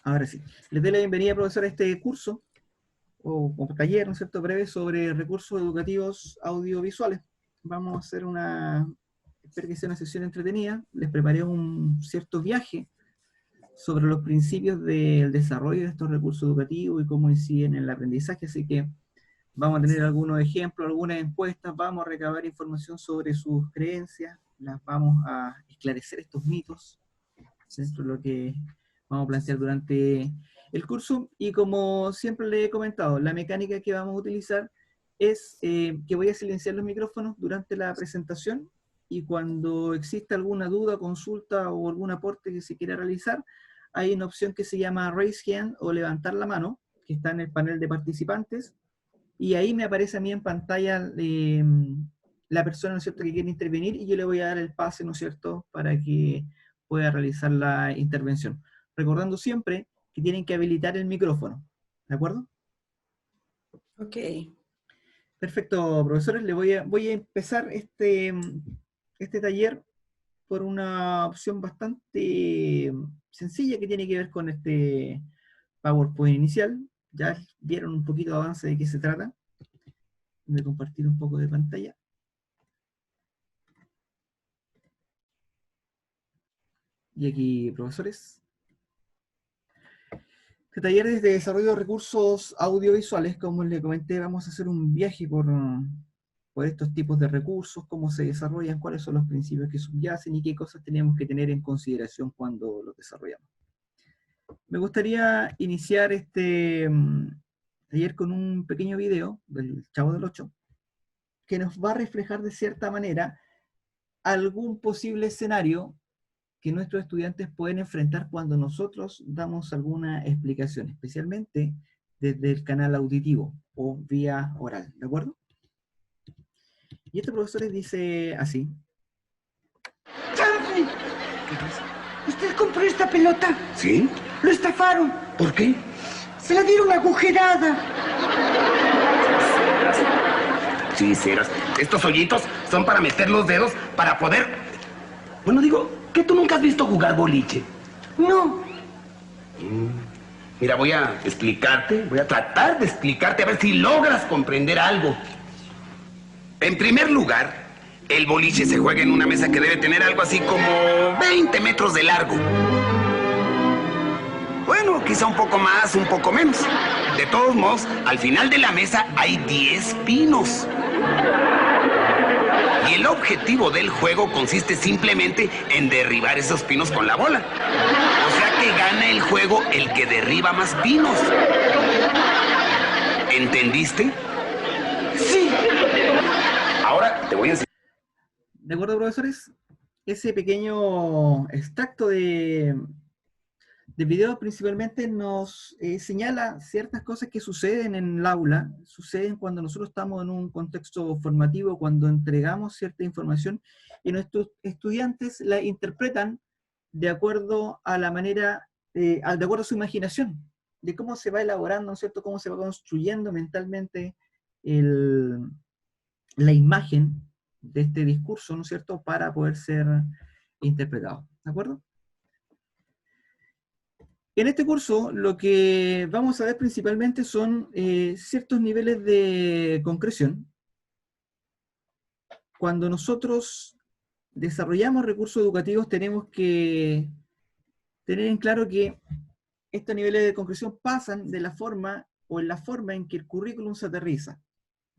Ahora sí. Les doy la bienvenida, profesor, a este curso, o taller, ¿no es cierto?, breve sobre recursos educativos audiovisuales. Vamos a hacer espero que sea una sesión entretenida. Les preparé un cierto viaje sobre los principios del desarrollo de estos recursos educativos y cómo inciden en el aprendizaje, así que vamos a tener algunos ejemplos, algunas encuestas, vamos a recabar información sobre sus creencias, las vamos a esclarecer estos mitos, dentro de lo que vamos a plantear durante el curso. Y como siempre le he comentado, la mecánica que vamos a utilizar es que voy a silenciar los micrófonos durante la presentación, y cuando exista alguna duda, consulta o algún aporte que se quiera realizar, hay una opción que se llama Raise Hand o levantar la mano, que está en el panel de participantes, y ahí me aparece a mí en pantalla la persona, ¿no es cierto?, que quiere intervenir, y yo le voy a dar el pase, ¿no es cierto?, para que pueda realizar la intervención. Recordando siempre que tienen que habilitar el micrófono, ¿de acuerdo? Ok. Perfecto, profesores, voy a empezar este taller por una opción bastante sencilla que tiene que ver con este PowerPoint inicial. Ya vieron un poquito de avance de qué se trata. Voy a compartir un poco de pantalla. Y aquí, profesores. Este taller es de desarrollo de recursos audiovisuales. Como les comenté, vamos a hacer un viaje por estos tipos de recursos, cómo se desarrollan, cuáles son los principios que subyacen y qué cosas tenemos que tener en consideración cuando los desarrollamos. Me gustaría iniciar este taller con un pequeño video del Chavo del Ocho, que nos va a reflejar de cierta manera algún posible escenario que nuestros estudiantes pueden enfrentar cuando nosotros damos alguna explicación, especialmente desde el canal auditivo o vía oral, ¿de acuerdo? Y este profesor les dice así. ¡Chanfle! ¿Usted compró esta pelota? ¿Sí? Lo estafaron. ¿Por qué? Se la dieron agujerada. Sí, Ceras. Estos hoyitos son para meter los dedos para poder... Bueno, digo, ¿que tú nunca has visto jugar boliche? No. Mira, voy a tratar de explicarte a ver si logras comprender algo. En primer lugar, el boliche se juega en una mesa que debe tener algo así como 20 metros de largo. Bueno, quizá un poco más, un poco menos. De todos modos, al final de la mesa hay 10 pinos. Y el objetivo del juego consiste simplemente en derribar esos pinos con la bola. O sea que gana el juego el que derriba más pinos. ¿Entendiste? Sí. Ahora te voy a enseñar. ¿De acuerdo, profesores? Ese pequeño extracto de video principalmente nos señala ciertas cosas que suceden en el aula, suceden cuando nosotros estamos en un contexto formativo, cuando entregamos cierta información y nuestros estudiantes la interpretan de acuerdo a la manera, de acuerdo a su imaginación, de cómo se va elaborando, ¿no es cierto?, cómo se va construyendo mentalmente la imagen de este discurso, ¿no es cierto?, para poder ser interpretado, ¿de acuerdo? En este curso lo que vamos a ver principalmente son ciertos niveles de concreción. Cuando nosotros desarrollamos recursos educativos tenemos que tener en claro que estos niveles de concreción pasan de la forma o en la forma en que el currículum se aterriza.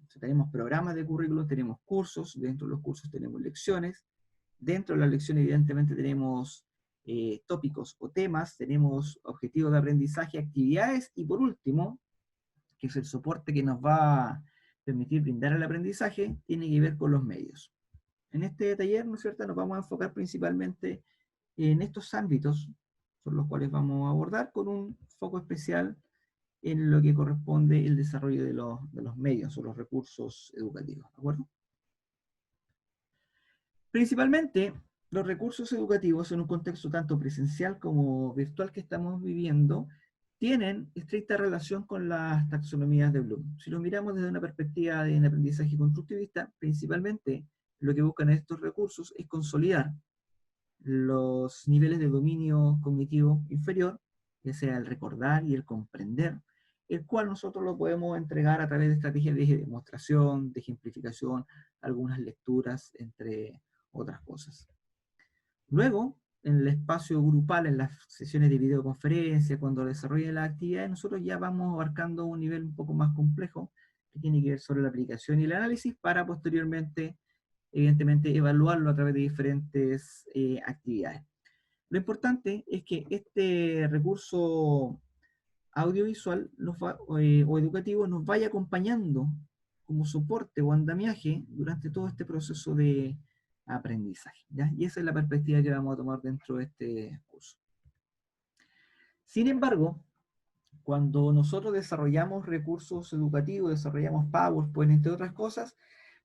O sea, tenemos programas de currículum, tenemos cursos, dentro de los cursos tenemos lecciones, dentro de las lecciones evidentemente tenemos tópicos o temas, tenemos objetivos de aprendizaje, actividades, y por último, que es el soporte que nos va a permitir brindar el aprendizaje, tiene que ver con los medios. En este taller, ¿no es cierto?, nos vamos a enfocar principalmente en estos ámbitos, son los cuales vamos a abordar con un foco especial en lo que corresponde el desarrollo de los medios o los recursos educativos, ¿de acuerdo? Principalmente, los recursos educativos en un contexto tanto presencial como virtual que estamos viviendo, tienen estricta relación con las taxonomías de Bloom. Si lo miramos desde una perspectiva de aprendizaje constructivista, principalmente lo que buscan estos recursos es consolidar los niveles de dominio cognitivo inferior ya sea el recordar y el comprender, el cual nosotros lo podemos entregar a través de estrategias de demostración, de ejemplificación, algunas lecturas, entre otras cosas. Luego, en el espacio grupal, en las sesiones de videoconferencia, cuando desarrollen las actividades, nosotros ya vamos abarcando un nivel un poco más complejo, que tiene que ver sobre la aplicación y el análisis, para posteriormente, evidentemente, evaluarlo a través de diferentes actividades. Lo importante es que este recurso audiovisual o educativo nos vaya acompañando como soporte o andamiaje durante todo este proceso de aprendizaje, ¿ya? Y esa es la perspectiva que vamos a tomar dentro de este curso. Sin embargo, cuando nosotros desarrollamos recursos educativos, desarrollamos PowerPoint, entre otras cosas,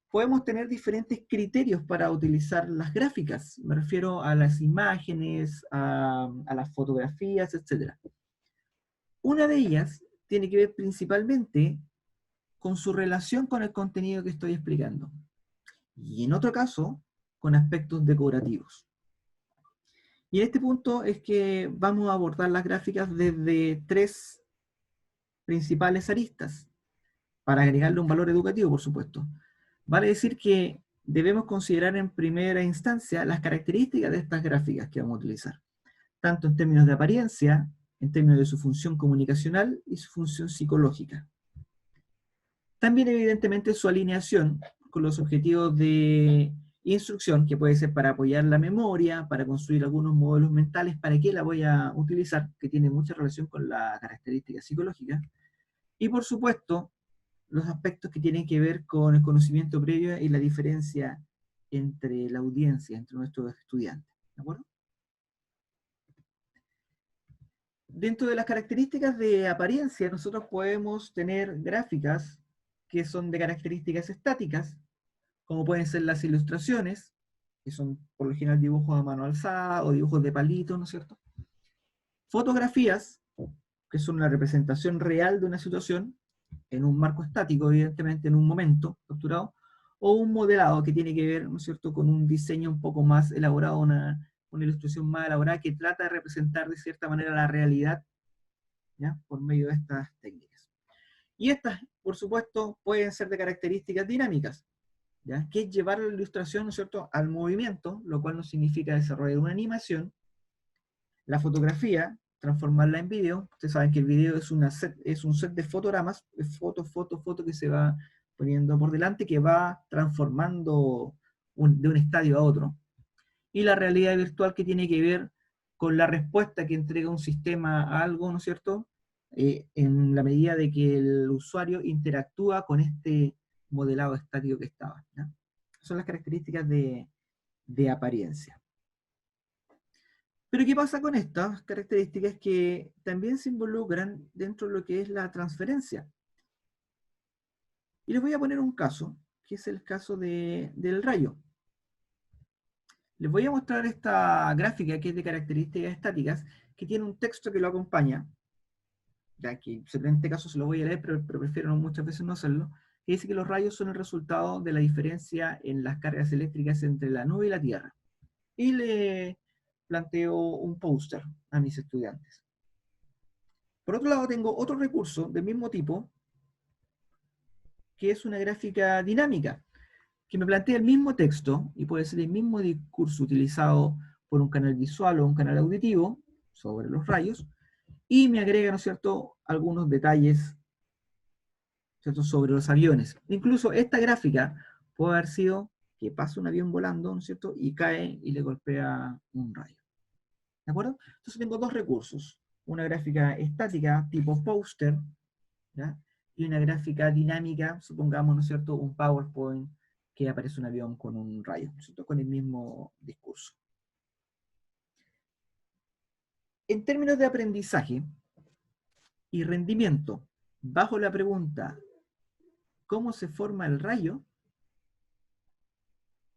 podemos tener diferentes criterios para utilizar las gráficas. Me refiero a las imágenes, a las fotografías, etc. Una de ellas tiene que ver principalmente con su relación con el contenido que estoy explicando. Y en otro caso, con aspectos decorativos. Y en este punto es que vamos a abordar las gráficas desde tres principales aristas, para agregarle un valor educativo, por supuesto. Vale decir que debemos considerar en primera instancia las características de estas gráficas que vamos a utilizar, tanto en términos de apariencia, en términos de su función comunicacional y su función psicológica. También, evidentemente, su alineación con los objetivos de instrucción, que puede ser para apoyar la memoria, para construir algunos modelos mentales, para qué la voy a utilizar, que tiene mucha relación con la característica psicológica. Y por supuesto, los aspectos que tienen que ver con el conocimiento previo y la diferencia entre la audiencia, entre nuestros estudiantes. ¿De acuerdo? Dentro de las características de apariencia, nosotros podemos tener gráficas que son de características estáticas, como pueden ser las ilustraciones, que son por lo general dibujos a mano alzada o dibujos de palito, ¿no es cierto? Fotografías, que son una representación real de una situación, en un marco estático, evidentemente, en un momento capturado, o un modelado que tiene que ver, ¿no es cierto?, con un diseño un poco más elaborado, una ilustración más elaborada que trata de representar de cierta manera la realidad, ¿ya?, por medio de estas técnicas. Y estas, por supuesto, pueden ser de características dinámicas, ¿ya?, que es llevar la ilustración, ¿no es cierto?, al movimiento, lo cual no significa desarrollar una animación. La fotografía, transformarla en vídeo. Ustedes saben que el vídeo es un set de fotogramas, es foto que se va poniendo por delante, que va transformando de un estadio a otro. Y la realidad virtual, que tiene que ver con la respuesta que entrega un sistema a algo, ¿no es cierto?, en la medida de que el usuario interactúa con este modelado estático que estaba, ¿ya? Son las características de apariencia. Pero ¿qué pasa con estas características que también se involucran dentro de lo que es la transferencia? Y les voy a poner un caso, que es el caso del rayo. Les voy a mostrar esta gráfica que es de características estáticas, que tiene un texto que lo acompaña, ya que en este caso se lo voy a leer, pero prefiero muchas veces no hacerlo, que dice que los rayos son el resultado de la diferencia en las cargas eléctricas entre la nube y la Tierra. Y le planteo un póster a mis estudiantes. Por otro lado, tengo otro recurso del mismo tipo, que es una gráfica dinámica, que me plantea el mismo texto, y puede ser el mismo discurso utilizado por un canal visual o un canal auditivo, sobre los rayos, y me agrega, ¿no es cierto?, algunos detalles, ¿cierto?, sobre los aviones. Incluso esta gráfica puede haber sido que pasa un avión volando, ¿no es cierto?, y cae y le golpea un rayo. ¿De acuerdo? Entonces tengo dos recursos. Una gráfica estática tipo póster, ¿ya?, y una gráfica dinámica, supongamos, ¿no es cierto?, un PowerPoint que aparece un avión con un rayo, ¿no es cierto?, con el mismo discurso. En términos de aprendizaje y rendimiento, bajo la pregunta ¿cómo se forma el rayo?,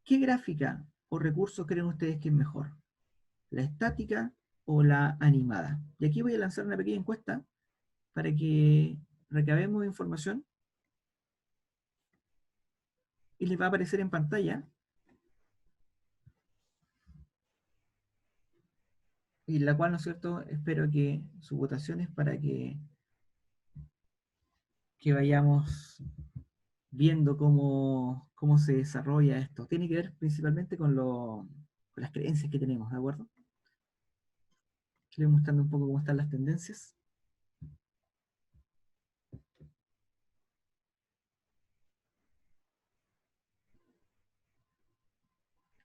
¿qué gráfica o recurso creen ustedes que es mejor? ¿La estática o la animada? Y aquí voy a lanzar una pequeña encuesta para que recabemos información y les va a aparecer en pantalla y la cual, ¿no es cierto?, espero que sus votaciones para que vayamos viendo cómo se desarrolla esto. Tiene que ver principalmente con las creencias que tenemos, ¿de acuerdo? Les voy mostrando un poco cómo están las tendencias.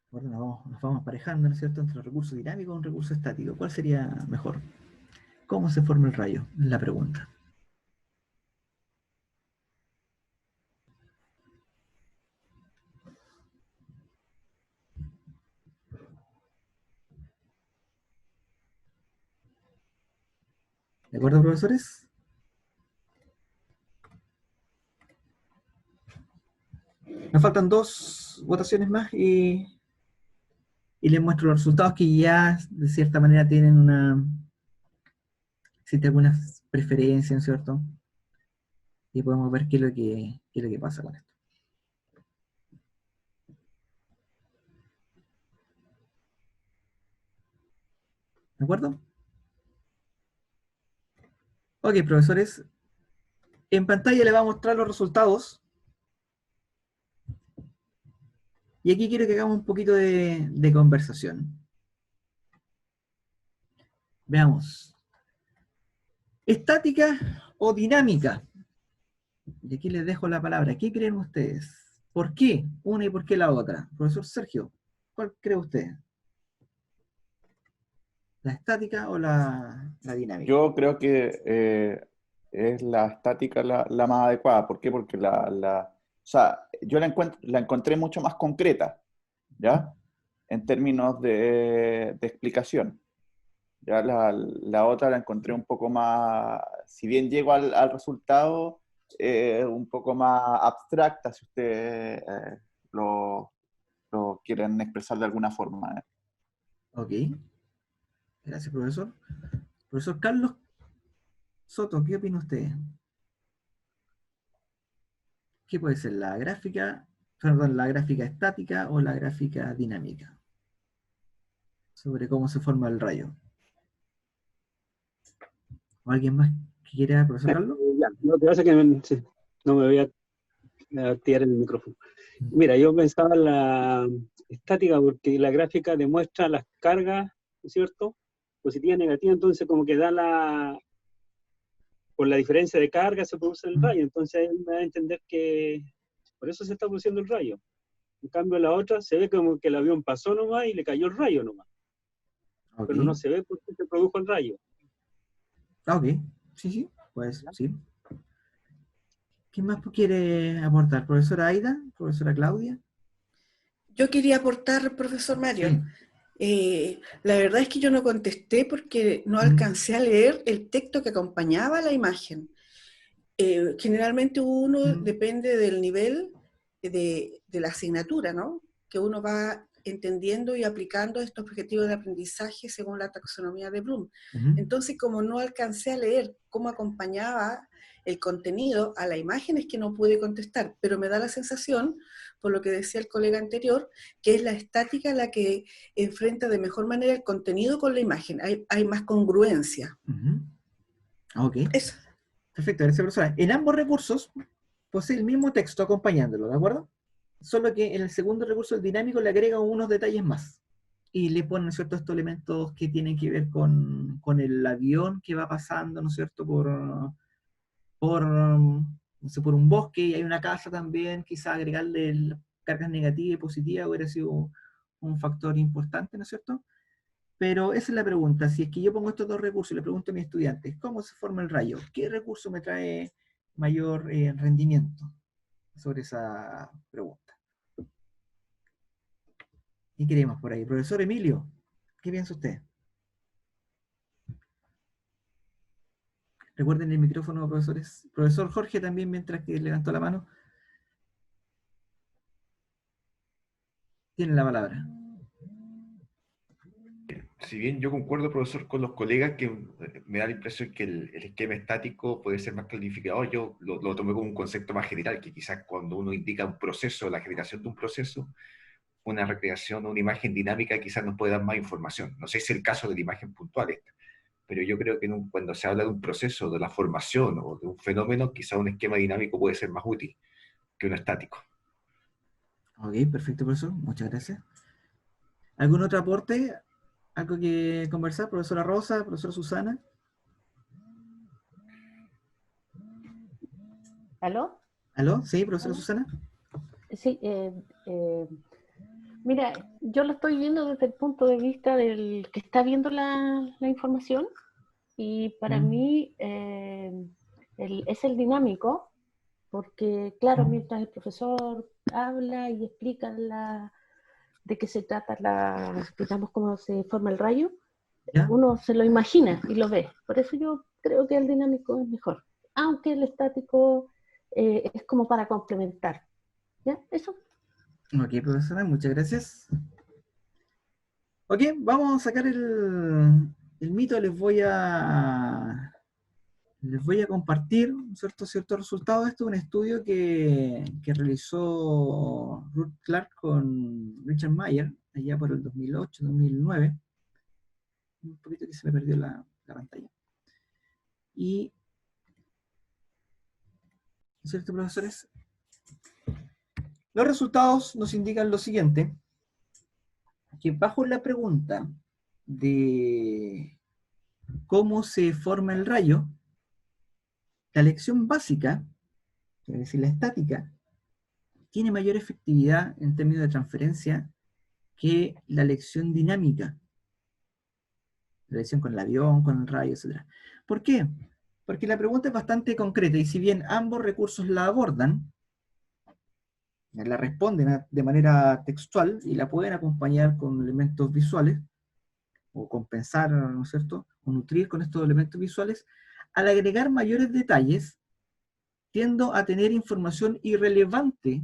Bueno, nos vamos aparejando, ¿no es cierto?, entre un recurso dinámico y un recurso estático. ¿Cuál sería mejor? ¿Cómo se forma el rayo? Es la pregunta. ¿De acuerdo, profesores? Nos faltan 2 votaciones más y les muestro los resultados que ya de cierta manera tienen existe algunas preferencias, ¿no es cierto? Y podemos ver qué es lo que pasa con esto. ¿De acuerdo? Ok, profesores. En pantalla les va a mostrar los resultados. Y aquí quiero que hagamos un poquito de conversación. Veamos. ¿Estática o dinámica? Y aquí les dejo la palabra. ¿Qué creen ustedes? ¿Por qué una y por qué la otra? Profesor Sergio, ¿cuál cree usted? ¿La estática o la dinámica? Yo creo que es la estática la más adecuada. ¿Por qué? Porque o sea, yo la encontré mucho más concreta, ¿ya? En términos de explicación. Ya la otra la encontré un poco más, si bien llego al resultado, un poco más abstracta, si ustedes lo quieren expresar de alguna forma. Ok. Gracias, profesor. Profesor Carlos Soto, ¿qué opina usted? ¿Qué puede ser la gráfica, perdón, la gráfica estática o la gráfica dinámica? Sobre cómo se forma el rayo. ¿O alguien más que quiera, profesor Carlos? Ya, lo que pasa es que sí, no me voy a activar el micrófono. Mira, yo pensaba en la estática porque la gráfica demuestra las cargas, ¿no es cierto? Positiva, negativa, entonces como que por la diferencia de carga se produce el rayo, entonces me da a entender que por eso se está produciendo el rayo. En cambio la otra se ve como que el avión pasó nomás y le cayó el rayo nomás, Ok. pero no se ve por qué se produjo el rayo. Ok. Sí, pues sí. ¿Quién más quiere aportar? ¿Profesora Aida? ¿Profesora Claudia? Yo quería aportar, profesor Mario. La verdad es que yo no contesté porque no alcancé a leer el texto que acompañaba a la imagen. Generalmente uno depende del nivel de la asignatura, ¿no? Que uno va entendiendo y aplicando estos objetivos de aprendizaje según la taxonomía de Bloom. Entonces, como no alcancé a leer cómo acompañaba el contenido a la imagen, es que no pude contestar, pero me da la sensación, por lo que decía el colega anterior, que es la estática la que enfrenta de mejor manera el contenido con la imagen. Hay más congruencia. Ok. Eso. Perfecto, gracias, profesora. En ambos recursos posee el mismo texto acompañándolo, ¿de acuerdo? Solo que en el segundo recurso, el dinámico, le agrega unos detalles más. Y le ponen, ¿cierto?, estos elementos que tienen que ver con el avión que va pasando, ¿no es cierto?, no sé, por un bosque, y hay una casa también, quizá agregarle cargas negativas y positivas hubiera sido un factor importante, ¿no es cierto? Pero esa es la pregunta. Si es que yo pongo estos 2 recursos y le pregunto a mis estudiantes, ¿cómo se forma el rayo? ¿Qué recurso me trae mayor rendimiento sobre esa pregunta? ¿Qué queremos por ahí? Profesor Emilio, ¿qué piensa usted? Recuerden el micrófono, profesores. Profesor Jorge también, mientras que levantó la mano. Tiene la palabra. Si bien yo concuerdo, profesor, con los colegas que me da la impresión que el esquema estático puede ser más clarificador, yo lo tomé como un concepto más general, que quizás cuando uno indica un proceso, la generación de un proceso, una recreación o una imagen dinámica quizás nos puede dar más información. No sé si es el caso de la imagen puntual esta, pero yo creo que cuando se habla de un proceso, de la formación o de un fenómeno, quizás un esquema dinámico puede ser más útil que uno estático. Ok, perfecto, profesor. Muchas gracias. ¿Algún otro aporte? ¿Algo que conversar? Profesora Rosa, profesora Susana. ¿Aló? ¿Aló? ¿Sí, profesora ¿Aló? Susana? Sí, mira, yo lo estoy viendo desde el punto de vista del que está viendo la información y para mí es el dinámico, porque claro, mientras el profesor habla y explica de qué se trata digamos, cómo se forma el rayo, ¿Ya? uno se lo imagina y lo ve. Por eso yo creo que el dinámico es mejor, aunque el estático es como para complementar. ¿Ya? Eso. Ok, profesora, muchas gracias. Ok, vamos a sacar el mito. Les voy a compartir ciertos resultados. Esto es un estudio que realizó Ruth Clark con Richard Mayer, allá por el 2008-2009. Un poquito que se me perdió la pantalla. Y, ¿cierto, profesores? Los resultados nos indican lo siguiente, que bajo la pregunta de cómo se forma el rayo, la lección básica, es decir, la estática, tiene mayor efectividad en términos de transferencia que la lección dinámica, la lección con el avión, con el rayo, etc. ¿Por qué? Porque la pregunta es bastante concreta, y si bien ambos recursos la abordan, la responden de manera textual y la pueden acompañar con elementos visuales, o compensar, ¿no es cierto?, o nutrir con estos elementos visuales, al agregar mayores detalles, tiendo a tener información irrelevante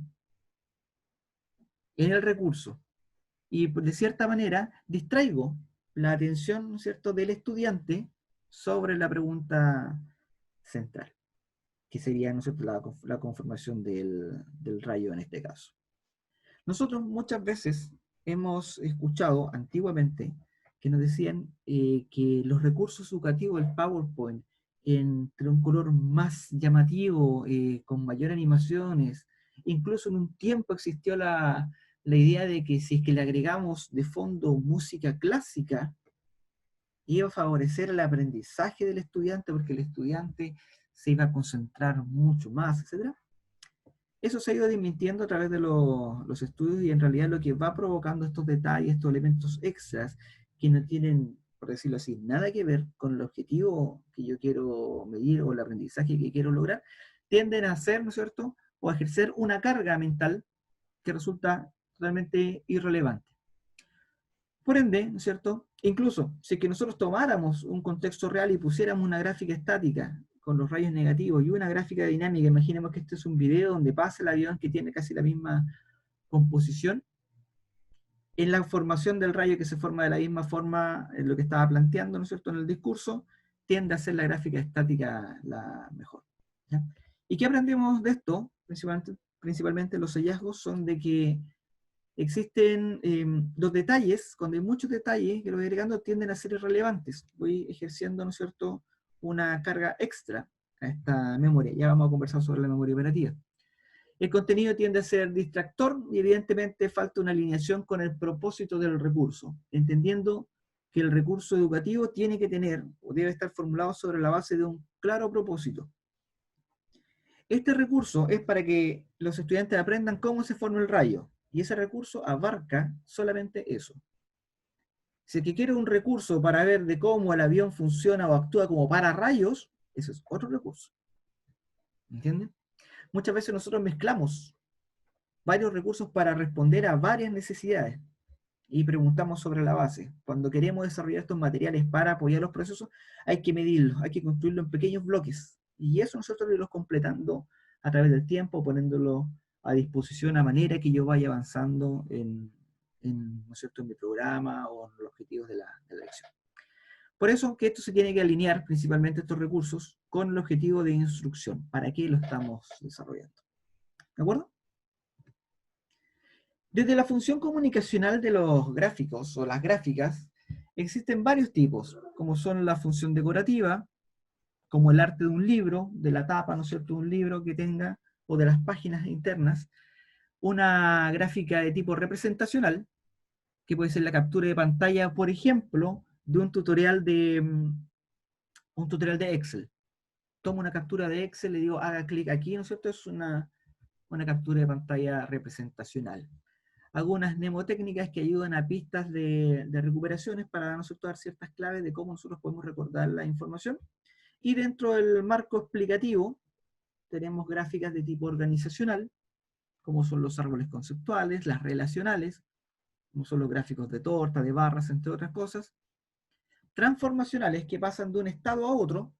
en el recurso. Y de cierta manera distraigo la atención, ¿no es cierto?, del estudiante sobre la pregunta central, que sería, ¿no es cierto?, la conformación del rayo en este caso. Nosotros muchas veces hemos escuchado antiguamente que nos decían que los recursos educativos del PowerPoint, entre un color más llamativo, con mayor animaciones, incluso en un tiempo existió la idea de que si es que le agregamos de fondo música clásica, iba a favorecer el aprendizaje del estudiante porque el estudiante se iba a concentrar mucho más, etc. Eso se ha ido desmintiendo a través de los estudios, y en realidad lo que va provocando estos detalles, estos elementos extras, que no tienen, por decirlo así, nada que ver con el objetivo que yo quiero medir o el aprendizaje que quiero lograr, tienden a hacer, ¿no es cierto?, o a ejercer una carga mental que resulta totalmente irrelevante. Por ende, ¿no es cierto?, incluso si es que nosotros tomáramos un contexto real y pusiéramos una gráfica estática con los rayos negativos y una gráfica dinámica, imaginemos que este es un video donde pasa el avión que tiene casi la misma composición, en la formación del rayo que se forma de la misma forma en lo que estaba planteando, ¿no es cierto?, en el discurso, tiende a ser la gráfica estática la mejor. ¿Ya? ¿Y qué aprendemos de esto? Principalmente los hallazgos son de que existen los detalles, cuando hay muchos detalles que los voy agregando, tienden a ser irrelevantes. Voy ejerciendo, ¿no es cierto?, una carga extra a esta memoria. Ya vamos a conversar sobre la memoria operativa. El contenido tiende a ser distractor y evidentemente falta una alineación con el propósito del recurso, entendiendo que el recurso educativo tiene que tener o debe estar formulado sobre la base de un claro propósito. Este recurso es para que los estudiantes aprendan cómo se forma el rayo, y ese recurso abarca solamente eso. Si el que quiere un recurso para ver de cómo el avión funciona o actúa como pararrayos, eso es otro recurso. ¿Entienden? Muchas veces nosotros mezclamos varios recursos para responder a varias necesidades y preguntamos sobre la base. Cuando queremos desarrollar estos materiales para apoyar los procesos, hay que medirlos, hay que construirlos en pequeños bloques. Y eso nosotros lo iremos completando a través del tiempo, poniéndolo a disposición a manera que yo vaya avanzando ¿no es cierto?, en mi programa o en los objetivos de la lección. Por eso que esto se tiene que alinear, principalmente estos recursos, con el objetivo de instrucción. ¿Para qué lo estamos desarrollando? ¿De acuerdo? Desde la función comunicacional de los gráficos o las gráficas, existen varios tipos, como son la función decorativa, como el arte de un libro, de la tapa, ¿no es cierto?, de un libro que tenga, o de las páginas internas, una gráfica de tipo representacional, que puede ser la captura de pantalla, por ejemplo, de un tutorial de Excel. Tomo una captura de Excel, le digo, haga clic aquí, ¿no es cierto? Es una captura de pantalla representacional. Algunas mnemotécnicas que ayudan a pistas de recuperaciones para nosotros dar ciertas claves de cómo nosotros podemos recordar la información. Y dentro del marco explicativo tenemos gráficas de tipo organizacional, como son los árboles conceptuales, las relacionales, como son los gráficos de torta, de barras, entre otras cosas. Transformacionales, que pasan de un estado a otro,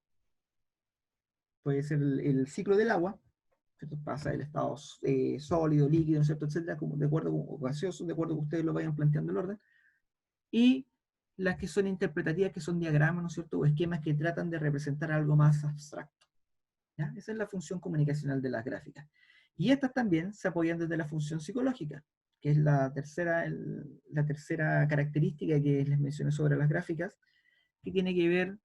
puede ser el ciclo del agua, ¿cierto? Pasa del estado sólido, líquido, ¿cierto?, etcétera, como de acuerdo con gaseoso, de acuerdo con ustedes lo vayan planteando el orden. Y las que son interpretativas, que son diagramas, ¿no es cierto?, o esquemas que tratan de representar algo más abstracto. ¿Ya? Esa es la función comunicacional de las gráficas. Y estas también se apoyan desde la función psicológica, que es la tercera característica que les mencioné sobre las gráficas, que tiene que ver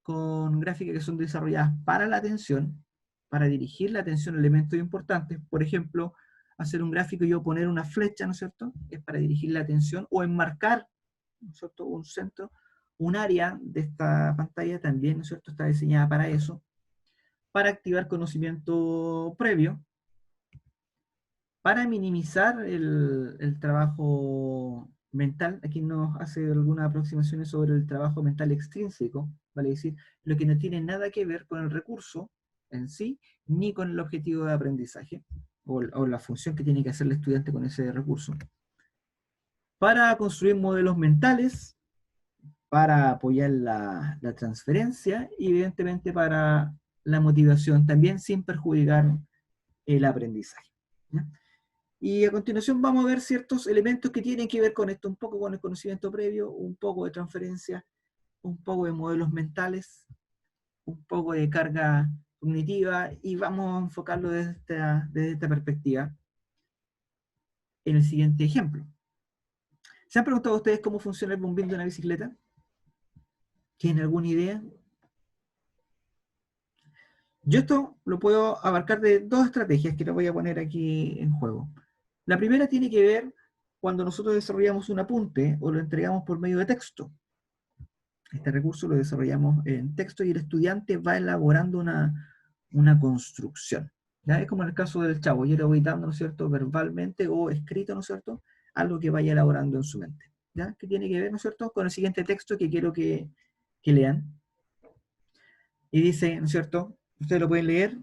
con gráficas que son desarrolladas para la atención, para dirigir la atención a elementos importantes. Por ejemplo, hacer un gráfico y yo poner una flecha, ¿no es cierto?, es para dirigir la atención, o enmarcar, ¿no es cierto?, un centro, un área de esta pantalla también, ¿no es cierto?, está diseñada para eso, para activar conocimiento previo, para minimizar el trabajo mental. Aquí nos hace algunas aproximaciones sobre el trabajo mental extrínseco, vale decir, lo que no tiene nada que ver con el recurso en sí, ni con el objetivo de aprendizaje, o la función que tiene que hacer el estudiante con ese recurso. Para construir modelos mentales, para apoyar la transferencia, y evidentemente para la motivación, también sin perjudicar el aprendizaje. ¿Ya? Y a continuación vamos a ver ciertos elementos que tienen que ver con esto, un poco con el conocimiento previo, un poco de transferencia, un poco de modelos mentales, un poco de carga cognitiva, y vamos a enfocarlo desde esta perspectiva en el siguiente ejemplo. ¿Se han preguntado ustedes cómo funciona el bombín de una bicicleta? ¿Tienen alguna idea? Yo esto lo puedo abarcar de dos estrategias que les voy a poner aquí en juego. La primera tiene que ver cuando nosotros desarrollamos un apunte o lo entregamos por medio de texto. Este recurso lo desarrollamos en texto y el estudiante va elaborando una construcción. ¿Ya? Es como en el caso del Chavo, yo le voy dando, ¿no es cierto?, verbalmente o escrito, ¿no es cierto?, algo que vaya elaborando en su mente. ¿Ya? Que tiene que ver, ¿no es cierto?, con el siguiente texto que quiero que lean. Y dice, ¿no es cierto?, ustedes lo pueden leer.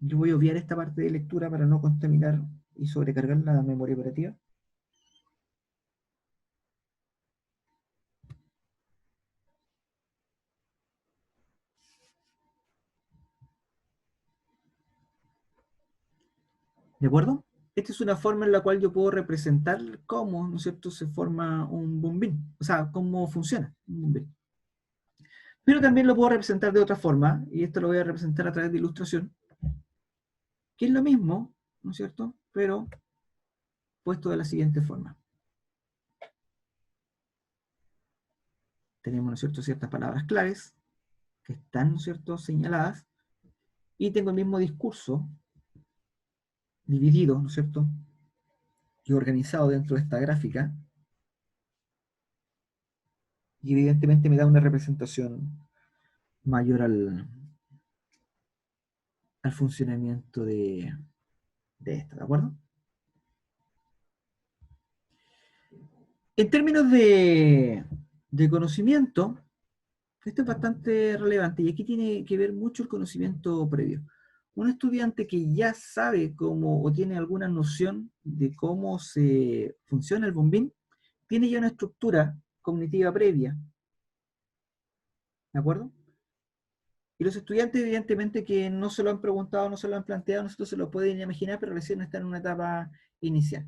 Yo voy a obviar esta parte de lectura para no contaminar y sobrecargar la memoria operativa. ¿De acuerdo? Esta es una forma en la cual yo puedo representar cómo, ¿no es cierto?, se forma un bombín. O sea, cómo funciona un bombín. Pero también lo puedo representar de otra forma, y esto lo voy a representar a través de ilustración, que es lo mismo, ¿no es cierto?, pero puesto de la siguiente forma. Tenemos, ¿no es cierto?, ciertas palabras claves que están, ¿no es cierto?, señaladas, y tengo el mismo discurso dividido, ¿no es cierto?, y organizado dentro de esta gráfica, y evidentemente me da una representación mayor al funcionamiento de esto, ¿de acuerdo? En términos de conocimiento, esto es bastante relevante, y aquí tiene que ver mucho el conocimiento previo. Un estudiante que ya sabe cómo, o tiene alguna noción de cómo se funciona el bombín, tiene ya una estructura cognitiva previa, ¿de acuerdo? Y los estudiantes, evidentemente, que no se lo han preguntado, no se lo han planteado, nosotros se lo pueden imaginar, pero recién están en una etapa inicial.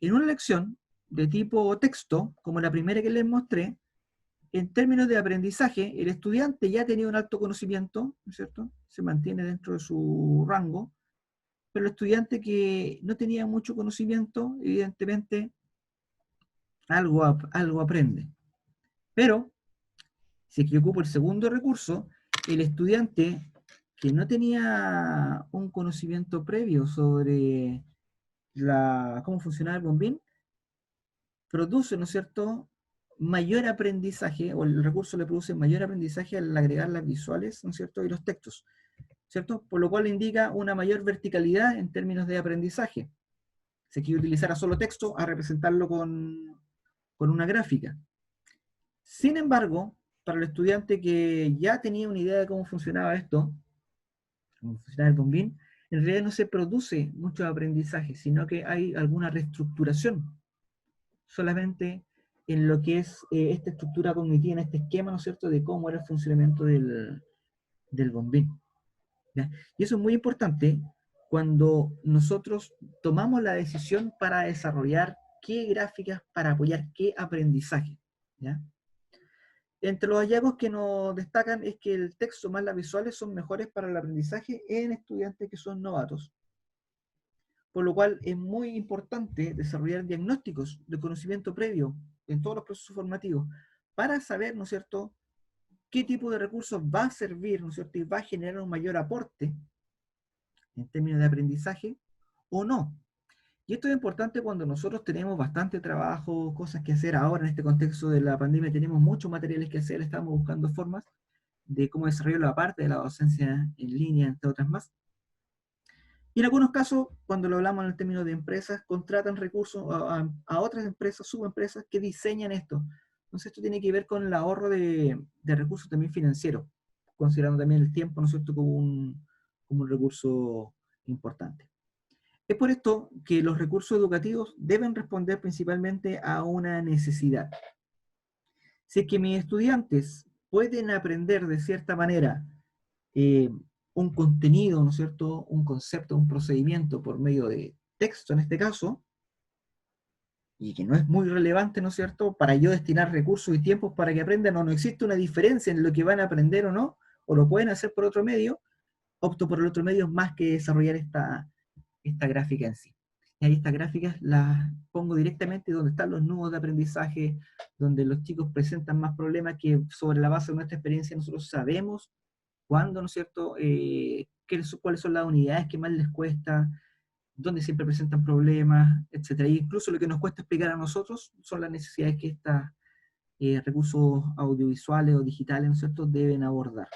En una lección de tipo texto, como la primera que les mostré, en términos de aprendizaje, el estudiante ya tenía un alto conocimiento, ¿no es cierto? Se mantiene dentro de su rango, pero el estudiante que no tenía mucho conocimiento, evidentemente, algo aprende. Pero, si es que ocupo el segundo recurso, el estudiante que no tenía un conocimiento previo sobre cómo funcionaba el bombín, produce, ¿no es cierto?, mayor aprendizaje, o el recurso le produce mayor aprendizaje al agregar las visuales, ¿no es cierto?, y los textos, ¿cierto? Por lo cual indica una mayor verticalidad en términos de aprendizaje. Si quiere utilizar a solo texto, a representarlo con una gráfica. Sin embargo, para el estudiante que ya tenía una idea de cómo funcionaba esto, cómo funcionaba el bombín, en realidad no se produce mucho aprendizaje, sino que hay alguna reestructuración solamente en lo que es esta estructura cognitiva, en este esquema, ¿no es cierto?, de cómo era el funcionamiento del bombín. ¿Ya? Y eso es muy importante cuando nosotros tomamos la decisión para desarrollar qué gráficas para apoyar qué aprendizaje. ¿Ya? Entre los hallazgos que nos destacan es que el texto más las visuales son mejores para el aprendizaje en estudiantes que son novatos. Por lo cual es muy importante desarrollar diagnósticos de conocimiento previo en todos los procesos formativos para saber, ¿no es cierto?, qué tipo de recursos va a servir, ¿no es cierto?, y va a generar un mayor aporte en términos de aprendizaje o no. Y esto es importante cuando nosotros tenemos bastante trabajo, cosas que hacer ahora en este contexto de la pandemia, tenemos muchos materiales que hacer, estamos buscando formas de cómo desarrollar la parte de la docencia en línea, entre otras más. Y en algunos casos, cuando lo hablamos en el término de empresas, contratan recursos a otras empresas, subempresas, que diseñan esto. Entonces esto tiene que ver con el ahorro de recursos también financieros, considerando también el tiempo, ¿no es cierto?, como un recurso importante. Es por esto que los recursos educativos deben responder principalmente a una necesidad. Si es que mis estudiantes pueden aprender de cierta manera un contenido, ¿no es cierto?, un concepto, un procedimiento por medio de texto en este caso, y que no es muy relevante, ¿no es cierto?, para yo destinar recursos y tiempos para que aprendan, o no existe una diferencia en lo que van a aprender o no, o lo pueden hacer por otro medio, opto por el otro medio más que desarrollar esta gráfica en sí. Y ahí estas gráficas las pongo directamente donde están los nudos de aprendizaje, donde los chicos presentan más problemas que sobre la base de nuestra experiencia nosotros sabemos cuándo, ¿no es cierto?, cuáles son las unidades que más les cuesta, dónde siempre presentan problemas, etc. Y incluso lo que nos cuesta explicar a nosotros son las necesidades que estos recursos audiovisuales o digitales, ¿no es cierto?, deben abordar.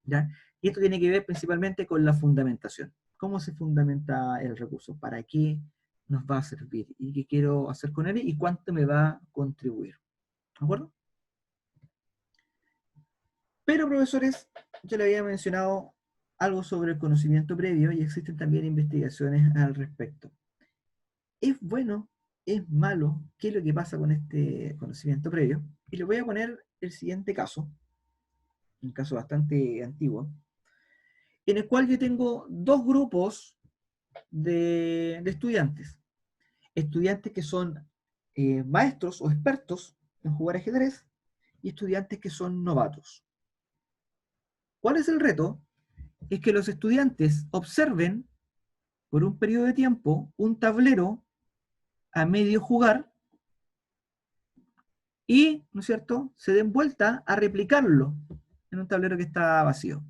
¿Ya? Y esto tiene que ver principalmente con la fundamentación. ¿Cómo se fundamenta el recurso? ¿Para qué nos va a servir? ¿Y qué quiero hacer con él? ¿Y cuánto me va a contribuir? ¿De acuerdo? Pero, profesores, yo le había mencionado algo sobre el conocimiento previo y existen también investigaciones al respecto. ¿Es bueno? ¿Es malo? ¿Qué es lo que pasa con este conocimiento previo? Y le voy a poner el siguiente caso, un caso bastante antiguo, en el cual yo tengo dos grupos de estudiantes. Estudiantes que son maestros o expertos en jugar ajedrez y estudiantes que son novatos. ¿Cuál es el reto? Es que los estudiantes observen por un periodo de tiempo un tablero a medio jugar y, ¿no es cierto?, se den vuelta a replicarlo en un tablero que está vacío.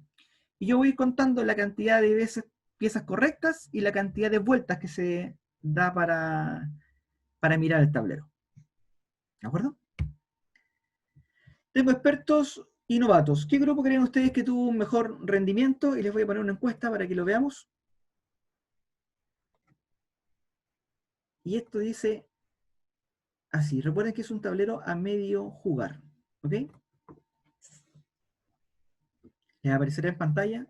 Y yo voy contando la cantidad de veces piezas correctas y la cantidad de vueltas que se da para mirar el tablero. ¿De acuerdo? Tengo expertos y novatos. ¿Qué grupo creen ustedes que tuvo un mejor rendimiento? Y les voy a poner una encuesta para que lo veamos. Y esto dice así. Recuerden que es un tablero a medio jugar. ¿Ok? Les aparecerá en pantalla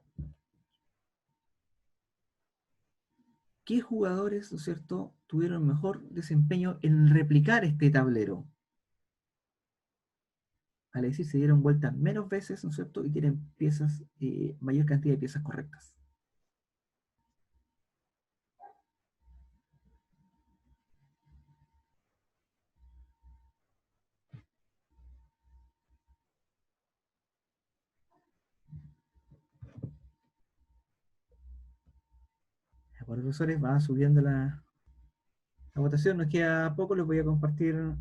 qué jugadores, ¿no es cierto?, tuvieron mejor desempeño en replicar este tablero. Al decir, se dieron vueltas menos veces, ¿no es cierto?, y tienen piezas, mayor cantidad de piezas correctas. ¿De Ahora, profesores, va subiendo la votación. Nos queda poco, les voy a compartir un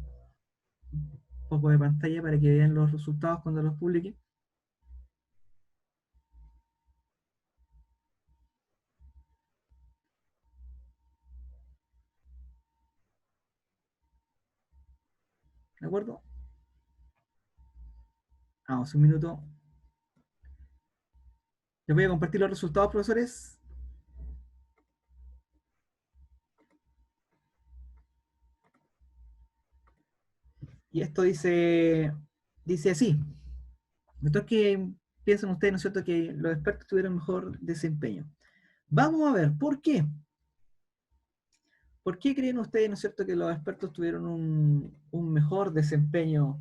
poco de pantalla para que vean los resultados cuando los publique. ¿De acuerdo? Vamos, un minuto. Les voy a compartir los resultados, profesores. Y esto dice así. Entonces, ¿qué piensan ustedes, no es cierto, que los expertos tuvieron mejor desempeño? Vamos a ver, ¿por qué? ¿Por qué creen ustedes, no es cierto, que los expertos tuvieron un mejor desempeño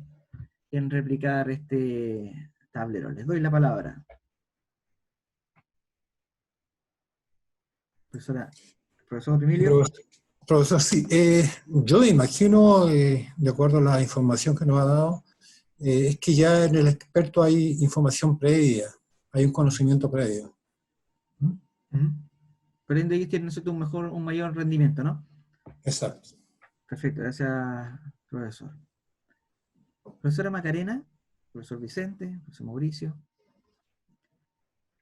en replicar este tablero? Les doy la palabra. Profesor Emilio. Profesor, sí. Yo imagino, de acuerdo a la información que nos ha dado, es que ya en el experto hay información previa, hay un conocimiento previo. Por ende, ahí tiene un mayor rendimiento, ¿no? Exacto. Perfecto, gracias, profesor. Profesora Macarena, profesor Vicente, profesor Mauricio.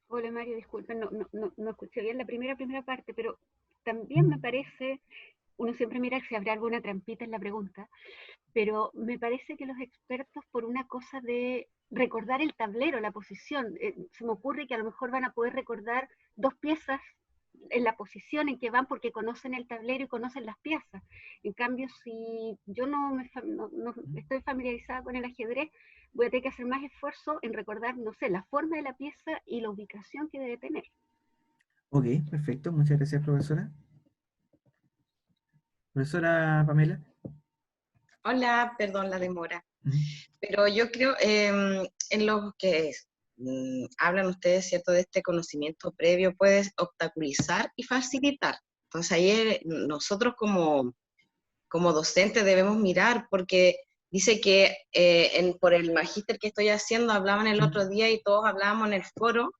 Hola Mario, disculpen, no escuché bien la primera parte, pero también me parece, uno siempre mira si habrá alguna trampita en la pregunta, pero me parece que los expertos, por una cosa de recordar el tablero, la posición, se me ocurre que a lo mejor van a poder recordar 2 piezas en la posición en que van porque conocen el tablero y conocen las piezas. En cambio, si yo no estoy familiarizada con el ajedrez, voy a tener que hacer más esfuerzo en recordar, no sé, la forma de la pieza y la ubicación que debe tener. Ok, perfecto. Muchas gracias, profesora. Profesora Pamela. Hola, perdón la demora. Pero yo creo, en lo que hablan ustedes, ¿cierto?, de este conocimiento previo, puede obstaculizar y facilitar. Entonces ahí nosotros como docentes debemos mirar, porque dice que por el magíster que estoy haciendo, hablaban el otro día y todos hablábamos en el foro,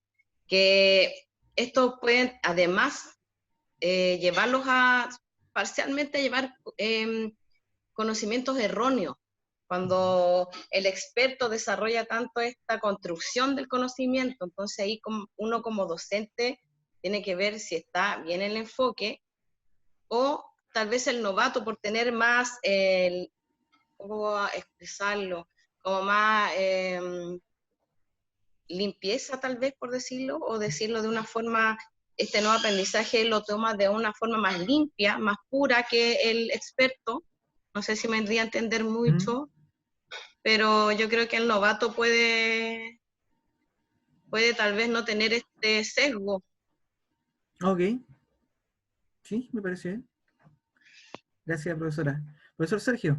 que esto puede además llevarlos a parcialmente llevar conocimientos erróneos. Cuando el experto desarrolla tanto esta construcción del conocimiento, entonces ahí uno como docente tiene que ver si está bien el enfoque, o tal vez el novato, por tener más, ¿cómo expresarlo? Como más limpieza, tal vez, por decirlo, o decirlo de una forma, este nuevo aprendizaje lo toma de una forma más limpia, más pura que el experto. No sé si me vendría a entender mucho, pero yo creo que el novato puede tal vez no tener este sesgo. Ok. Sí, me parece bien. Gracias, profesora. Profesor Sergio.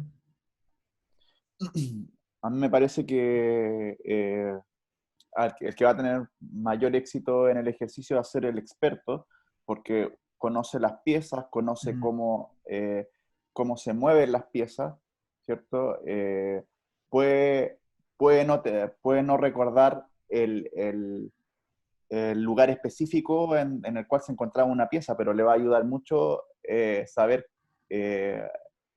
A mí me parece que el que va a tener mayor éxito en el ejercicio va a ser el experto, porque conoce las piezas, conoce cómo se mueven las piezas, ¿cierto? Puede no recordar el lugar específico en el cual se encontraba una pieza, pero le va a ayudar mucho saber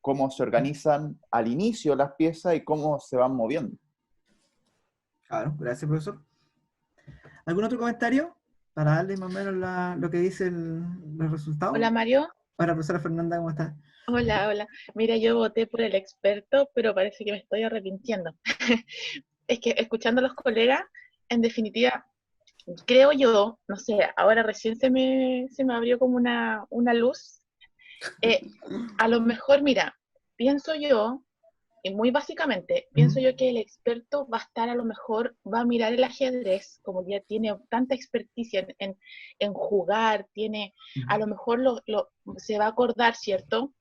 cómo se organizan al inicio las piezas y cómo se van moviendo. Claro, gracias, profesor. ¿Algún otro comentario para darle más o menos lo que dicen los resultados? Hola, Mario. Hola, profesora Fernanda, ¿cómo estás? Hola. Mira, yo voté por el experto, pero parece que me estoy arrepintiendo. Es que escuchando a los colegas, en definitiva, creo yo, no sé, ahora recién se me abrió como una luz. A lo mejor, mira, pienso yo, y muy básicamente, pienso yo que el experto va a estar, a lo mejor, va a mirar el ajedrez, como ya tiene tanta experticia en jugar, tiene, a lo mejor se va a acordar, ¿cierto?,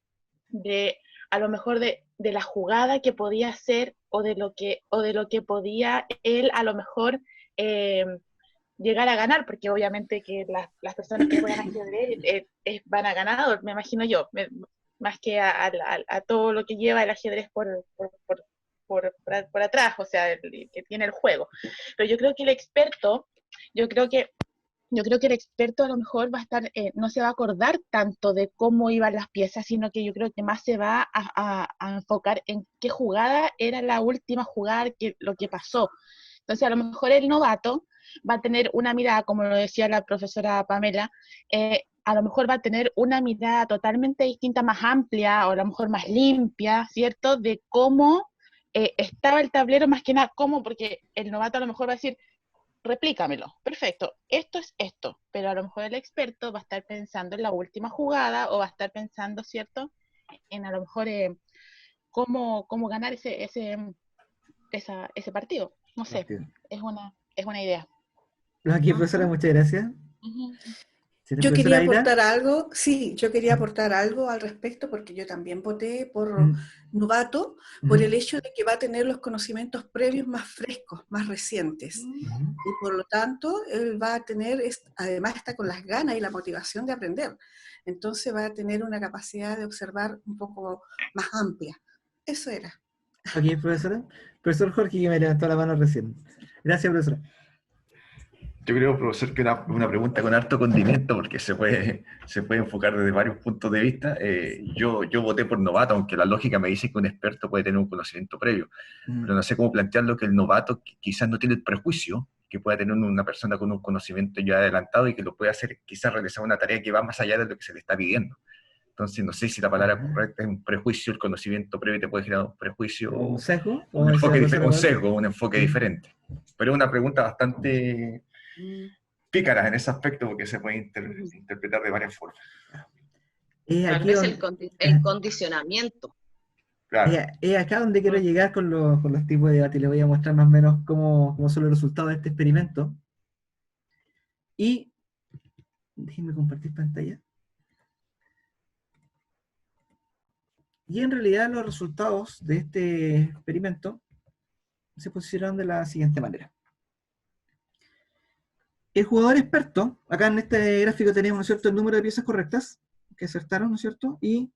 a lo mejor de la jugada que podía hacer, o de lo que podía él, a lo mejor, llegar a ganar, porque obviamente que las personas que juegan ajedrez van a ganar, me imagino yo, más que a todo lo que lleva el ajedrez por atrás, o sea, que tiene el juego. Pero yo creo que el experto, yo creo que yo creo que el experto a lo mejor va a estar, no se va a acordar tanto de cómo iban las piezas, sino que yo creo que más se va a enfocar en qué jugada era la última jugada, lo que pasó. Entonces, a lo mejor el novato va a tener una mirada, como lo decía la profesora Pamela, a lo mejor va a tener una mirada totalmente distinta, más amplia, o a lo mejor más limpia, ¿cierto? De cómo estaba el tablero, más que nada, cómo, porque el novato a lo mejor va a decir, replícamelo, perfecto, esto es esto, pero a lo mejor el experto va a estar pensando en la última jugada, o va a estar pensando, ¿cierto?, en a lo mejor cómo ganar ese partido. No sé, es una idea. Aquí, profesora, muchas gracias. Yo quería aportar algo, sí, yo quería aportar algo al respecto porque yo también voté por novato por el hecho de que va a tener los conocimientos previos más frescos, más recientes. Y por lo tanto, él va a tener, además está con las ganas y la motivación de aprender. Entonces va a tener una capacidad de observar un poco más amplia. Eso era. Ok, profesora. Profesor Jorge, que me levantó la mano recién. Gracias, profesora. Yo creo, profesor, que una pregunta con harto condimento, porque se puede enfocar desde varios puntos de vista. Yo voté por novato, aunque la lógica me dice que un experto puede tener un conocimiento previo, pero no sé cómo plantearlo, que el novato quizás no tiene el prejuicio que pueda tener una persona con un conocimiento ya adelantado y que lo puede hacer, quizás realizar una tarea que va más allá de lo que se le está pidiendo. Entonces, no sé si la palabra correcta es un prejuicio, el conocimiento previo te puede generar un prejuicio, ¿Un sesgo? un sesgo, un enfoque diferente. Pero es una pregunta bastante pícaras en ese aspecto porque se puede interpretar de varias formas. Tal vez el condicionamiento. Claro. Es acá donde quiero llegar con los tipos de debate. Les voy a mostrar más o menos cómo son los resultados de este experimento. Y déjenme compartir pantalla. Y en realidad los resultados de este experimento se posicionaron de la siguiente manera. El jugador experto, acá en este gráfico tenemos, ¿no es cierto?, el número de piezas correctas que acertaron, ¿no es cierto?, y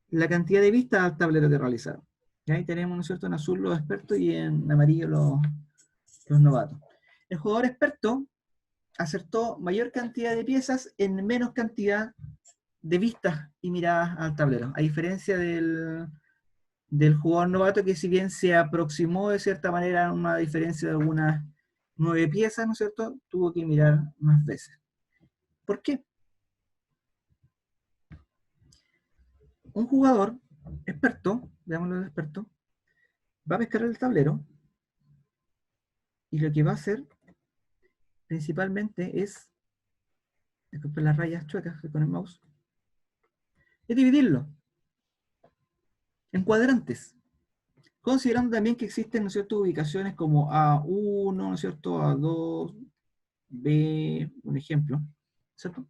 la cantidad de vistas al tablero que realizaron. Y ahí tenemos, ¿no es cierto?, en azul los expertos y en amarillo los novatos. El jugador experto acertó mayor cantidad de piezas en menos cantidad de vistas y miradas al tablero, a diferencia del jugador novato, que si bien se aproximó de cierta manera a una diferencia de algunas 9 piezas, ¿no es cierto?, tuvo que mirar más veces. ¿Por qué? Un jugador experto, veámoslo de experto, va a pescar el tablero y lo que va a hacer principalmente es, disculpen las rayas chuecas con el mouse, es dividirlo en cuadrantes, considerando también que existen, ¿no es cierto?, ubicaciones como A1, ¿no es cierto?, A2, B, un ejemplo, ¿cierto?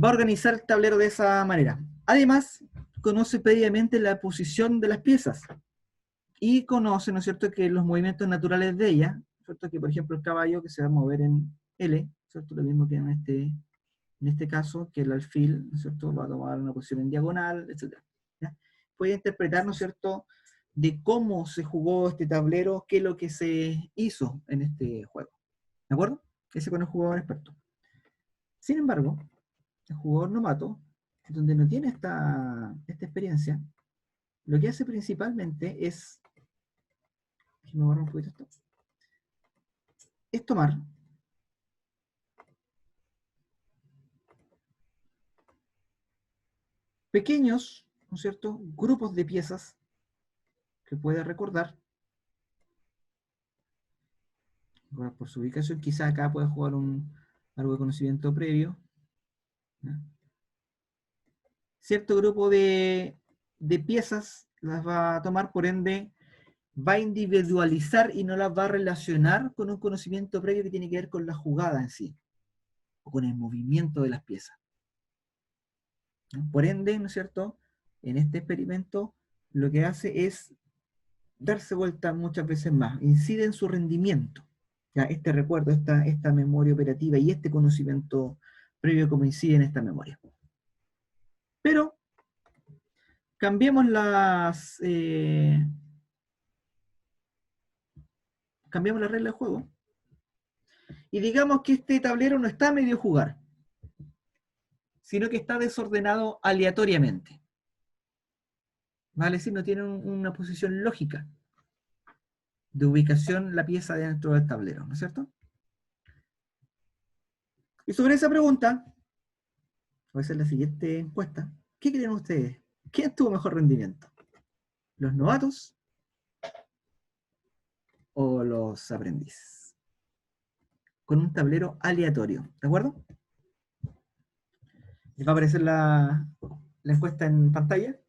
Va a organizar el tablero de esa manera. Además, conoce previamente la posición de las piezas y conoce, ¿no es cierto?, que los movimientos naturales de ellas, ¿cierto?, que por ejemplo el caballo que se va a mover en L, ¿cierto?, lo mismo que en este caso, que el alfil, ¿no es cierto?, va a tomar una posición en diagonal, etc. ¿Ya? Puede interpretar, ¿no es cierto?, de cómo se jugó este tablero, qué es lo que se hizo en este juego. ¿De acuerdo? Ese con el jugador experto. Sin embargo, el jugador novato, donde no tiene esta experiencia, lo que hace principalmente es, déjame borrar un poquito esto, es tomar pequeños, ¿no es cierto?, grupos de piezas que puede recordar por su ubicación. Quizá acá puede jugar algo de conocimiento previo, ¿no? Cierto grupo de piezas las va a tomar, por ende va a individualizar y no las va a relacionar con un conocimiento previo que tiene que ver con la jugada en sí, o con el movimiento de las piezas, ¿no? Por ende, ¿no es cierto?, en este experimento lo que hace es darse vuelta muchas veces más, incide en su rendimiento. ¿Ya? Este recuerdo, esta memoria operativa y este conocimiento previo como incide en esta memoria. Pero cambiemos las reglas del juego Y digamos que este tablero no está a medio jugar, sino que está desordenado aleatoriamente. ¿Vale? Si no tiene una posición lógica de ubicación la pieza dentro del tablero, ¿no es cierto? Y sobre esa pregunta, voy a hacer la siguiente encuesta. ¿Qué creen ustedes? ¿Quién tuvo mejor rendimiento? ¿Los novatos o los aprendices? Con un tablero aleatorio, ¿de acuerdo? Les va a aparecer la encuesta en pantalla.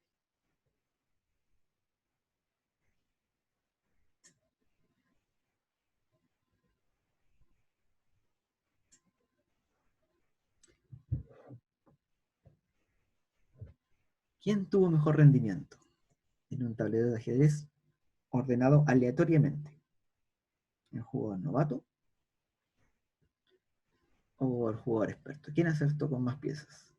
¿Quién tuvo mejor rendimiento en un tablero de ajedrez ordenado aleatoriamente? ¿El jugador novato o el jugador experto? ¿Quién acertó con más piezas?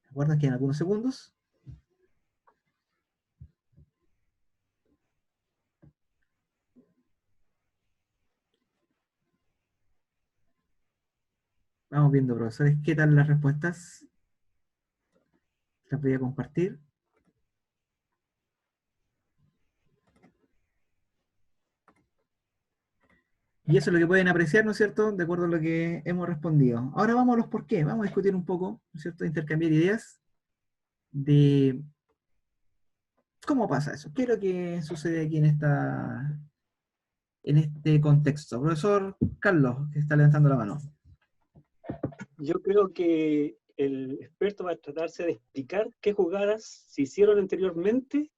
¿Recuerdan que en algunos segundos? Vamos viendo, profesores, ¿qué tal las respuestas? Las voy a compartir. Y eso es lo que pueden apreciar, ¿no es cierto?, de acuerdo a lo que hemos respondido. Ahora vamos a los por qué. Vamos a discutir un poco, ¿no es cierto?, intercambiar ideas de cómo pasa eso. ¿Qué es lo que sucede aquí en este contexto? Profesor Carlos, que está levantando la mano. Yo creo que el experto va a tratarse de explicar qué jugadas se hicieron anteriormente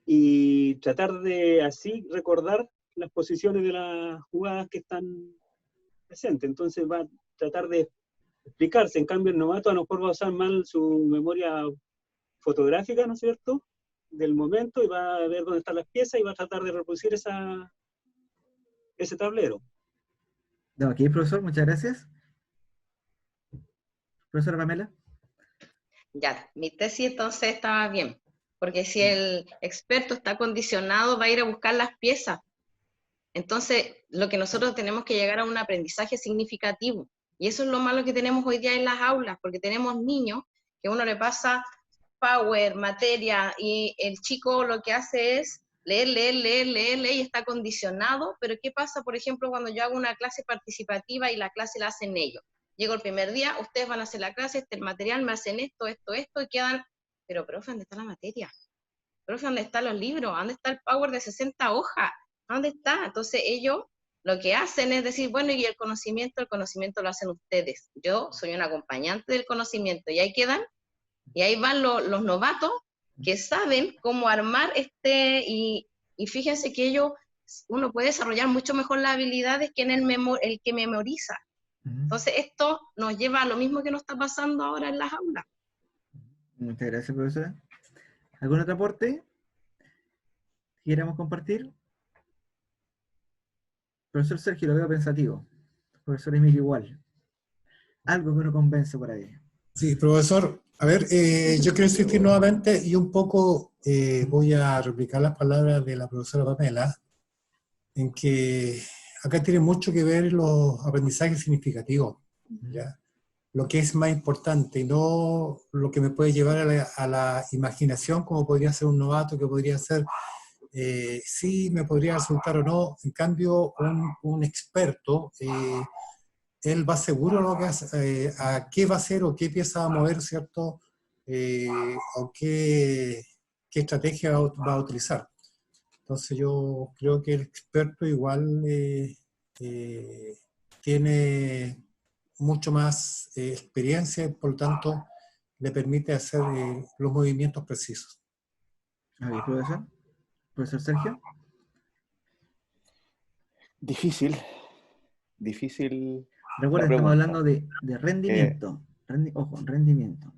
y tratar de así recordar las posiciones de las jugadas que están presentes. Entonces va a tratar de explicarse. En cambio, el novato a lo mejor va a usar mal su memoria fotográfica, ¿no es cierto?, del momento, y va a ver dónde están las piezas y va a tratar de reproducir ese tablero. Ok, profesor, muchas gracias. Profesora Pamela. Ya, mi tesis entonces estaba bien, porque si el experto está condicionado, va a ir a buscar las piezas. Entonces, lo que nosotros tenemos que llegar a un aprendizaje significativo. Y eso es lo malo que tenemos hoy día en las aulas, porque tenemos niños que uno le pasa power, materia, y el chico lo que hace es leer, leer, leer, leer, leer, y está condicionado. Pero ¿qué pasa, por ejemplo, cuando yo hago una clase participativa y la clase la hacen ellos? Llego el primer día, ustedes van a hacer la clase, el material, me hacen esto, esto, esto, y quedan, pero profe, ¿dónde está la materia? Profe, ¿dónde están los libros? ¿Dónde está el power de 60 hojas? ¿Dónde está? Entonces ellos lo que hacen es decir, bueno, y el conocimiento lo hacen ustedes. Yo soy un acompañante del conocimiento, y ahí quedan, y ahí van los novatos que saben cómo armar y fíjense que uno puede desarrollar mucho mejor las habilidades que en el que memoriza. Entonces esto nos lleva a lo mismo que nos está pasando ahora en las aulas. Muchas gracias, profesora. ¿Algún otro aporte que queramos compartir? Profesor Sergio, lo veo pensativo. Profesor Emilio igual. Algo que uno convence por ahí. Sí, profesor. A ver, yo quiero insistir nuevamente y un poco voy a replicar las palabras de la profesora Pamela, en que acá tiene mucho que ver los aprendizajes significativos, ¿ya? Lo que es más importante y no lo que me puede llevar a la imaginación, como podría ser un novato, que podría ser sí me podría resultar o no. En cambio, un experto, él va seguro lo que hace, a qué va a hacer o qué pieza va a mover, ¿cierto? O qué estrategia va a utilizar. Entonces yo creo que el experto igual tiene mucho más experiencia y por lo tanto le permite hacer los movimientos precisos. A ver, profesor. Profesor Sergio. Difícil. Recuerda, estamos hablando de rendimiento. Ojo, rendimiento.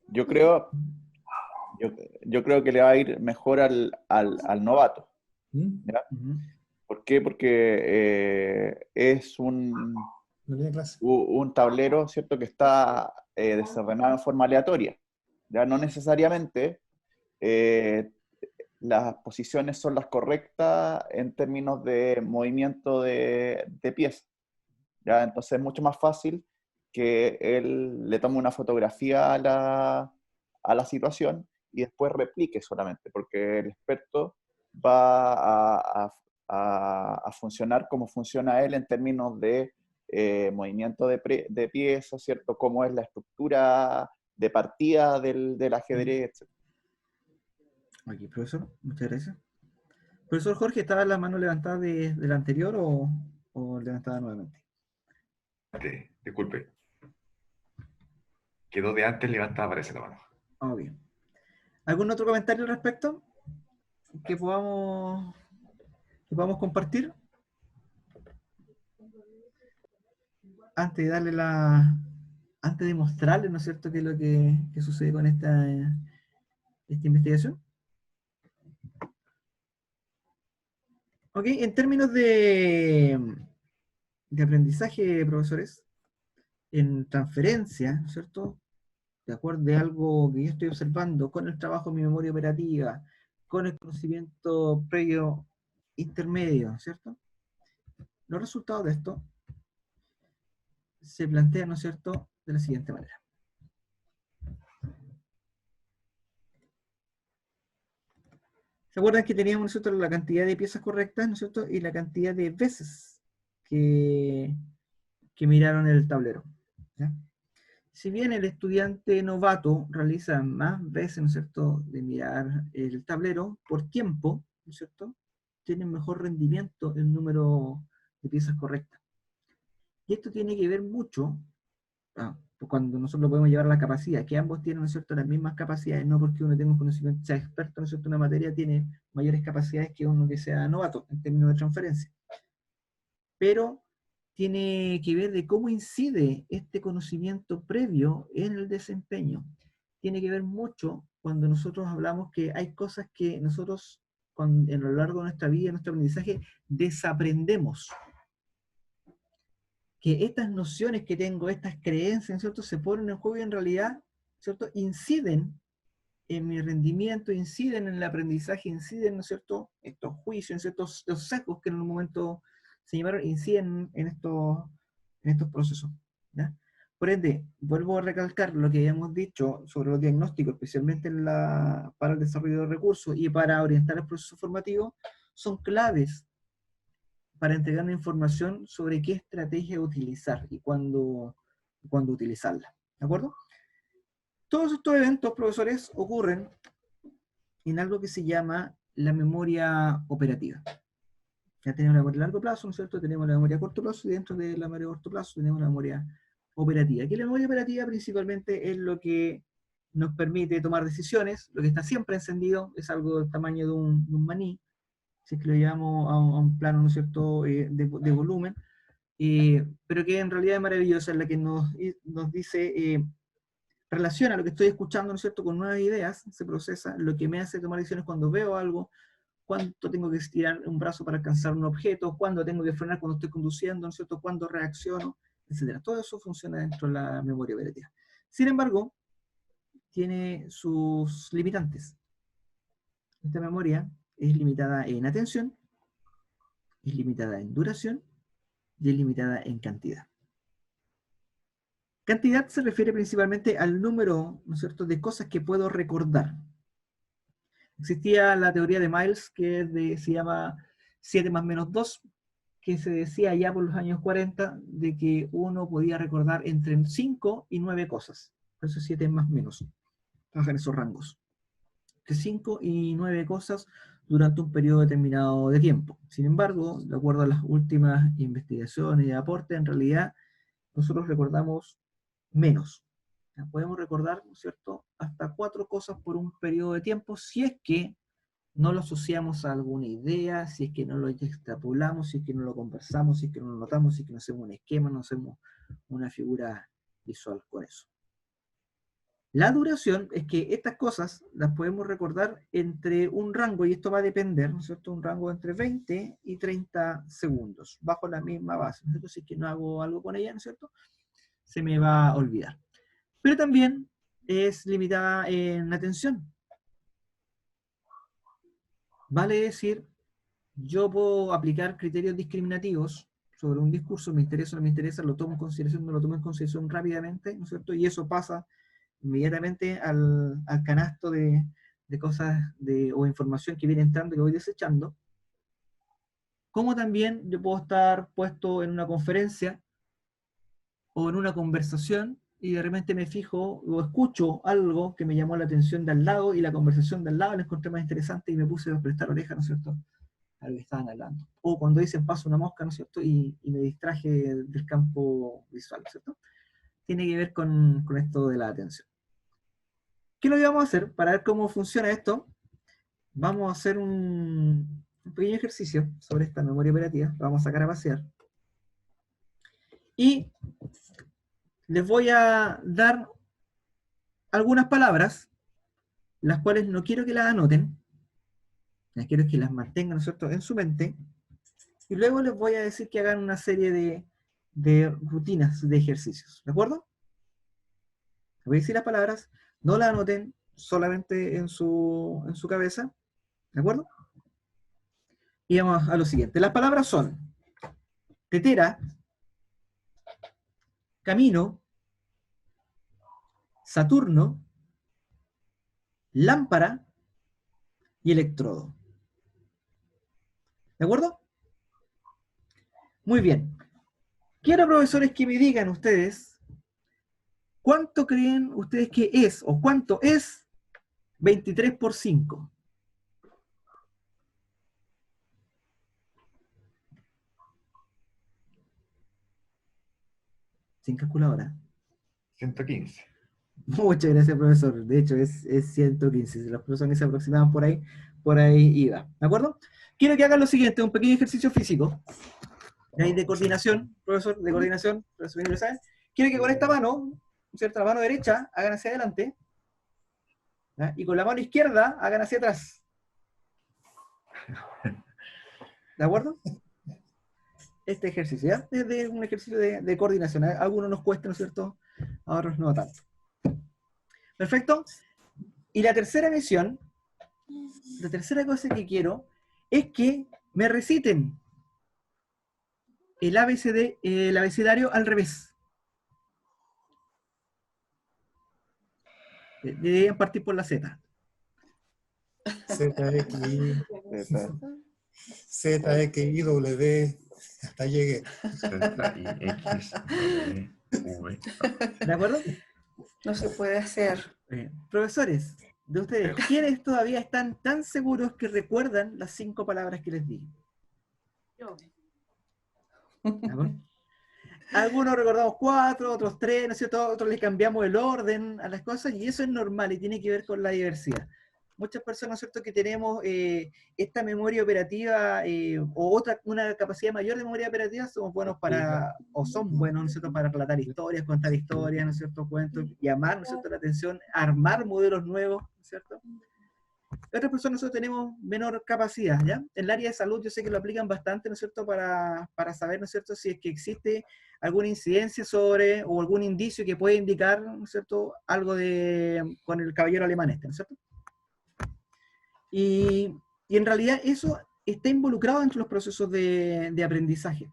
Yo creo Yo creo que le va a ir mejor al novato. ¿Ya? ¿Por qué? Porque es un tablero, ¿cierto?, que está desordenado en forma aleatoria. ¿Ya? No necesariamente las posiciones son las correctas en términos de movimiento de pieza. ¿Ya? Entonces es mucho más fácil que él le tome una fotografía a la situación y después replique solamente, porque el experto va a funcionar como funciona él en términos de movimiento de pieza, ¿cierto? Cómo es la estructura de partida del ajedrez, etc. Aquí, profesor, muchas gracias. Profesor Jorge, ¿estaba la mano levantada de la anterior o levantada nuevamente? Disculpe. Quedó de antes levantada, parece la mano. Ah, bien. ¿Algún otro comentario al respecto que podamos compartir? Antes de darle antes de mostrarle, ¿no es cierto?, qué es lo que sucede con esta investigación. Ok, en términos de aprendizaje, profesores, en transferencia, ¿no es cierto?, de acuerdo a algo que yo estoy observando con el trabajo en mi memoria operativa, con el conocimiento previo intermedio, ¿cierto? Los resultados de esto se plantean, ¿no es cierto?, de la siguiente manera. ¿Se acuerdan que teníamos nosotros la cantidad de piezas correctas, ¿no es cierto?, y la cantidad de veces que miraron el tablero? ¿Ya? Si bien el estudiante novato realiza más veces, ¿no es cierto?, de mirar el tablero por tiempo, ¿no es cierto?, tiene mejor rendimiento el número de piezas correctas. Y esto tiene que ver mucho, cuando nosotros podemos llevar a la capacidad, que ambos tienen, ¿no es cierto?, las mismas capacidades, no porque uno tenga un conocimiento, sea experto, ¿no es cierto?, en una materia, tiene mayores capacidades que uno que sea novato, en términos de transferencia. Pero tiene que ver de cómo incide este conocimiento previo en el desempeño. Tiene que ver mucho cuando nosotros hablamos que hay cosas que nosotros en lo largo de nuestra vida, nuestro aprendizaje, desaprendemos. Que estas nociones que tengo, estas creencias, ¿cierto?, se ponen en juego y en realidad, ¿cierto?, inciden en mi rendimiento, inciden en el aprendizaje, inciden, ¿no es cierto?, estos juicios, estos los sesgos que en un momento se llamaron, inciden en estos procesos. ¿Ya? Por ende, vuelvo a recalcar lo que habíamos dicho sobre los diagnósticos, especialmente para el desarrollo de recursos y para orientar el proceso formativo, son claves para entregar una información sobre qué estrategia utilizar y cuándo utilizarla. ¿De acuerdo? Todos estos eventos, profesores, ocurren en algo que se llama la memoria operativa. Ya tenemos la memoria a largo plazo, ¿no es cierto? Tenemos la memoria a corto plazo y dentro de la memoria a corto plazo tenemos la memoria operativa. Aquí la memoria operativa principalmente es lo que nos permite tomar decisiones, lo que está siempre encendido, es algo del tamaño de un maní, si es que lo llevamos a un plano, ¿no es cierto?, de volumen, pero que en realidad es maravillosa, es la que nos dice, relaciona lo que estoy escuchando, ¿no es cierto?, con nuevas ideas, se procesa, lo que me hace tomar decisiones cuando veo algo, cuánto tengo que estirar un brazo para alcanzar un objeto, cuándo tengo que frenar cuando estoy conduciendo, ¿no es cierto?, cuándo reacciono, etc. Todo eso funciona dentro de la memoria operativa. Sin embargo, tiene sus limitantes. Esta memoria es limitada en atención, es limitada en duración y es limitada en cantidad. Cantidad se refiere principalmente al número, ¿no es cierto?, de cosas que puedo recordar. Existía la teoría de Miles, que se llama 7 más menos 2, que se decía ya por los años 40 de que uno podía recordar entre 5 y 9 cosas. Por eso 7 más menos. Trabaja en esos rangos. De 5 y 9 cosas durante un periodo determinado de tiempo. Sin embargo, de acuerdo a las últimas investigaciones y aportes, en realidad nosotros recordamos menos. Ya podemos recordar, ¿no es cierto?, hasta 4 cosas por un periodo de tiempo, si es que no lo asociamos a alguna idea, si es que no lo extrapolamos, si es que no lo conversamos, si es que no lo notamos, si es que no hacemos un esquema, no hacemos una figura visual con eso. La duración es que estas cosas las podemos recordar entre un rango, y esto va a depender, ¿no es cierto? Un rango entre 20 y 30 segundos, bajo la misma base, ¿no es cierto? Si es que no hago algo con ella, ¿no es cierto? Se me va a olvidar. Pero también es limitada en atención. Vale decir, yo puedo aplicar criterios discriminativos sobre un discurso, me interesa o no me interesa, lo tomo en consideración, no lo tomo en consideración rápidamente, ¿no es cierto? Y eso pasa inmediatamente al canasto de cosas o información que viene entrando y que voy desechando. Como también yo puedo estar puesto en una conferencia o en una conversación y de repente me fijo o escucho algo que me llamó la atención de al lado y la conversación de al lado la encontré más interesante y me puse a prestar oreja, ¿no es cierto?, a lo que estaban hablando. O cuando dicen paso una mosca, ¿no es cierto?, y me distraje del campo visual, ¿no es cierto? Tiene que ver con esto de la atención. ¿Qué es lo que vamos a hacer? Para ver cómo funciona esto, vamos a hacer un pequeño ejercicio sobre esta memoria operativa. Lo vamos a sacar a pasear. Y les voy a dar algunas palabras, las cuales no quiero que las anoten, las quiero que las mantengan, ¿no es cierto?, en su mente, y luego les voy a decir que hagan una serie de rutinas de ejercicios, ¿de acuerdo? Les voy a decir las palabras, no las anoten solamente en su cabeza, ¿de acuerdo? Y vamos a lo siguiente. Las palabras son tetera, camino, Saturno, lámpara y electrodo. ¿De acuerdo? Muy bien. Quiero, profesores, que me digan ustedes cuánto creen ustedes que es, o cuánto es 23 por 5. Sin calculadora. 115. Muchas gracias, profesor. De hecho, es 115. Si los profesores se aproximaban por ahí iba. ¿De acuerdo? Quiero que hagan lo siguiente, un pequeño ejercicio físico. De coordinación, profesor, de coordinación. Quiero que con esta mano, ¿cierto?, la mano derecha, hagan hacia adelante. ¿Ya? Y con la mano izquierda, hagan hacia atrás. ¿De acuerdo? Este ejercicio, ¿ya? Es un ejercicio de coordinación. A algunos nos cuesta, ¿no es cierto? A otros no tanto. Perfecto. Y la tercera misión, la tercera cosa que quiero, es que me reciten el abecedario al revés. Deberían partir por la Z. Z, X, Y, Z, X, Y, W, hasta llegué. Z, Y, X, W, V. ¿De acuerdo? No se puede hacer. Profesores, de ustedes, ¿quiénes todavía están tan seguros que recuerdan las 5 palabras que les di? Yo. ¿De acuerdo? Algunos recordamos 4, otros 3, ¿no es cierto? Otros les cambiamos el orden a las cosas, y eso es normal y tiene que ver con la diversidad. Muchas personas, ¿no es cierto?, que tenemos esta memoria operativa o una capacidad mayor de memoria operativa, somos buenos o son buenos, ¿no es cierto?, para relatar historias, contar historias, ¿no es cierto?, cuentos, llamar, ¿no es cierto?, la atención, armar modelos nuevos, ¿no es cierto? Otras personas nosotros tenemos menor capacidad, ¿ya? En el área de salud yo sé que lo aplican bastante, ¿no es cierto?, para saber, ¿no es cierto?, si es que existe alguna incidencia sobre, o algún indicio que puede indicar, ¿no es cierto?, algo con el caballero alemán este, ¿no es cierto? Y en realidad eso está involucrado dentro de los procesos de aprendizaje.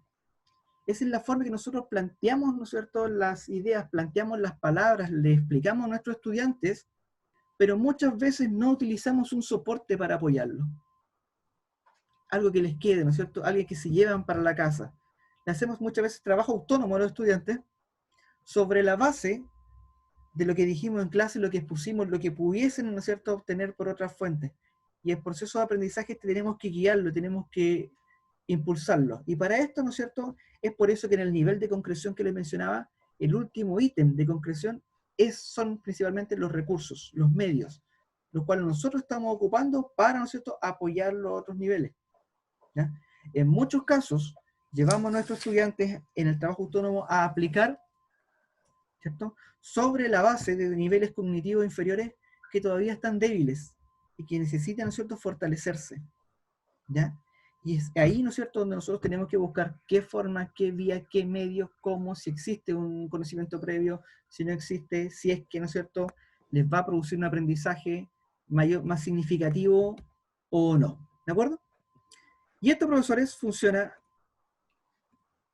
Esa es la forma que nosotros planteamos, ¿no es cierto?, las ideas, planteamos las palabras, le explicamos a nuestros estudiantes, pero muchas veces no utilizamos un soporte para apoyarlo. Algo que les quede, ¿no es cierto?, alguien que se llevan para la casa. Le hacemos muchas veces trabajo autónomo a los estudiantes sobre la base de lo que dijimos en clase, lo que expusimos, lo que pudiesen, ¿no es cierto?, obtener por otras fuentes. Y el proceso de aprendizaje tenemos que guiarlo, tenemos que impulsarlo. Y para esto, ¿no es cierto?, es por eso que en el nivel de concreción que les mencionaba, el último ítem de concreción son principalmente los recursos, los medios, los cuales nosotros estamos ocupando para, ¿no es cierto?, apoyar los otros niveles. ¿Ya? En muchos casos, llevamos a nuestros estudiantes en el trabajo autónomo a aplicar ¿cierto? Sobre la base de niveles cognitivos inferiores que todavía están débiles y que necesitan, ¿no es cierto?, fortalecerse, ¿ya? Y es ahí, ¿no es cierto?, donde nosotros tenemos que buscar qué forma, qué vía, qué medios, cómo, si existe un conocimiento previo, si no existe, si es que, ¿no es cierto?, les va a producir un aprendizaje mayor, más significativo o no, ¿de acuerdo? Y esto, profesores, funciona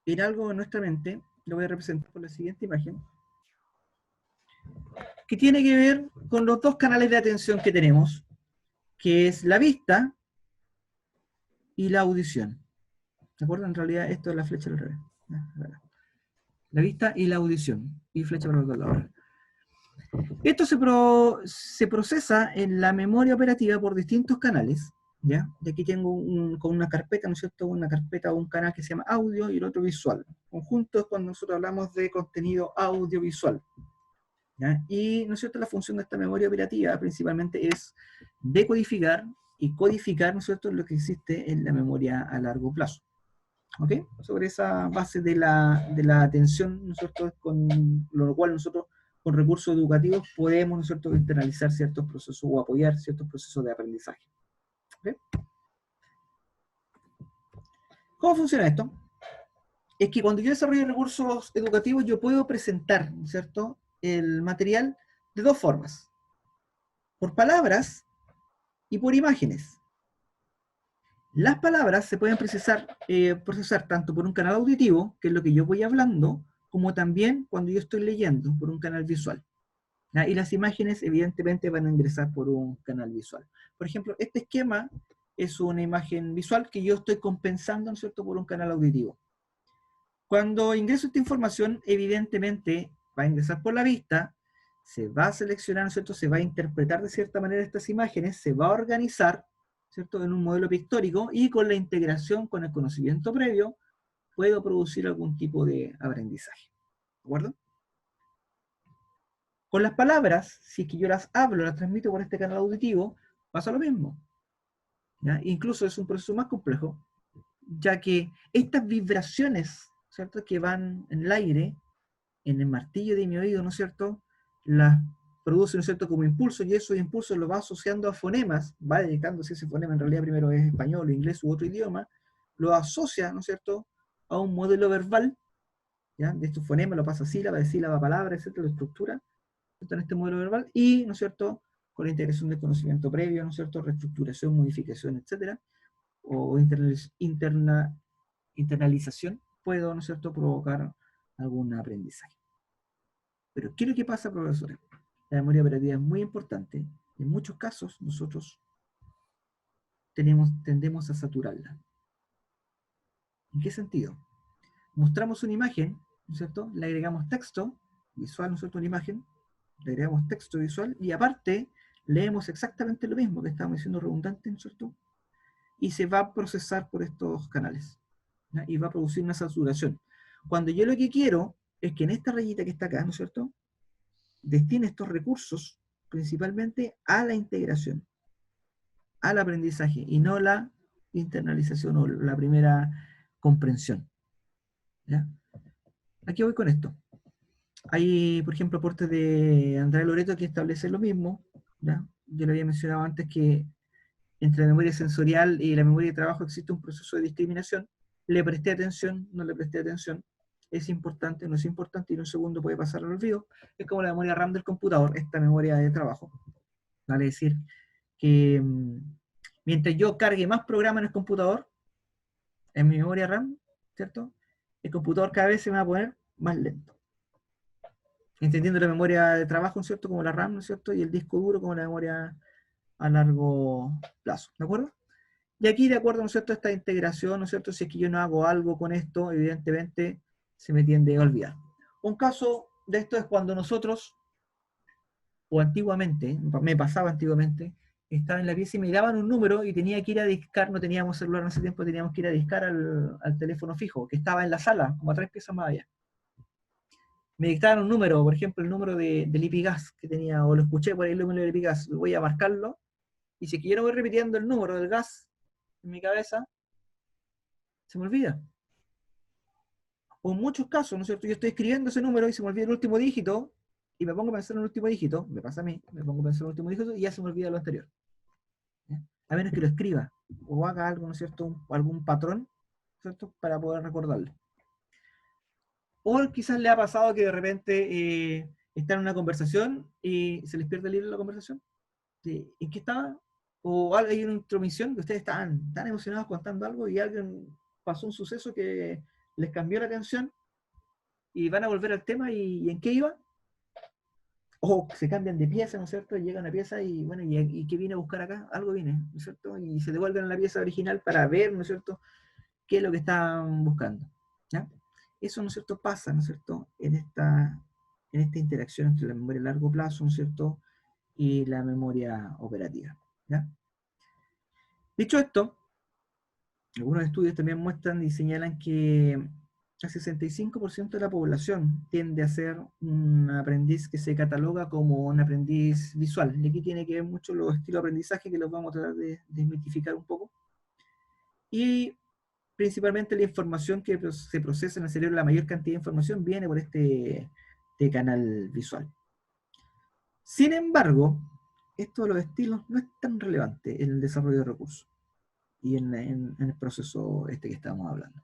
en algo en nuestra mente, lo voy a representar por la siguiente imagen, que tiene que ver con los dos canales de atención que tenemos, que es la vista y la audición. ¿De acuerdo? En realidad esto es la flecha al revés. La vista y la audición. Y flecha para los dos lados. Esto se procesa en la memoria operativa por distintos canales, ¿ya? Y aquí tengo con una carpeta, ¿no es cierto? Una carpeta o un canal que se llama audio y el otro visual. Conjunto es cuando nosotros hablamos de contenido audiovisual, ¿ya? Y, ¿no es cierto?, la función de esta memoria operativa principalmente es decodificar y codificar, ¿no es cierto?, lo que existe en la memoria a largo plazo. ¿Ok? Sobre esa base de la atención, ¿no es cierto?, con lo cual nosotros, con recursos educativos, podemos, ¿no es cierto?, internalizar ciertos procesos o apoyar ciertos procesos de aprendizaje. ¿Ok? ¿Cómo funciona esto? Es que cuando yo desarrollo recursos educativos, yo puedo presentar, ¿no es cierto?, el material de dos formas: por palabras y por imágenes. Las palabras se pueden procesar tanto por un canal auditivo, que es lo que yo voy hablando, como también cuando yo estoy leyendo, por un canal visual, ¿ya? Y las imágenes evidentemente van a ingresar por un canal visual. Por ejemplo, este esquema es una imagen visual que yo estoy compensando, ¿no es cierto?, por un canal auditivo. Cuando ingreso esta información, evidentemente va a ingresar por la vista, se va a seleccionar, ¿no es cierto?, se va a interpretar de cierta manera estas imágenes, se va a organizar, ¿cierto?, en un modelo pictórico, y con la integración con el conocimiento previo, puedo producir algún tipo de aprendizaje. ¿De acuerdo? Con las palabras, si es que yo las hablo, las transmito por este canal auditivo, pasa lo mismo, ¿ya? Incluso es un proceso más complejo, ya que estas vibraciones, ¿cierto?, que van en el aire, en el martillo de mi oído, ¿no es cierto?, las produce, ¿no es cierto?, como impulsos, y esos impulsos los va asociando a fonemas, va dedicando si ese fonema en realidad primero es español, o inglés u otro idioma, lo asocia, ¿no es cierto?, a un modelo verbal, ¿ya? De estos fonemas lo pasa a sílaba, de sílaba a palabra, etcétera, lo estructura, ¿cierto?, en este modelo verbal, y, ¿no es cierto?, con la integración del conocimiento previo, ¿no es cierto?, reestructuración, modificación, etcétera, o internalización, puedo, ¿no es cierto?, provocar algún aprendizaje. Pero ¿qué es lo que pasa, profesores? La memoria operativa es muy importante. En muchos casos nosotros tendemos a saturarla. ¿En qué sentido? Mostramos una imagen, ¿no es cierto?, le agregamos texto visual, ¿no es cierto?, una imagen, le agregamos texto visual, y aparte leemos exactamente lo mismo que estamos diciendo redundante, ¿no es cierto?, y se va a procesar por estos canales, ¿ya? Y va a producir una saturación. Cuando yo lo que quiero es que en esta rayita que está acá, ¿no es cierto?, destine estos recursos principalmente a la integración, al aprendizaje, y no la internalización o la primera comprensión, ¿ya? Aquí voy con esto. Hay, por ejemplo, aportes de Andrea Loreto que establece lo mismo, ¿ya? Yo le había mencionado antes que entre la memoria sensorial y la memoria de trabajo existe un proceso de discriminación. Le presté atención, no le presté atención, es importante, no es importante, y en un segundo puede pasar al olvido. Es como la memoria RAM del computador, esta memoria de trabajo. Vale decir que mientras yo cargue más programas en el computador, en mi memoria RAM, ¿cierto?, el computador cada vez se me va a poner más lento. Entendiendo la memoria de trabajo, ¿no es cierto?, como la RAM, ¿no es cierto?, y el disco duro como la memoria a largo plazo, ¿de acuerdo? Y aquí, de acuerdo, ¿no es cierto?, esta integración, ¿no es cierto?, si es que yo no hago algo con esto, evidentemente se me tiende a olvidar. Un caso de esto es cuando nosotros, o antiguamente, me pasaba antiguamente, estaba en la pieza y me daban un número y tenía que ir a discar, no teníamos celular en ese tiempo, teníamos que ir a discar al teléfono fijo, que estaba en la sala, como a 3 piezas más allá. Me dictaban un número, por ejemplo, el número del Lipigas que tenía, o lo escuché por ahí, el número del Lipigas, voy a marcarlo, y si es que yo no voy repitiendo el número del gas en mi cabeza, se me olvida. O en muchos casos, ¿no es cierto? Yo estoy escribiendo ese número y se me olvida el último dígito, y me pongo a pensar en el último dígito, me pasa a mí, me pongo a pensar en el último dígito y ya se me olvida lo anterior. ¿Ya? A menos que lo escriba, o haga algo, ¿no es cierto? Algún patrón, ¿cierto? Para poder recordarlo. O quizás le ha pasado que de repente está en una conversación y se les pierde el hilo de la conversación. ¿En qué estaba? O hay una intromisión que ustedes estaban tan emocionados contando algo y alguien pasó un suceso que les cambió la atención y van a volver al tema y ¿en qué iba? O se cambian de pieza, ¿no es cierto? Llegan a pieza y bueno, ¿y qué vine a buscar acá? Algo vine, ¿no es cierto? Y se devuelven a la pieza original para ver, ¿no es cierto?, qué es lo que estaban buscando. ¿Ya? Eso, ¿no es cierto?, pasa, ¿no es cierto?, en esta interacción entre la memoria a largo plazo, ¿no es cierto?, y la memoria operativa. ¿Ya? Dicho esto, algunos estudios también muestran y señalan que el 65% de la población tiende a ser un aprendiz que se cataloga como un aprendiz visual. Y aquí tiene que ver mucho los estilos de aprendizaje que los vamos a tratar de desmitificar un poco. Y principalmente la información que se procesa en el cerebro, la mayor cantidad de información viene por este canal visual. Sin embargo, esto de los estilos no es tan relevante en el desarrollo de recursos y en el proceso que estamos hablando.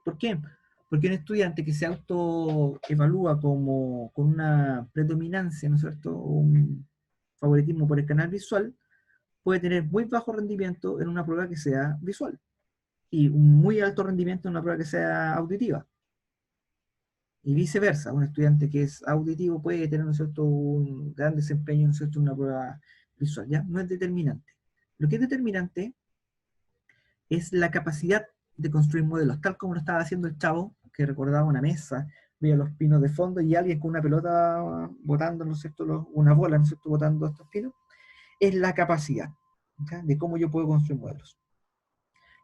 ¿Por qué? Porque un estudiante que se autoevalúa como con una predominancia, ¿no es cierto?, o un favoritismo por el canal visual, puede tener muy bajo rendimiento en una prueba que sea visual y un muy alto rendimiento en una prueba que sea auditiva. Y viceversa, un estudiante que es auditivo puede tener, ¿no es cierto?, un gran desempeño, ¿no es cierto?, en una prueba visual. ¿Ya? No es determinante. Lo que es determinante es la capacidad de construir modelos, tal como lo estaba haciendo el chavo, que recordaba una mesa, veía los pinos de fondo y alguien con una pelota botando, ¿no es cierto?, una bola, ¿no es cierto?, botando estos pinos. Es la capacidad, ¿ya?, de cómo yo puedo construir modelos.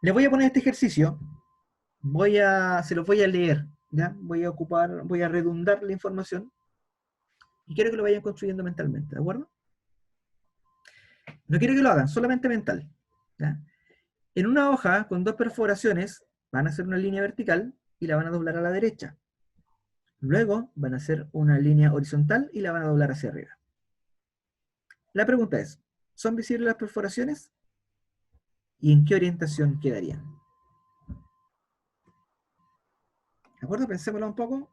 Les voy a poner este ejercicio, se los voy a leer, ¿ya? Voy a redundar la información y quiero que lo vayan construyendo mentalmente, ¿de acuerdo? No quiero que lo hagan, solamente mental, ¿ya? En una hoja con dos perforaciones van a hacer una línea vertical y la van a doblar a la derecha. Luego van a hacer una línea horizontal y la van a doblar hacia arriba. La pregunta es, ¿son visibles las perforaciones? ¿Y en qué orientación quedarían? ¿De acuerdo? Pensémoslo un poco.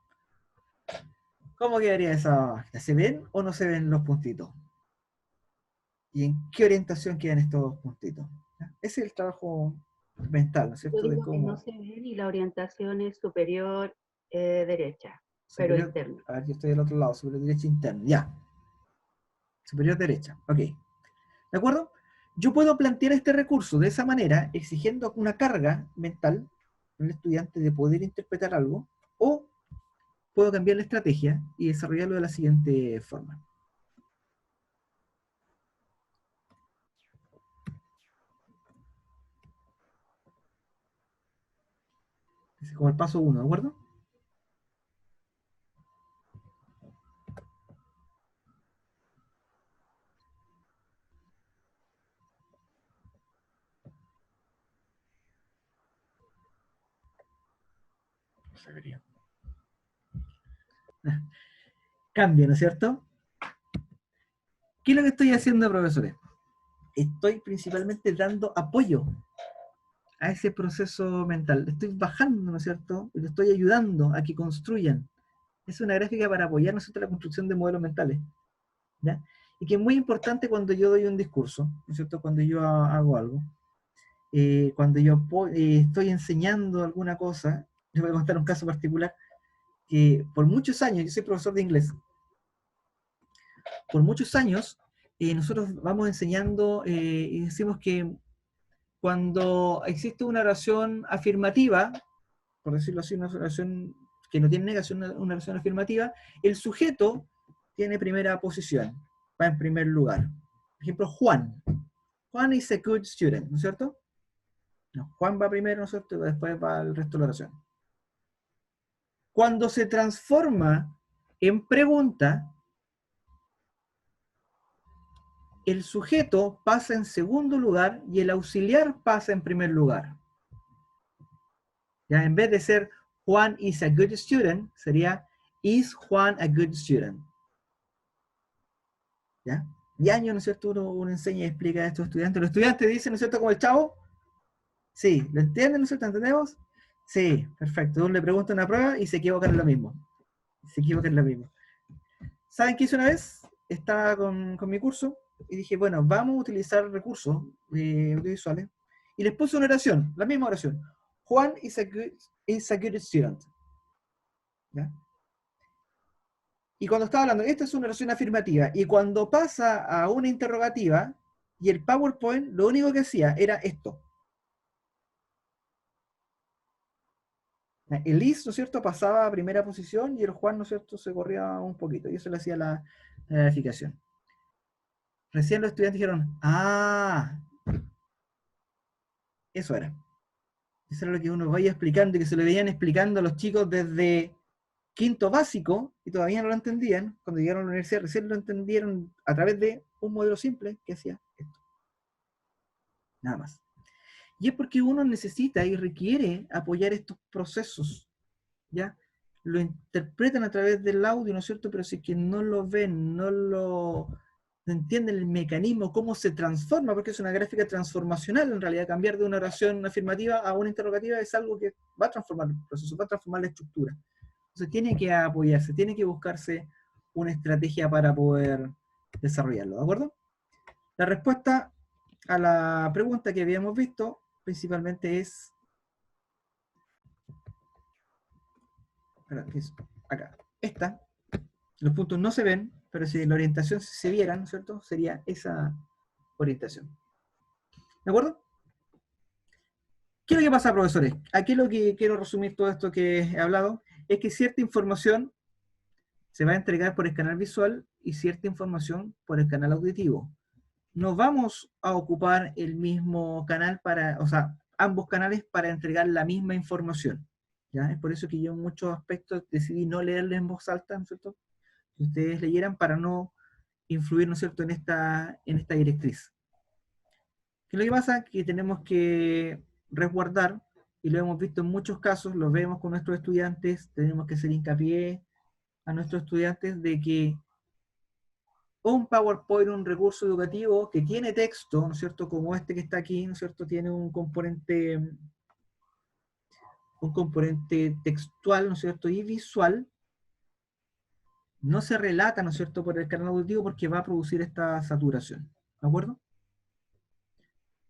¿Cómo quedaría esa hoja? ¿Se ven o no se ven los puntitos? ¿Y en qué orientación quedan estos puntitos? Ese es el trabajo mental, ¿no es cierto? Yo De digo que cómo... no se ven y la orientación es superior derecha, pero Superior, interna. a ver, yo estoy del otro lado, superior derecha interna, ya. Superior derecha, ok. ¿De acuerdo? Yo puedo plantear este recurso de esa manera, exigiendo una carga mental al estudiante de poder interpretar algo, o puedo cambiar la estrategia y desarrollarlo de la siguiente forma. Es como el paso 1, ¿de acuerdo? Se vería. Cambia, ¿no es cierto? ¿Qué es lo que estoy haciendo, profesores? Estoy principalmente dando apoyo a ese proceso mental. Estoy bajando, ¿no es cierto? Y le estoy ayudando a que construyan. Es una gráfica para apoyar, ¿no es cierto?, la construcción de modelos mentales, ¿ya? Y que es muy importante cuando yo doy un discurso, ¿no es cierto?, cuando yo hago algo. Cuando yo estoy enseñando alguna cosa, les voy a contar un caso particular, que por muchos años, yo soy profesor de inglés, por muchos años nosotros vamos enseñando y decimos que cuando existe una oración afirmativa, por decirlo así, una oración que no tiene negación, una oración afirmativa, el sujeto tiene primera posición, va en primer lugar. Por ejemplo, Juan. Juan is a good student, ¿no es cierto? No, Juan va primero, ¿no es cierto? Después va el resto de la oración. Cuando se transforma en pregunta, el sujeto pasa en segundo lugar y el auxiliar pasa en primer lugar. Ya, en vez de ser Juan is a good student sería is Juan a good student. ¿Ya? Y años, ¿no es cierto? Uno enseña y explica a estos estudiantes. Los estudiantes dicen, ¿no es cierto? Como el chavo. Sí, ¿lo entienden? ¿No es cierto? ¿Entendemos? Sí, perfecto. Uno le pregunta una prueba y se equivocan en lo mismo. Se equivocan en lo mismo. ¿Saben qué hice una vez? Estaba con mi curso y dije, bueno, vamos a utilizar recursos audiovisuales. Y les puse una oración, la misma oración. Juan is a good student. ¿Ya? Y cuando estaba hablando, esta es una oración afirmativa, y cuando pasa a una interrogativa, y el PowerPoint lo único que hacía era esto. El is, ¿no es cierto?, pasaba a primera posición, y el Juan, ¿no es cierto?, se corría un poquito, y eso le hacía la verificación. Recién los estudiantes dijeron, ah, eso era. Eso era lo que uno vaya explicando, y que se lo veían explicando a los chicos desde quinto básico, y todavía no lo entendían. Cuando llegaron a la universidad recién lo entendieron a través de un modelo simple que hacía esto. Nada más. Y es porque uno necesita y requiere apoyar estos procesos, ¿ya? Lo interpretan a través del audio, ¿no es cierto? Pero si es que no lo ven, no entienden el mecanismo, cómo se transforma, porque es una gráfica transformacional, en realidad cambiar de una oración afirmativa a una interrogativa es algo que va a transformar el proceso, va a transformar la estructura. Entonces tiene que apoyarse, tiene que buscarse una estrategia para poder desarrollarlo, ¿de acuerdo? La respuesta a la pregunta que habíamos visto principalmente es, acá, esta. Los puntos no se ven, pero si la orientación se viera, ¿no es cierto?, sería esa orientación. ¿De acuerdo? ¿Qué es lo que pasa, profesores? Aquí lo que quiero resumir todo esto que he hablado es que cierta información se va a entregar por el canal visual y cierta información por el canal auditivo. No vamos a ocupar el mismo canal o sea, ambos canales para entregar la misma información. ¿Ya? Es por eso que yo en muchos aspectos decidí no leerle en voz alta, ¿no es cierto?, que ustedes leyeran para no influir, ¿no es cierto?, en esta directriz. ¿Qué es lo que pasa? Que tenemos que resguardar, y lo hemos visto en muchos casos, lo vemos con nuestros estudiantes, tenemos que hacer hincapié a nuestros estudiantes de que un PowerPoint, un recurso educativo que tiene texto, ¿no es cierto?, como este que está aquí, ¿no es cierto?, tiene un componente textual, ¿no es cierto?, y visual, no se relata, ¿no es cierto?, por el canal auditivo porque va a producir esta saturación, ¿de acuerdo?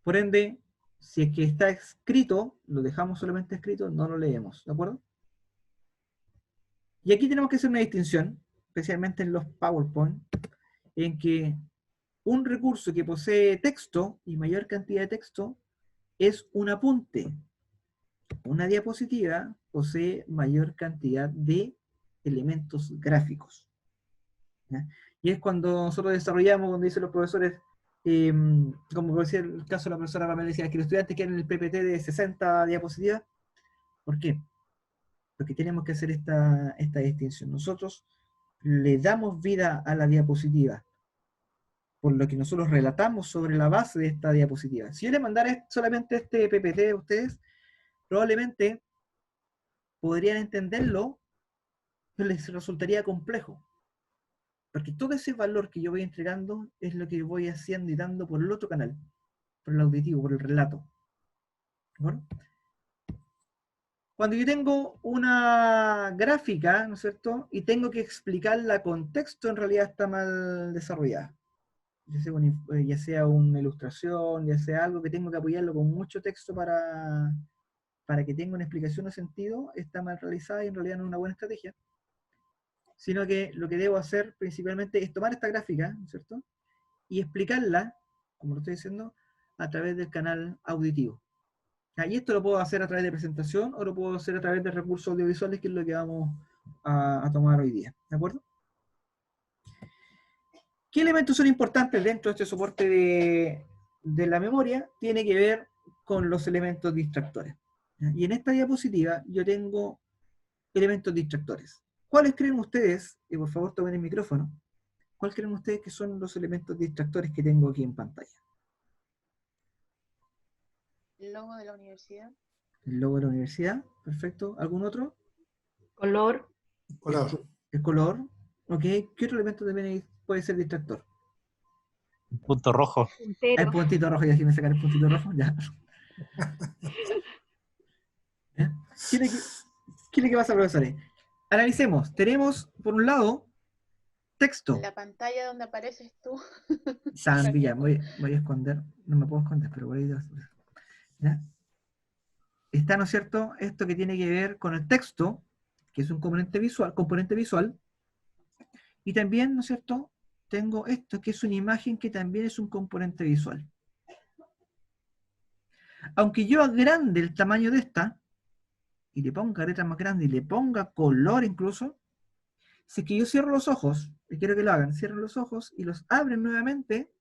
Por ende, si es que está escrito, lo dejamos solamente escrito, no lo leemos, ¿de acuerdo? Y aquí tenemos que hacer una distinción, especialmente en los PowerPoint, en que un recurso que posee texto y mayor cantidad de texto es un apunte. Una diapositiva posee mayor cantidad de elementos gráficos. ¿Ya? Y es cuando nosotros desarrollamos, cuando dicen los profesores, como decía el caso de la profesora Pamela, decía que los estudiantes quieren el PPT de 60 diapositivas. ¿Por qué? Porque tenemos que hacer esta distinción. Nosotros le damos vida a la diapositiva, por lo que nosotros relatamos sobre la base de esta diapositiva. Si yo le mandara solamente este PPT a ustedes, probablemente podrían entenderlo, pero les resultaría complejo. Porque todo ese valor que yo voy entregando es lo que voy haciendo y dando por el otro canal, por el auditivo, por el relato. ¿Bueno? Cuando yo tengo una gráfica, ¿no es cierto?, y tengo que explicarla con texto, en realidad está mal desarrollada. Ya sea una ilustración, ya sea algo que tengo que apoyarlo con mucho texto para que tenga una explicación o sentido, está mal realizada y en realidad no es una buena estrategia. Sino que lo que debo hacer principalmente es tomar esta gráfica, ¿no es cierto?, y explicarla, como lo estoy diciendo, a través del canal auditivo. Y esto lo puedo hacer a través de presentación o lo puedo hacer a través de recursos audiovisuales, que es lo que vamos a tomar hoy día. ¿De acuerdo? ¿Qué elementos son importantes dentro de este soporte de la memoria? Tiene que ver con los elementos distractores. Y en esta diapositiva yo tengo elementos distractores. ¿Cuáles creen ustedes, y por favor tomen el micrófono, cuáles creen ustedes que son los elementos distractores que tengo aquí en pantalla? El logo de la universidad. El logo de la universidad, perfecto. ¿Algún otro? Color. Color. El color. Ok. ¿Qué otro elemento también puede ser distractor? Un punto rojo. El puntito rojo, ya si me sacan el puntito rojo, ya. ¿Ya? ¿Qué es lo que pasa, profesores? Analicemos. Tenemos, por un lado, texto. La pantalla donde apareces tú. Sandy, ya, voy a esconder. No me puedo esconder, pero por ahí. ¿Ya? Está, ¿no es cierto?, esto que tiene que ver con el texto, que es un componente visual, y también, ¿no es cierto?, tengo esto, que es una imagen que también es un componente visual. Aunque yo agrande el tamaño de esta, y le ponga letra más grande, y le ponga color incluso, si es que yo cierro los ojos, y quiero que lo hagan, cierren los ojos y los abren nuevamente,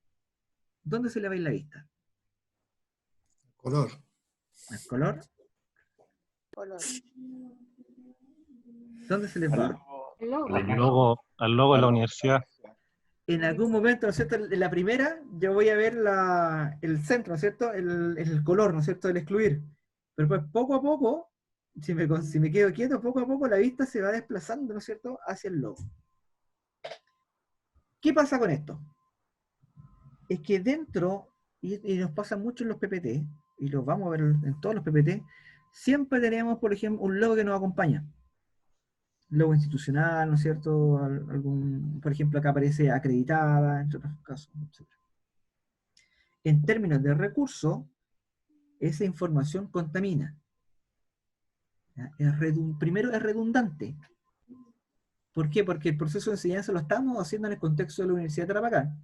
¿dónde se le va a ir la vista? Color. ¿El color? Color. ¿Dónde se les va? Al logo de la universidad. En algún momento, ¿no es cierto? En la primera, yo voy a ver el centro, ¿no es cierto? El color, ¿no es cierto? El excluir. Pero pues poco a poco, si me quedo quieto, poco a poco la vista se va desplazando, ¿no es cierto?, hacia el logo. ¿Qué pasa con esto? Es que dentro, y nos pasa mucho en los PPT, y lo vamos a ver en todos los PPT, siempre tenemos, por ejemplo, un logo que nos acompaña. Logo institucional, ¿no es cierto? Por ejemplo, acá aparece acreditada, entre otros casos, etc. En términos de recurso, esa información contamina. ¿Ya? Primero es redundante. ¿Por qué? Porque el proceso de enseñanza lo estamos haciendo en el contexto de la Universidad de Tarapacá.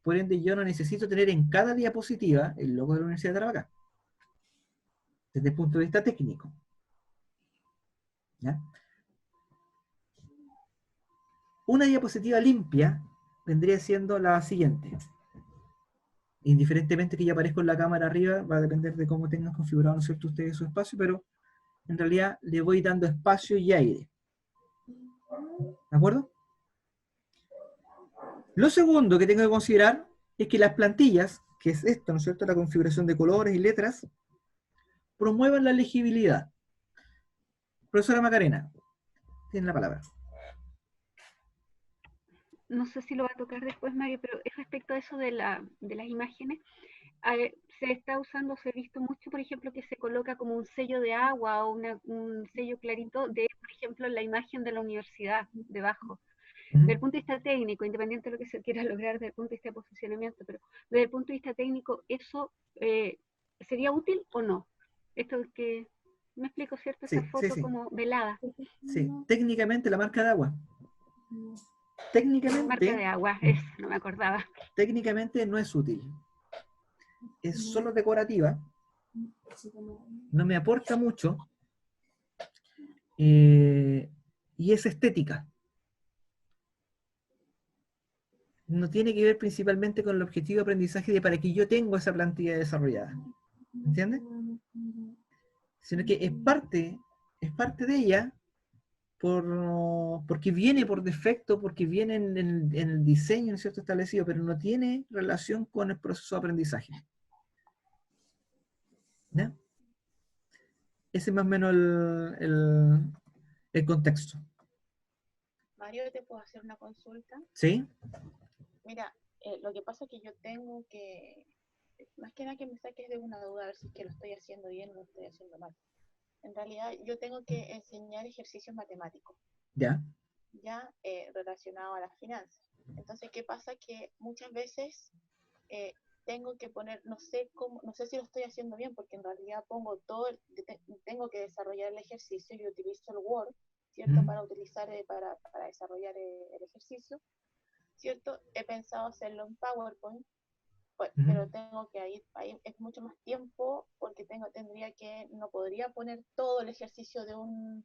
Por ende, yo no necesito tener en cada diapositiva el logo de la Universidad de Tarapacá. Desde el punto de vista técnico. ¿Ya? Una diapositiva limpia vendría siendo la siguiente. Indiferentemente que ya aparezca en la cámara arriba, va a depender de cómo tengan configurado, ¿no es cierto?, ustedes su espacio, pero en realidad le voy dando espacio y aire. ¿De acuerdo? Lo segundo que tengo que considerar es que las plantillas, que es esto, ¿no es cierto?, la configuración de colores y letras, promuevan la legibilidad. Profesora Macarena, tiene la palabra. No sé si lo va a tocar después, Mario, pero es respecto a eso de las imágenes. Se está usando, se ha visto mucho, por ejemplo, que se coloca como un sello de agua o un sello clarito de, por ejemplo, la imagen de la universidad debajo. Desde el punto de vista técnico, independiente de lo que se quiera lograr desde el punto de vista de posicionamiento, pero desde el punto de vista técnico, ¿eso sería útil o no? Esto es que, me explico, ¿cierto? Esa foto como velada. Sí, técnicamente la marca de agua. Técnicamente, marca de agua, eso, no me acordaba. Técnicamente no es útil. Es solo decorativa. No me aporta mucho. Y es estética. No tiene que ver principalmente con el objetivo de aprendizaje de para que yo tengo esa plantilla desarrollada. ¿Entiendes? Sino que es parte de ella porque viene por defecto, porque viene en el diseño, ¿no es cierto?, establecido, pero no tiene relación con el proceso de aprendizaje. ¿Ya? Ese es más o menos el contexto. Mario, ¿te puedo hacer una consulta? ¿Sí? Mira, lo que pasa es que yo tengo que, más que nada que me saques de una duda, a ver si es que lo estoy haciendo bien o lo estoy haciendo mal. En realidad, yo tengo que enseñar ejercicios matemáticos. ¿Ya? Ya relacionado a las finanzas. Entonces, ¿qué pasa? Que muchas veces tengo que poner, no sé si lo estoy haciendo bien, porque en realidad pongo tengo que desarrollar el ejercicio y utilizo el Word, ¿cierto? Para utilizar, para desarrollar el ejercicio, ¿cierto? He pensado hacerlo en PowerPoint, pues, pero tengo que ahí es mucho más tiempo, porque no podría poner todo el ejercicio en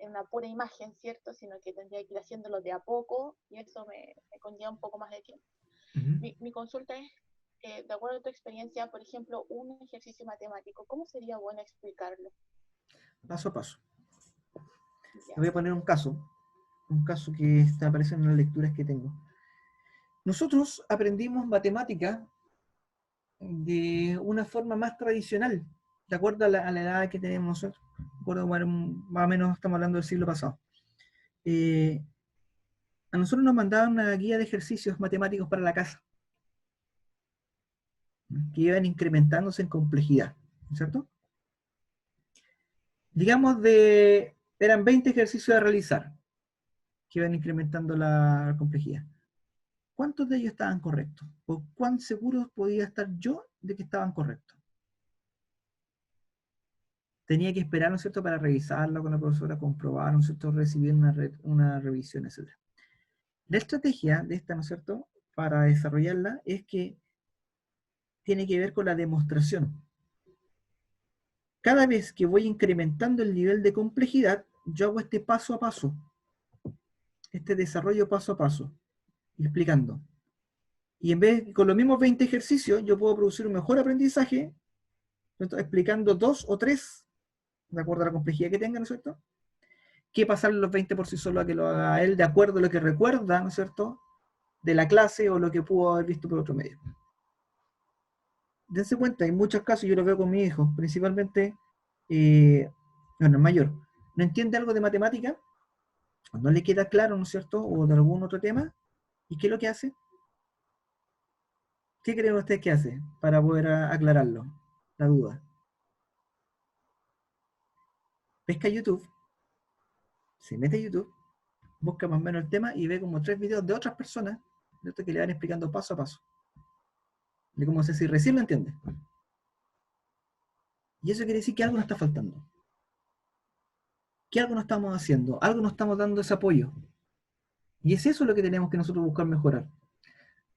una pura imagen, ¿cierto? Sino que tendría que ir haciéndolo de a poco, y eso me conlleva un poco más de tiempo. Mi consulta es, de acuerdo a tu experiencia, por ejemplo, un ejercicio matemático, ¿cómo sería bueno explicarlo? Paso a paso. Le voy a poner un caso que está apareciendo en las lecturas que tengo. Nosotros aprendimos matemática de una forma más tradicional, de acuerdo a la edad que tenemos nosotros. Bueno, más o menos estamos hablando del siglo pasado. A nosotros nos mandaban una guía de ejercicios matemáticos para la casa, que iban incrementándose en complejidad, ¿cierto? Digamos, eran 20 ejercicios a realizar, que iban incrementando la complejidad. ¿Cuántos de ellos estaban correctos? ¿O cuán seguro podía estar yo de que estaban correctos? Tenía que esperar, ¿no es cierto?, para revisarlo con la profesora, comprobar, ¿no es cierto?, recibir una revisión, etc. La estrategia de esta, ¿no es cierto?, para desarrollarla es que tiene que ver con la demostración. Cada vez que voy incrementando el nivel de complejidad, yo hago este paso a paso, este desarrollo paso a paso, explicando. Y en vez, con los mismos 20 ejercicios, yo puedo producir un mejor aprendizaje, ¿cierto?, explicando 2 o 3, de acuerdo a la complejidad que tenga, ¿no es cierto?, que pasarle los 20 por sí solo a que lo haga él, de acuerdo a lo que recuerda, ¿no es cierto?, de la clase o lo que pudo haber visto por otro medio. Dense cuenta, en muchos casos, yo lo veo con mi hijo, principalmente, bueno, el mayor, no entiende algo de matemática, o no le queda claro, ¿no es cierto?, o de algún otro tema, ¿y qué es lo que hace? ¿Qué creen ustedes que hace para poder aclararlo, la duda? Pesca YouTube, se mete a YouTube, busca más o menos el tema y ve como 3 videos de otras personas, ¿cierto?, que le van explicando paso a paso. De cómo sé si recién lo entiende. Y eso quiere decir que algo nos está faltando. Que algo no estamos haciendo, algo no estamos dando ese apoyo. Y es eso lo que tenemos que nosotros buscar mejorar.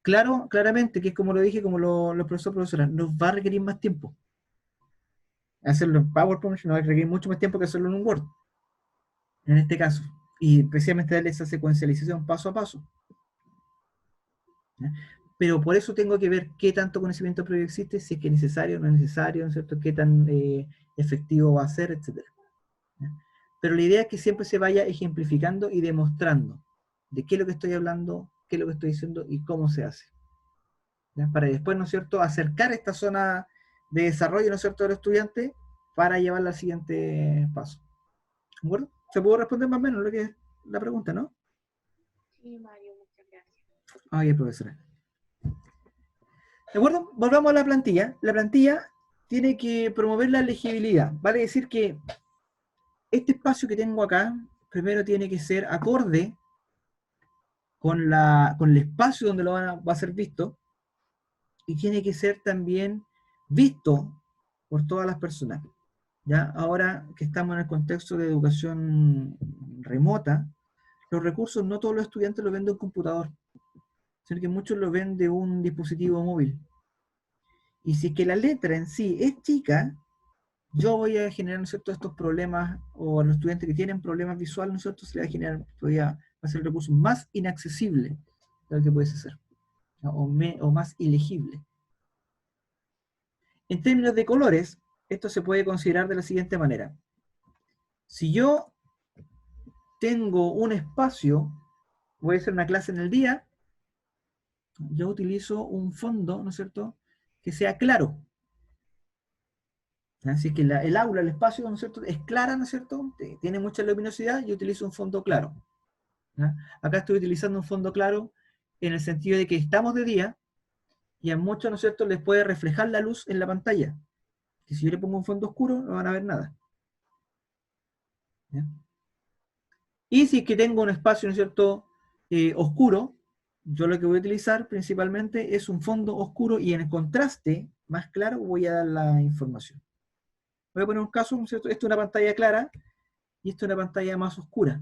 Claro, claramente, que es como lo dije, como los profesoras, nos va a requerir más tiempo. Hacerlo en PowerPoint nos va a requerir mucho más tiempo que hacerlo en un Word. En este caso. Y especialmente darle esa secuencialización paso a paso. ¿Ya? Pero por eso tengo que ver qué tanto conocimiento previo existe, si es que es necesario o no es necesario, ¿no es cierto?, qué tan efectivo va a ser, etc. ¿Ya? Pero la idea es que siempre se vaya ejemplificando y demostrando de qué es lo que estoy hablando, qué es lo que estoy diciendo y cómo se hace. ¿Ya? Para después, ¿no es cierto?, acercar esta zona de desarrollo, ¿no es cierto?, del estudiante para llevarla al siguiente paso. ¿De acuerdo? ¿Se pudo responder más o menos lo que es la pregunta, no? Sí, Mario, muchas gracias. Ay, profesora. ¿De acuerdo? Volvamos a la plantilla. La plantilla tiene que promover la legibilidad. Vale decir que este espacio que tengo acá, primero tiene que ser acorde con el espacio donde va a ser visto, y tiene que ser también visto por todas las personas. ¿Ya? Ahora que estamos en el contexto de educación remota, los recursos no todos los estudiantes los ven de un computador, sino que muchos lo ven de un dispositivo móvil. Y si es que la letra en sí es chica, yo voy a generar, ¿no es cierto?, estos problemas, o a los estudiantes que tienen problemas visuales, ¿no es cierto?, se les va a generar, va a ser el recurso más inaccesible de lo que puede ser, ¿no?, o más ilegible. En términos de colores, esto se puede considerar de la siguiente manera. Si yo tengo un espacio, voy a hacer una clase en el día, yo utilizo un fondo, ¿no es cierto?, que sea claro. Así que el aula, el espacio, ¿no es cierto?, es clara, ¿no es cierto?, tiene mucha luminosidad, yo utilizo un fondo claro. ¿Ya? Acá estoy utilizando un fondo claro en el sentido de que estamos de día y a muchos, ¿no es cierto?, les puede reflejar la luz en la pantalla. Que si yo le pongo un fondo oscuro, no van a ver nada. ¿Ya? Y si es que tengo un espacio, ¿no es cierto?, oscuro, yo lo que voy a utilizar principalmente es un fondo oscuro y en el contraste más claro voy a dar la información. Voy a poner un caso, ¿no es cierto? Esto es una pantalla clara y esto es una pantalla más oscura.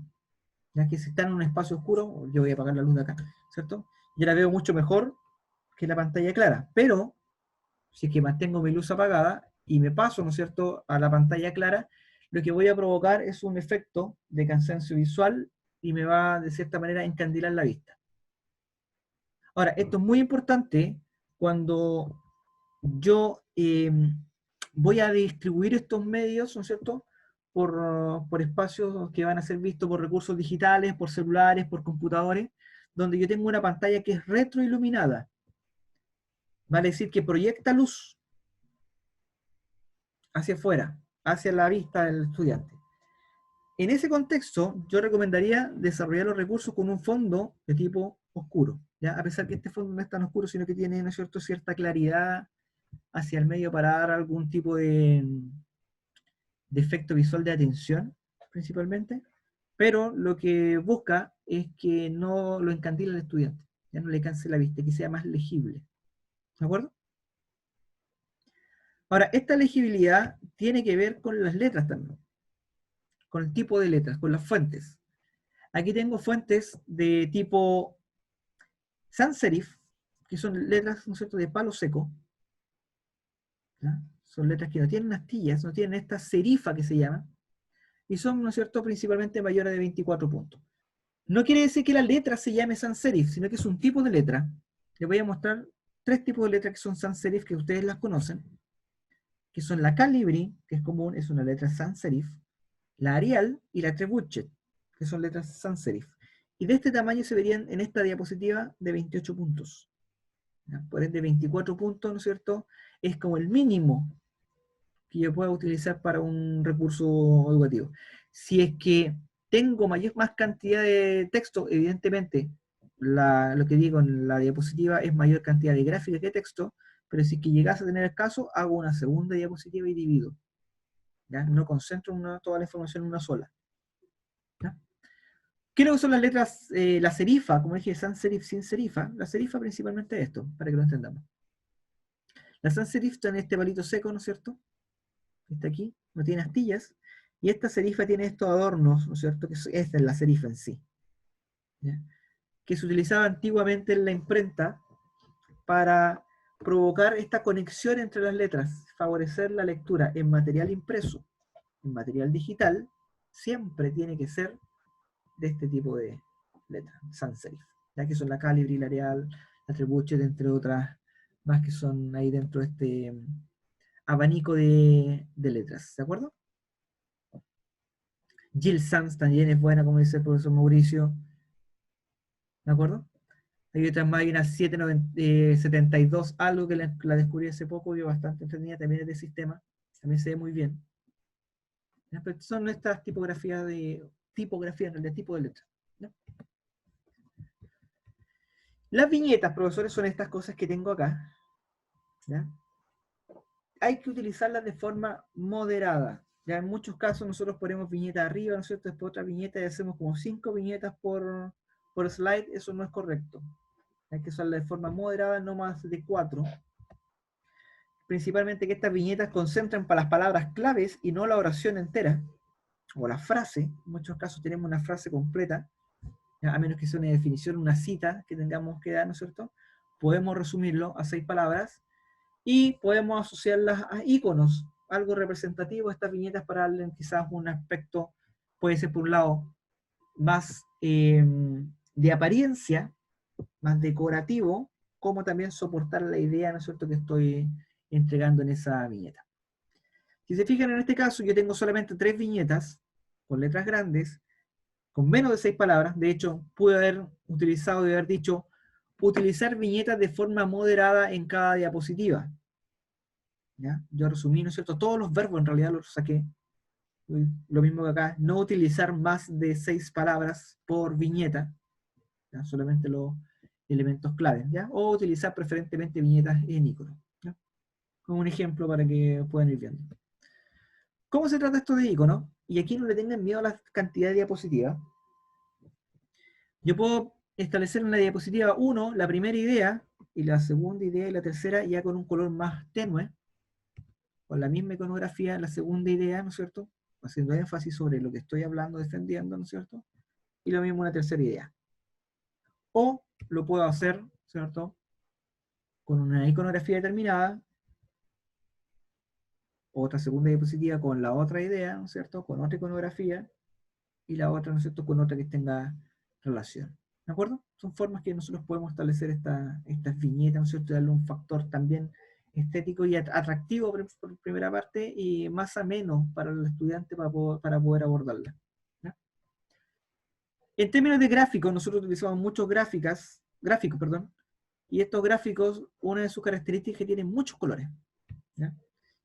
Ya que si está en un espacio oscuro, yo voy a apagar la luz de acá, ¿cierto? Yo la veo mucho mejor que la pantalla clara, pero si es que mantengo mi luz apagada y me paso, ¿no es cierto?, a la pantalla clara, lo que voy a provocar es un efecto de cansancio visual y me va, de cierta manera, a encandilar la vista. Ahora, esto es muy importante cuando yo voy a distribuir estos medios, ¿no es cierto?, por espacios que van a ser vistos por recursos digitales, por celulares, por computadores, donde yo tengo una pantalla que es retroiluminada. Vale decir que proyecta luz hacia afuera, hacia la vista del estudiante. En ese contexto, yo recomendaría desarrollar los recursos con un fondo de tipo oscuro, ¿ya? A pesar que este fondo no es tan oscuro, sino que tiene, ¿no es cierto?, cierta claridad hacia el medio para dar algún tipo de efecto visual de atención, principalmente, pero lo que busca es que no lo encandile al estudiante, ya no le canse la vista, que sea más legible. ¿De acuerdo? Ahora, esta legibilidad tiene que ver con las letras también, con el tipo de letras, con las fuentes. Aquí tengo fuentes de tipo sans serif, que son letras, ¿no es cierto?, de palo seco. ¿Ya? Son letras que no tienen astillas, no tienen esta serifa que se llama, y son, ¿no es cierto?, principalmente mayores de 24 puntos. No quiere decir que la letra se llame sans serif, sino que es un tipo de letra. Les voy a mostrar 3 tipos de letras que son sans serif, que ustedes las conocen, que son la Calibri, que es común, es una letra sans serif, la Arial y la Trebuchet, que son letras sans serif. Y de este tamaño se verían en esta diapositiva de 28 puntos. ¿Ya? Por ende, 24 puntos, ¿no es cierto?, es como el mínimo que yo pueda utilizar para un recurso educativo. Si es que tengo más cantidad de texto, evidentemente, lo que digo en la diapositiva es mayor cantidad de gráfica que texto, pero si es que llegase a tener el caso, hago una segunda diapositiva y divido. ¿Ya? No concentro toda la información en una sola. ¿Ya? ¿Qué es lo que son las letras, la serifa? Como dije, sans serif, sin serifa. La serifa principalmente es esto, para que lo entendamos. La sans serif está en este palito seco, ¿no es cierto? Está aquí, no tiene astillas. Y esta serifa tiene estos adornos, ¿no es cierto? Que esta es la serifa en sí. ¿Ya? Que se utilizaba antiguamente en la imprenta para provocar esta conexión entre las letras, favorecer la lectura en material impreso, en material digital, siempre tiene que ser de este tipo de letras, sans serif, ya que son la Calibri, la Arial, la Trebuchet, entre otras más que son ahí dentro de este abanico de letras, ¿de acuerdo? Gill Sans también es buena, como dice el profesor Mauricio, ¿de acuerdo? Hay otras más, hay una 772 algo que la descubrí hace poco, y bastante entretenida, también es de sistema, también se ve muy bien. ¿Ya? Pero son estas tipografías en realidad, tipo de letra. ¿Ya? Las viñetas, profesores, son estas cosas que tengo acá. ¿Ya? Hay que utilizarlas de forma moderada. Ya en muchos casos nosotros ponemos viñeta arriba, ¿no es cierto? Después otra viñeta y hacemos como 5 viñetas por slide. Eso no es correcto. Hay que usarla de forma moderada, no más de 4. Principalmente que estas viñetas concentran para las palabras claves y no la oración entera, o la frase. En muchos casos tenemos una frase completa, ¿ya? A menos que sea una definición, una cita que tengamos que dar, ¿no es cierto? Podemos resumirlo a 6 palabras y podemos asociarlas a iconos, algo representativo. Estas viñetas para darle quizás un aspecto, puede ser por un lado más de apariencia, más decorativo, como también soportar la idea, ¿no es cierto?, que estoy entregando en esa viñeta. Si se fijan, en este caso yo tengo solamente 3 viñetas con letras grandes, con menos de 6 palabras. De hecho, pude haber utilizado y haber dicho utilizar viñetas de forma moderada en cada diapositiva. ¿Ya? Yo resumí, ¿no es cierto?, todos los verbos en realidad los saqué. Lo mismo que acá, no utilizar más de 6 palabras por viñeta, ¿ya? Solamente los elementos claves, ¿ya? O utilizar preferentemente viñetas en icono, ¿ya? Como un ejemplo para que puedan ir viendo. ¿Cómo se trata esto de icono? Y aquí no le tengan miedo a la cantidad de diapositivas. Yo puedo establecer en la diapositiva 1 la primera idea, y la segunda idea y la tercera ya con un color más tenue, con la misma iconografía en la segunda idea, ¿no es cierto?, haciendo énfasis sobre lo que estoy hablando, defendiendo, ¿no es cierto?, y lo mismo una tercera idea. O lo puedo hacer, ¿cierto?, con una iconografía determinada, otra segunda diapositiva con la otra idea, ¿no es cierto?, con otra iconografía, y la otra, ¿no es cierto?, con otra que tenga relación. ¿De acuerdo? Son formas que nosotros podemos establecer estas viñetas, ¿no es cierto?, y darle un factor también estético y atractivo por primera parte, y más ameno para el estudiante para poder abordarla. ¿Ya? En términos de gráficos, nosotros utilizamos muchos gráficos, y estos gráficos, una de sus características es que tienen muchos colores. ¿Ya?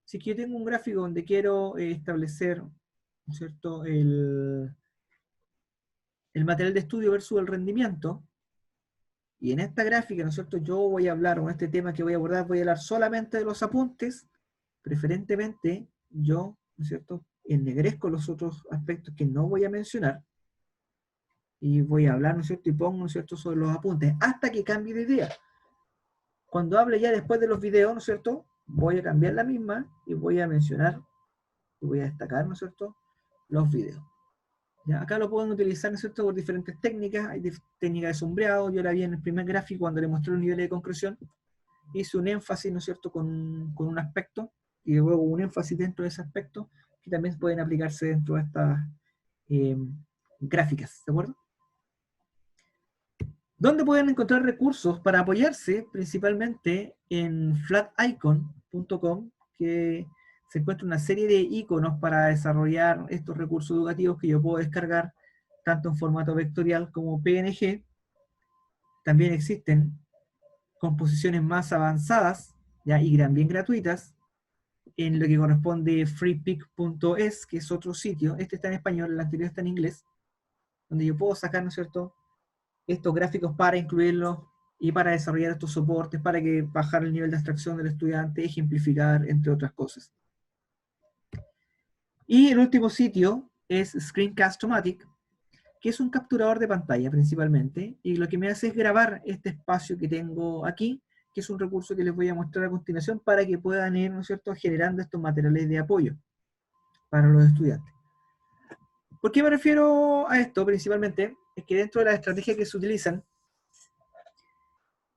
Si es que yo tengo un gráfico donde quiero establecer, ¿no es cierto?, el material de estudio versus el rendimiento, y en esta gráfica, ¿no es cierto?, yo voy a hablar, con este tema que voy a abordar, voy a hablar solamente de los apuntes, preferentemente yo, ¿no es cierto?, ennegrezco los otros aspectos que no voy a mencionar, y voy a hablar, ¿no es cierto?, y pongo, ¿no es cierto?, sobre los apuntes, hasta que cambie de idea. Cuando hable ya después de los videos, ¿no es cierto?, voy a cambiar la misma, y voy a mencionar, y voy a destacar, ¿no es cierto?, los videos. ¿Ya? Acá lo pueden utilizar, ¿no es cierto?, por diferentes técnicas. Hay técnicas de sombreado. Yo la vi en el primer gráfico cuando le mostré los niveles de concreción. Hice un énfasis, ¿no es cierto?, con un aspecto, y luego un énfasis dentro de ese aspecto, que también pueden aplicarse dentro de estas gráficas, ¿de acuerdo? ¿Dónde pueden encontrar recursos para apoyarse? Principalmente en flaticon.com, que se encuentra una serie de iconos para desarrollar estos recursos educativos que yo puedo descargar tanto en formato vectorial como PNG. También existen composiciones más avanzadas, ¿ya?, y bien gratuitas, en lo que corresponde freepik.es, que es otro sitio. Este está en español, el anterior está en inglés, donde yo puedo sacar, ¿no es cierto?, estos gráficos para incluirlos y para desarrollar estos soportes, para que bajar el nivel de abstracción del estudiante, ejemplificar, entre otras cosas. Y el último sitio es Screencast-O-Matic, que es un capturador de pantalla principalmente, y lo que me hace es grabar este espacio que tengo aquí, que es un recurso que les voy a mostrar a continuación para que puedan ir, ¿no es cierto?, generando estos materiales de apoyo para los estudiantes. ¿Por qué me refiero a esto principalmente? Es que dentro de las estrategias que se utilizan,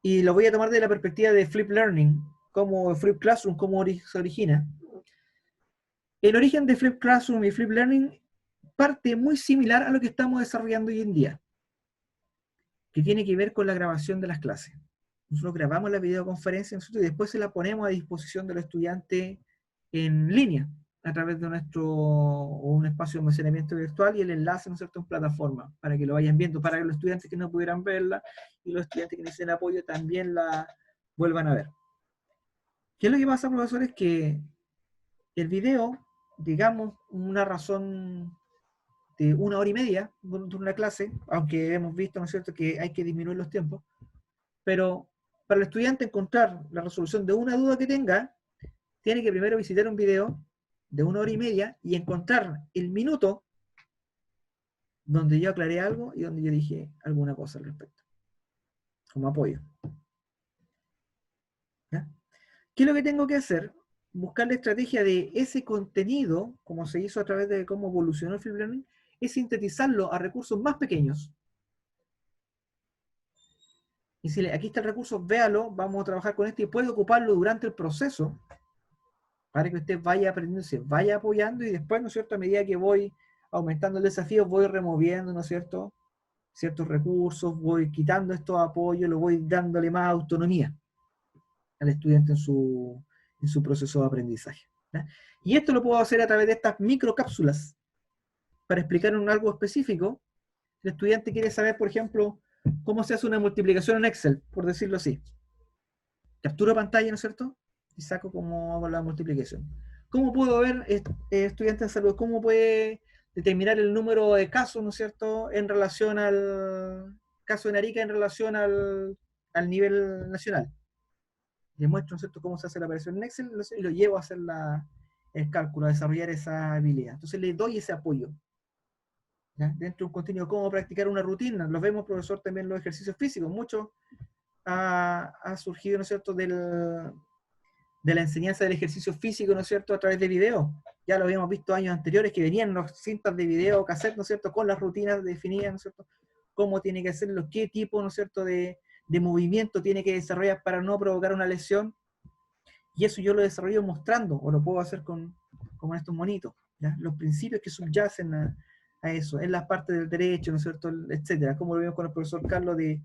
y lo voy a tomar de la perspectiva de Flip Learning, como Flip Classroom, cómo se origina. El origen de Flip Classroom y Flip Learning parte muy similar a lo que estamos desarrollando hoy en día, que tiene que ver con la grabación de las clases. Nosotros grabamos la videoconferencia y después se la ponemos a disposición del estudiante en línea, a través de un espacio de almacenamiento virtual y el enlace, ¿no es cierto?, en plataforma, para que lo vayan viendo, para que los estudiantes que no pudieran verla y los estudiantes que necesiten apoyo también la vuelvan a ver. ¿Qué es lo que pasa, profesores? Que el video, digamos, una razón de 1 hora y media durante una clase, aunque hemos visto, ¿no es cierto?, que hay que disminuir los tiempos, pero para el estudiante encontrar la resolución de una duda que tenga, tiene que primero visitar un video de 1 hora y media y encontrar el minuto donde yo aclaré algo y donde yo dije alguna cosa al respecto, como apoyo. ¿Ya? ¿Qué es lo que tengo que hacer? Buscar la estrategia de ese contenido, como se hizo a través de cómo evolucionó el Flip Learning, es sintetizarlo a recursos más pequeños. Y si aquí está el recurso, véalo, vamos a trabajar con este y puede ocuparlo durante el proceso para que usted vaya aprendiendo, se vaya apoyando y después, ¿no es cierto?, a medida que voy aumentando el desafío, voy removiendo, ¿no es cierto?, ciertos recursos, voy quitando estos apoyos, lo voy dándole más autonomía al estudiante en su proceso de aprendizaje. ¿Ya? Y esto lo puedo hacer a través de estas microcápsulas para explicar en algo específico. El estudiante quiere saber, por ejemplo, cómo se hace una multiplicación en Excel, por decirlo así. Capturo pantalla, ¿no es cierto?, y saco cómo hago la multiplicación. ¿Cómo puedo ver, estudiantes de salud, cómo puede determinar el número de casos, ¿no es cierto?, en relación al caso de Narica, en relación al nivel nacional? Le muestro, ¿no es cierto?, cómo se hace la operación en Excel y lo llevo a hacer el cálculo, a desarrollar esa habilidad. Entonces le doy ese apoyo. ¿Ya? Dentro de un contenido, cómo practicar una rutina. Lo vemos, profesor, también los ejercicios físicos. Mucho ha surgido, ¿no es cierto?, de la enseñanza del ejercicio físico, ¿no es cierto?, a través de videos. Ya lo habíamos visto años anteriores, que venían las cintas de video, cassette, ¿no es cierto?, con las rutinas definidas, ¿no es cierto?, cómo tiene que hacerlo, qué tipo, ¿no es cierto?, de movimiento tiene que desarrollar para no provocar una lesión. Y eso yo lo desarrollo mostrando, o lo puedo hacer con estos monitos, ¿ya? Los principios que subyacen a eso, en las partes del derecho, ¿no es cierto?, etcétera. Como lo vimos con el profesor Carlos, de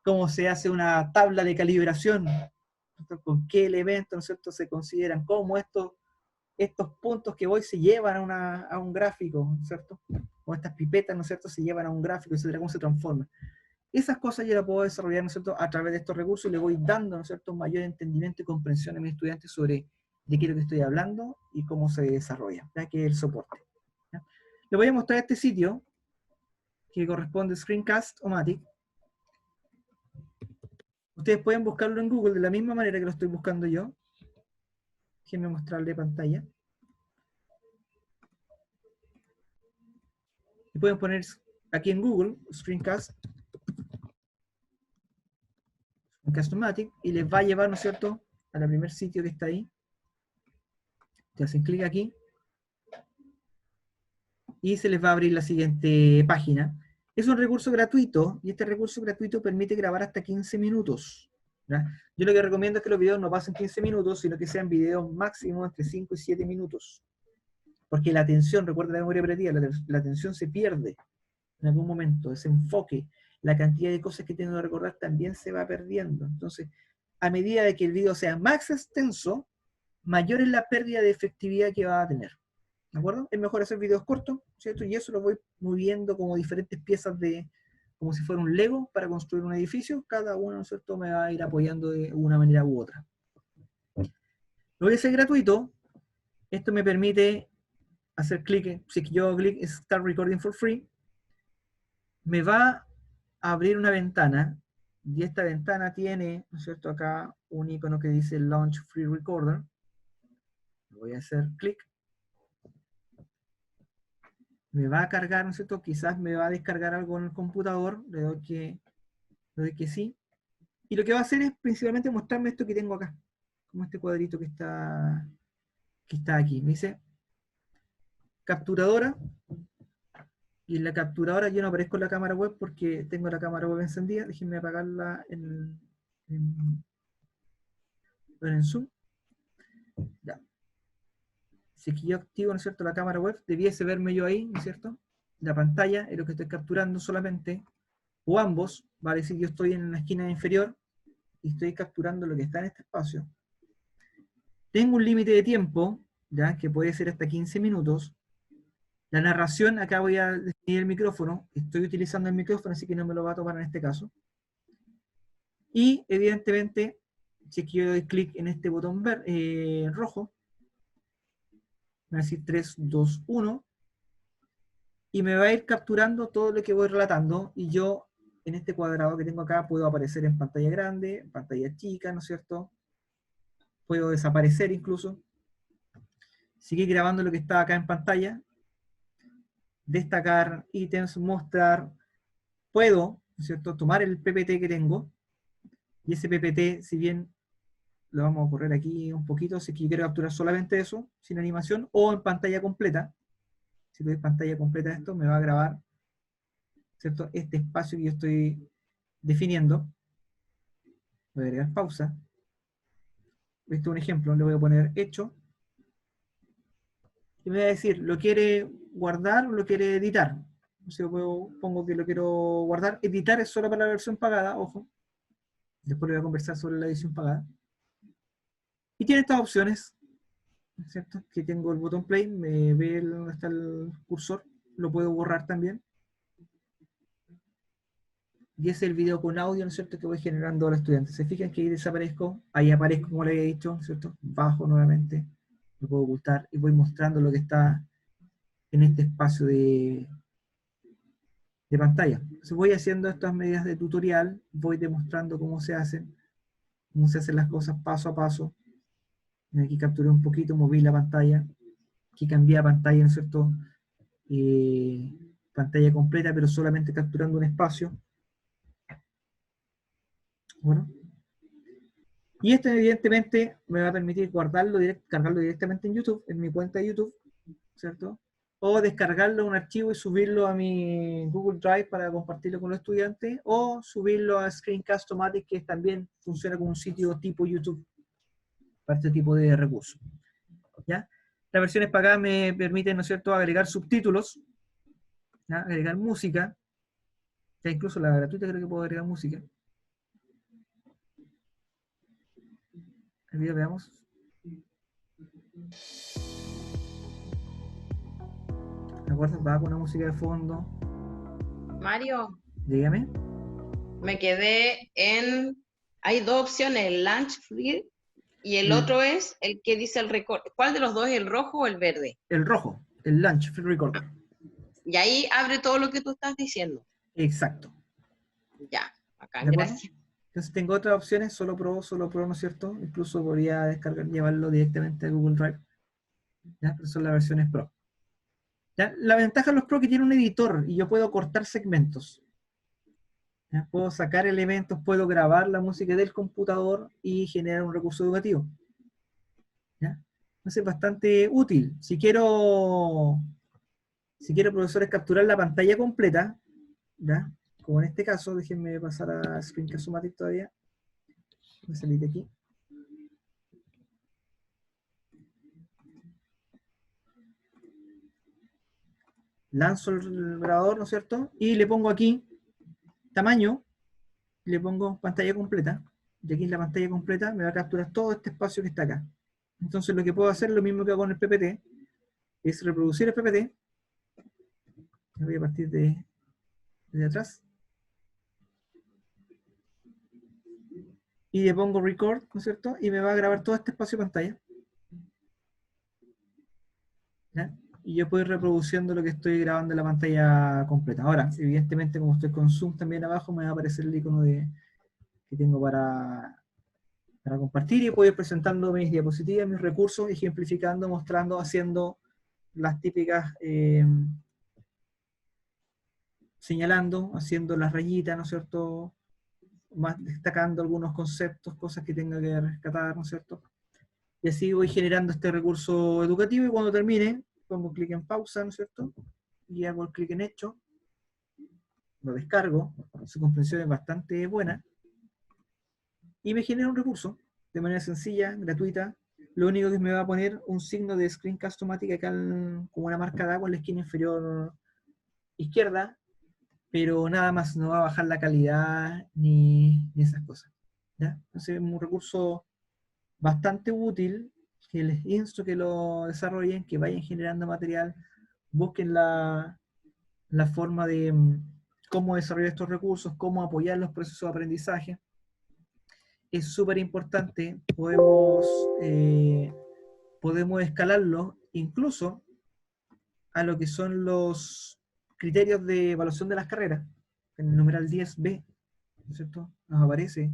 cómo se hace una tabla de calibración, con qué elementos, ¿no es cierto?, se consideran, cómo estos puntos que voy se llevan a un gráfico, ¿no es cierto?, o estas pipetas, ¿no es cierto?, se llevan a un gráfico, etcétera, cómo se transforman. Esas cosas yo las puedo desarrollar, ¿no es cierto?, a través de estos recursos, y le voy dando, ¿no es cierto?, mayor entendimiento y comprensión a mis estudiantes sobre de qué es lo que estoy hablando y cómo se desarrolla, ya que es el soporte. ¿Ya? Les voy a mostrar este sitio que corresponde a Screencast-O-Matic. Ustedes pueden buscarlo en Google de la misma manera que lo estoy buscando yo. Déjenme mostrarle pantalla. Y pueden poner aquí en Google Screencast-O-Matic y les va a llevar, ¿no es cierto?, al primer sitio que está ahí. Te hacen clic aquí y se les va a abrir la siguiente página. Es un recurso gratuito y este recurso gratuito permite grabar hasta 15 minutos. ¿Ya? Yo lo que recomiendo es que los videos no pasen 15 minutos, sino que sean videos máximo entre 5 y 7 minutos. Porque la atención, recuerda la memoria operativa, la atención se pierde en algún momento, ese enfoque, la cantidad de cosas que tengo que recordar también se va perdiendo. Entonces, a medida de que el video sea más extenso, mayor es la pérdida de efectividad que va a tener. ¿De acuerdo? Es mejor hacer videos cortos, ¿cierto? Y eso lo voy moviendo como diferentes piezas como si fuera un Lego para construir un edificio. Cada uno, ¿no es cierto?, me va a ir apoyando de una manera u otra. Lo voy a hacer gratuito. Esto me permite hacer clic, si yo hago clic Start Recording for Free, me va a abrir una ventana, y esta ventana tiene, ¿no es cierto?, acá un icono que dice Launch Free Recorder. Voy a hacer clic. Me va a cargar, ¿no es cierto? Quizás me va a descargar algo en el computador, le doy que sí. Y lo que va a hacer es principalmente mostrarme esto que tengo acá, como este cuadrito que está aquí. Me dice capturadora, y en la capturadora yo no aparezco en la cámara web porque tengo la cámara web encendida. Déjenme apagarla en Zoom. Ya. Si es que yo activo, ¿no es cierto?, la cámara web, debiese verme yo ahí, ¿no es cierto? La pantalla es lo que estoy capturando solamente, o ambos, vale decir, yo estoy en la esquina inferior y estoy capturando lo que está en este espacio. Tengo un límite de tiempo, ya, que puede ser hasta 15 minutos. La narración, acá voy a definir el micrófono, estoy utilizando el micrófono, así que no me lo va a tomar en este caso. Y, evidentemente, si es que yo doy clic en este botón rojo, me va a decir 3, 2, 1, y me va a ir capturando todo lo que voy relatando, y yo, en este cuadrado que tengo acá, puedo aparecer en pantalla grande, en pantalla chica, ¿no es cierto? Puedo desaparecer incluso, seguir grabando lo que está acá en pantalla, destacar ítems, mostrar, puedo, ¿no es cierto?, tomar el PPT que tengo, y ese PPT, si bien lo vamos a correr aquí un poquito, si quiero capturar solamente eso, sin animación, o en pantalla completa. Si le doy pantalla completa a esto, me va a grabar, ¿cierto?, este espacio que yo estoy definiendo. Voy a agregar pausa. Este es un ejemplo, le voy a poner hecho. Y me va a decir, ¿lo quiere guardar o lo quiere editar? Entonces yo pongo que lo quiero guardar. Editar es solo para la versión pagada, ojo. Después le voy a conversar sobre la edición pagada. Y tiene estas opciones, ¿cierto? Que tengo el botón play, me ve dónde está el cursor, lo puedo borrar también. Y ese es el video con audio, ¿no es cierto?, que voy generando a los estudiantes. Se fijan que ahí desaparezco, ahí aparezco como le había dicho, ¿no es cierto? Bajo nuevamente, lo puedo ocultar y voy mostrando lo que está en este espacio de pantalla. Entonces voy haciendo estas medidas de tutorial, voy demostrando cómo se hacen las cosas paso a paso. Aquí capturé un poquito, moví la pantalla, aquí cambié a pantalla, ¿no es cierto?, pantalla completa, pero solamente capturando un espacio. Bueno. Y esto evidentemente me va a permitir guardarlo, cargarlo directamente en YouTube, en mi cuenta de YouTube, ¿cierto? O descargarlo un archivo y subirlo a mi Google Drive para compartirlo con los estudiantes, o subirlo a Screencast-O-Matic, que también funciona como un sitio tipo YouTube para este tipo de recursos. ¿Ya? Las versiones pagadas me permiten, ¿no es cierto?, agregar subtítulos, ¿ya?, agregar música, ya incluso la gratuita creo que puedo agregar música. El video veamos. ¿De acuerdo? Va con una música de fondo. Mario, Dígame. me quedé en... Hay dos opciones, Launch Free Y el otro es el que dice el recorte. ¿Cuál de los dos es el rojo o el verde? El rojo, el Launch Free Recorder. Y ahí abre todo lo que tú estás diciendo. Exacto. Ya, acá, ¿De acuerdo? gracias. Entonces tengo otras opciones, solo Pro, ¿no es cierto? Incluso podría descargar, llevarlo directamente a Google Drive. ¿Ya? Pero son las versiones Pro. ¿Ya? La ventaja de los Pro es que tiene un editor y yo puedo cortar segmentos. ¿Ya? Puedo sacar elementos, puedo grabar la música del computador y generar un recurso educativo. ¿Ya? Entonces es bastante útil. Si quiero, profesores, capturar la pantalla completa, ¿ya? Como en este caso, déjenme pasar a Screencast-O-Matic todavía. Voy a salir de aquí. Lanzo el grabador, ¿no es cierto? Y le pongo aquí tamaño, y le pongo pantalla completa. Y aquí en la pantalla completa me va a capturar todo este espacio que está acá. Entonces lo que puedo hacer, lo mismo que hago con el PPT, es reproducir el PPT. Voy a partir de atrás. Y le pongo record, ¿no es cierto? Y me va a grabar todo este espacio de pantalla. ¿Ya? Y yo puedo ir reproduciendo lo que estoy grabando en la pantalla completa. Ahora, evidentemente, como estoy con Zoom también abajo, me va a aparecer el icono que tengo para compartir, y puedo ir presentando mis diapositivas, mis recursos, ejemplificando, mostrando, haciendo las típicas, señalando, haciendo las rayitas, ¿no es cierto? Más destacando algunos conceptos, cosas que tenga que rescatar, ¿no es cierto? Y así voy generando este recurso educativo, y cuando termine, pongo clic en pausa, ¿no es cierto? Y hago el clic en hecho, lo descargo, su comprensión es bastante buena, y me genera un recurso, de manera sencilla, gratuita. Lo único que me va a poner un signo de Screencast-O-Matic acá como una marca de agua en la esquina inferior izquierda, pero nada más, no va a bajar la calidad ni esas cosas. ¿Ya? Entonces es un recurso bastante útil, que les insto que lo desarrollen, que vayan generando material, busquen la forma de cómo desarrollar estos recursos, cómo apoyar los procesos de aprendizaje. Es súper importante, podemos escalarlo incluso a lo que son los criterios de evaluación de las carreras. En el numeral 10b, ¿no es cierto?, nos aparece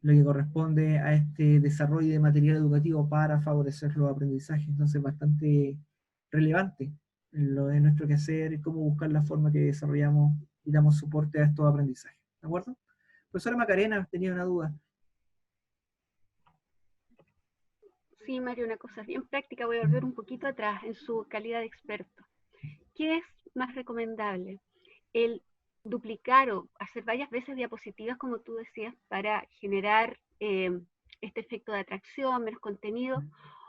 lo que corresponde a este desarrollo de material educativo para favorecer los aprendizajes. Entonces, bastante relevante lo de nuestro quehacer y cómo buscar la forma que desarrollamos y damos soporte a estos aprendizajes. ¿De acuerdo? Profesora Macarena, tenía una duda. Sí, Mario, una cosa bien práctica, voy a volver un poquito atrás en su calidad de experto. ¿Qué es más recomendable? ¿El duplicar o hacer varias veces diapositivas, como tú decías, para generar este efecto de atracción, menos contenido,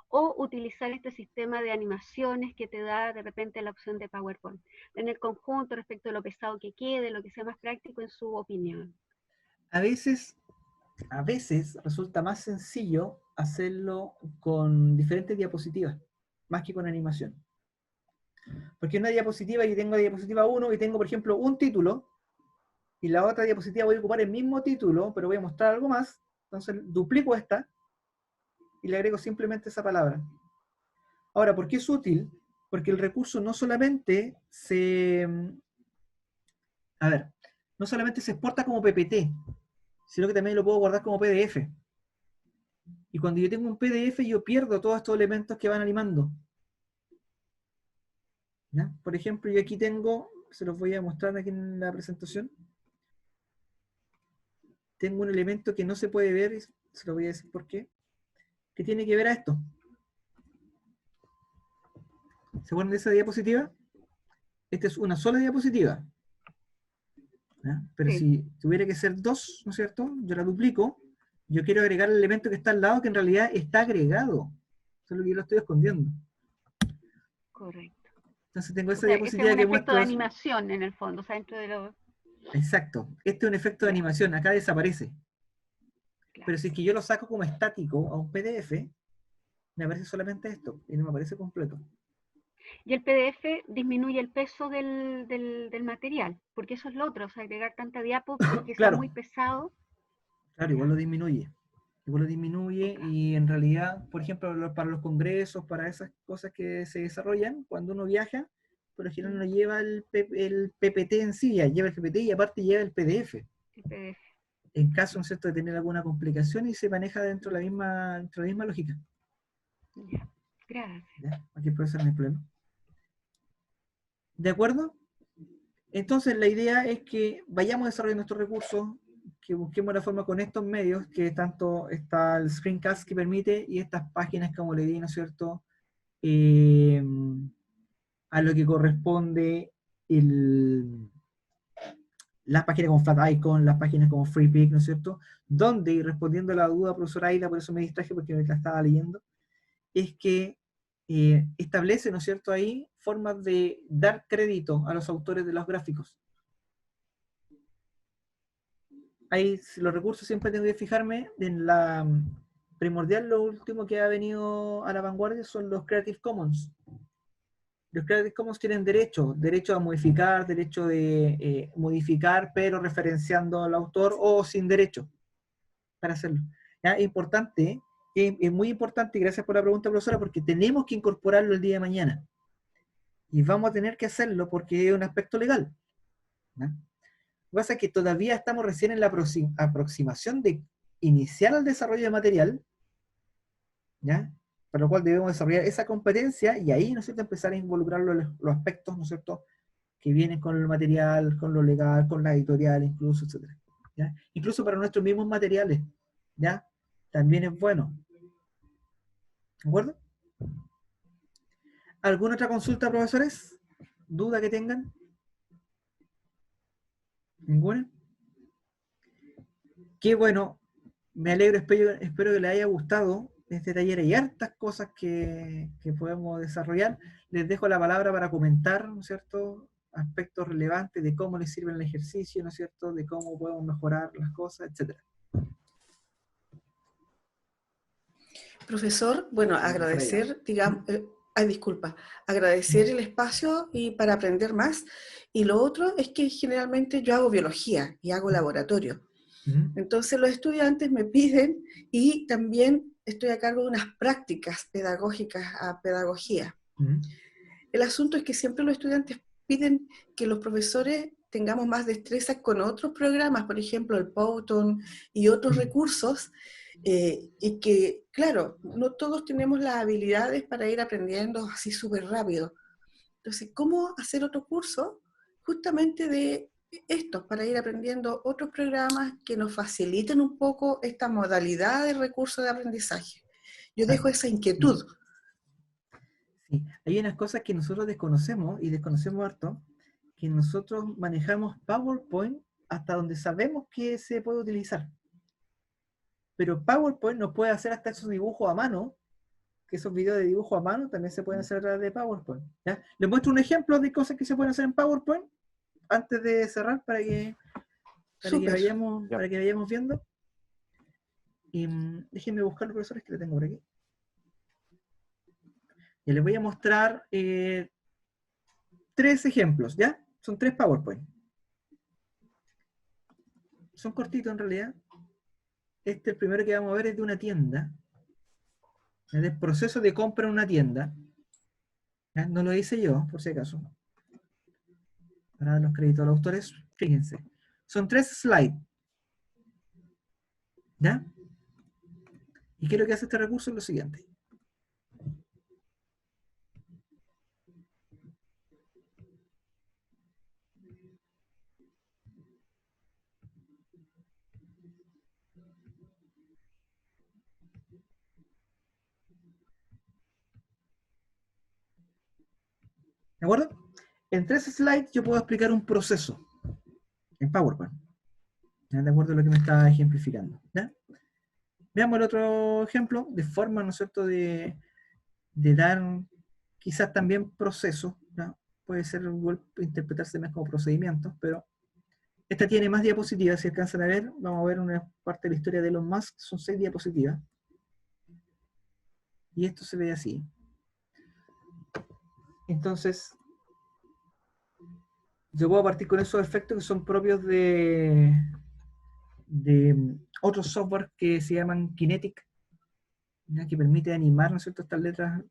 o utilizar este sistema de animaciones que te da de repente la opción de PowerPoint? En el conjunto, respecto de lo pesado que quede, lo que sea más práctico en su opinión. A veces resulta más sencillo hacerlo con diferentes diapositivas, más que con animación. Porque en una diapositiva, yo tengo diapositiva 1 y tengo, por ejemplo, un título, y la otra diapositiva voy a ocupar el mismo título, pero voy a mostrar algo más. Entonces duplico esta y le agrego simplemente esa palabra. Ahora, ¿por qué es útil? Porque el recurso no solamente no solamente se exporta como PPT, sino que también lo puedo guardar como PDF. Y cuando yo tengo un PDF, yo pierdo todos estos elementos que van animando. ¿Ya? Por ejemplo, yo aquí tengo, se los voy a mostrar aquí en la presentación, tengo un elemento que no se puede ver, y se lo voy a decir por qué, que tiene que ver a esto. ¿Se acuerdan de esa diapositiva? Esta es una sola diapositiva. ¿Ya? Pero si tuviera que ser dos, ¿no es cierto? Yo la duplico, yo quiero agregar el elemento que está al lado, que en realidad está agregado. Solo que yo lo estoy escondiendo. Correcto. Entonces tengo esa O sea, diapositiva este es un que efecto muestro. de animación en el fondo, o sea, dentro de lo... Exacto. Este es un efecto de animación, acá desaparece. Claro. Pero si es que yo lo saco como estático a un PDF, me aparece solamente esto, y no me aparece completo. Y el PDF disminuye el peso del material, porque eso es lo otro, o sea, agregar tanta diapo que claro. sea muy pesado. Claro, igual lo disminuye. igual lo disminuye, y en realidad, por ejemplo, para los congresos, para esas cosas que se desarrollan, cuando uno viaja, por lo general no lleva el PPT en sí, ya lleva el PPT y aparte lleva el PDF. En caso, ¿no es cierto?, de tener alguna complicación, y se maneja dentro de la misma lógica. Gracias. ¿Ya? Aquí el profesor no hay problema. ¿De acuerdo? Entonces la idea es que vayamos desarrollando estos recursos, que busquemos la forma con estos medios, que tanto está el screencast que permite, y estas páginas, como le di, ¿no es cierto?, a lo que corresponde las páginas como FlatIcon, las páginas como FreePic, ¿no es cierto?, donde, y respondiendo a la duda, profesora Aida, por eso me distraje porque me la estaba leyendo, es que establece, ¿no es cierto?, ahí formas de dar crédito a los autores de los gráficos. Ahí los recursos siempre tengo que fijarme en la primordial. Lo último que ha venido a la vanguardia son los Creative Commons. Los Creative Commons tienen derecho a modificar, derecho de modificar, pero referenciando al autor, o sin derecho para hacerlo. ¿Ya? Es importante, es muy importante, y gracias por la pregunta, profesora, porque tenemos que incorporarlo el día de mañana. Y vamos a tener que hacerlo porque es un aspecto legal. ¿Ya? Lo que pasa es que todavía estamos recién en la aproximación de iniciar el desarrollo de material, ¿ya?, para lo cual debemos desarrollar esa competencia, y ahí, ¿no es cierto?, empezar a involucrar los aspectos, ¿no es cierto?, que vienen con el material, con lo legal, con la editorial, incluso, etc. ¿Ya? Incluso para nuestros mismos materiales, ¿ya?, también es bueno. ¿De acuerdo? ¿Alguna otra consulta, profesores? ¿Duda que tengan? ¿Ninguna? Qué bueno, me alegro, espero que les haya gustado este taller. Hay hartas cosas que podemos desarrollar. Les dejo la palabra para comentar, ¿no es cierto?, aspectos relevantes de cómo les sirve el ejercicio, ¿no es cierto?, de cómo podemos mejorar las cosas, etc. Profesor, bueno, agradecer, digamos, disculpa, agradecer el espacio y para aprender más. Y lo otro es que generalmente yo hago biología y hago laboratorio. Entonces los estudiantes me piden, y también estoy a cargo de unas prácticas pedagógicas a pedagogía. El asunto es que siempre los estudiantes piden que los profesores tengamos más destreza con otros programas, por ejemplo el Powtoon y otros recursos, y que, claro, no todos tenemos las habilidades para ir aprendiendo así súper rápido. Entonces, ¿cómo hacer otro curso justamente de esto, para ir aprendiendo otros programas que nos faciliten un poco esta modalidad de recurso de aprendizaje? Yo dejo esa inquietud. Sí, hay unas cosas que nosotros desconocemos, y desconocemos harto, que nosotros manejamos PowerPoint hasta donde sabemos que se puede utilizar. Pero PowerPoint nos puede hacer hasta esos dibujos a mano, que esos videos de dibujo a mano también se pueden hacer a través de PowerPoint. ¿Ya? Les muestro un ejemplo de cosas que se pueden hacer en PowerPoint antes de cerrar, para que vayamos viendo. Y, déjenme buscar los profesores que le tengo por aquí. Y les voy a mostrar 3 ejemplos, ¿ya? Son 3 PowerPoint. Son cortitos en realidad. El primero que vamos a ver es de una tienda. Es del proceso de compra en una tienda. ¿Ya? No lo hice yo, por si acaso. Para dar los créditos a los autores, fíjense. Son 3 slides. ¿Ya? Y qué es lo que hace este recurso es lo siguiente. ¿De acuerdo? En 3 slides yo puedo explicar un proceso en PowerPoint. ¿Ya? De acuerdo a lo que me está ejemplificando. ¿Ya? Veamos el otro ejemplo, de forma, ¿no es cierto?, de dar quizás también procesos, ¿no? Puede ser, interpretarse más como procedimientos, pero esta tiene más diapositivas. Si alcanzan a ver, vamos a ver una parte de la historia de Elon Musk. Son 6 diapositivas. Y esto se ve así. Entonces, yo puedo partir con esos efectos que son propios de otros software que se llaman Kinetic, ¿ya? Que permite animar, ¿no es cierto?, estas letras.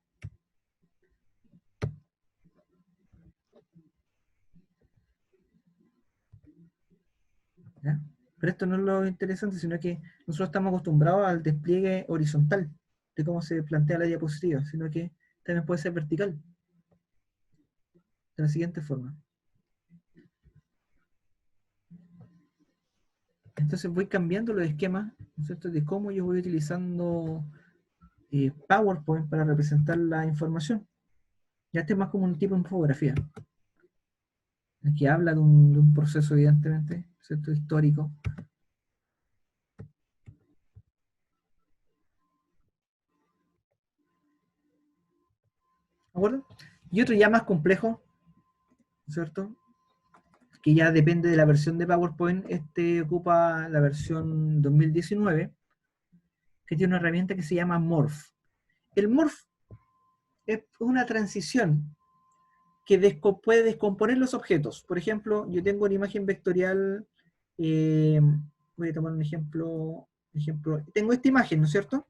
¿Ya? Pero esto no es lo interesante, sino que nosotros estamos acostumbrados al despliegue horizontal de cómo se plantea la diapositiva, sino que también puede ser vertical, de la siguiente forma. Entonces voy cambiando los esquemas, ¿no es cierto?, de cómo yo voy utilizando PowerPoint para representar la información. Ya este es más como un tipo de infografía. Aquí habla de un proceso, evidentemente, ¿cierto?, histórico. ¿De acuerdo? Y otro ya más complejo, ¿cierto?, que ya depende de la versión de PowerPoint. Este ocupa la versión 2019, que tiene una herramienta que se llama Morph. El Morph es una transición que puede descomponer los objetos. Por ejemplo, yo tengo una imagen vectorial, voy a tomar un ejemplo, tengo esta imagen, ¿no es cierto?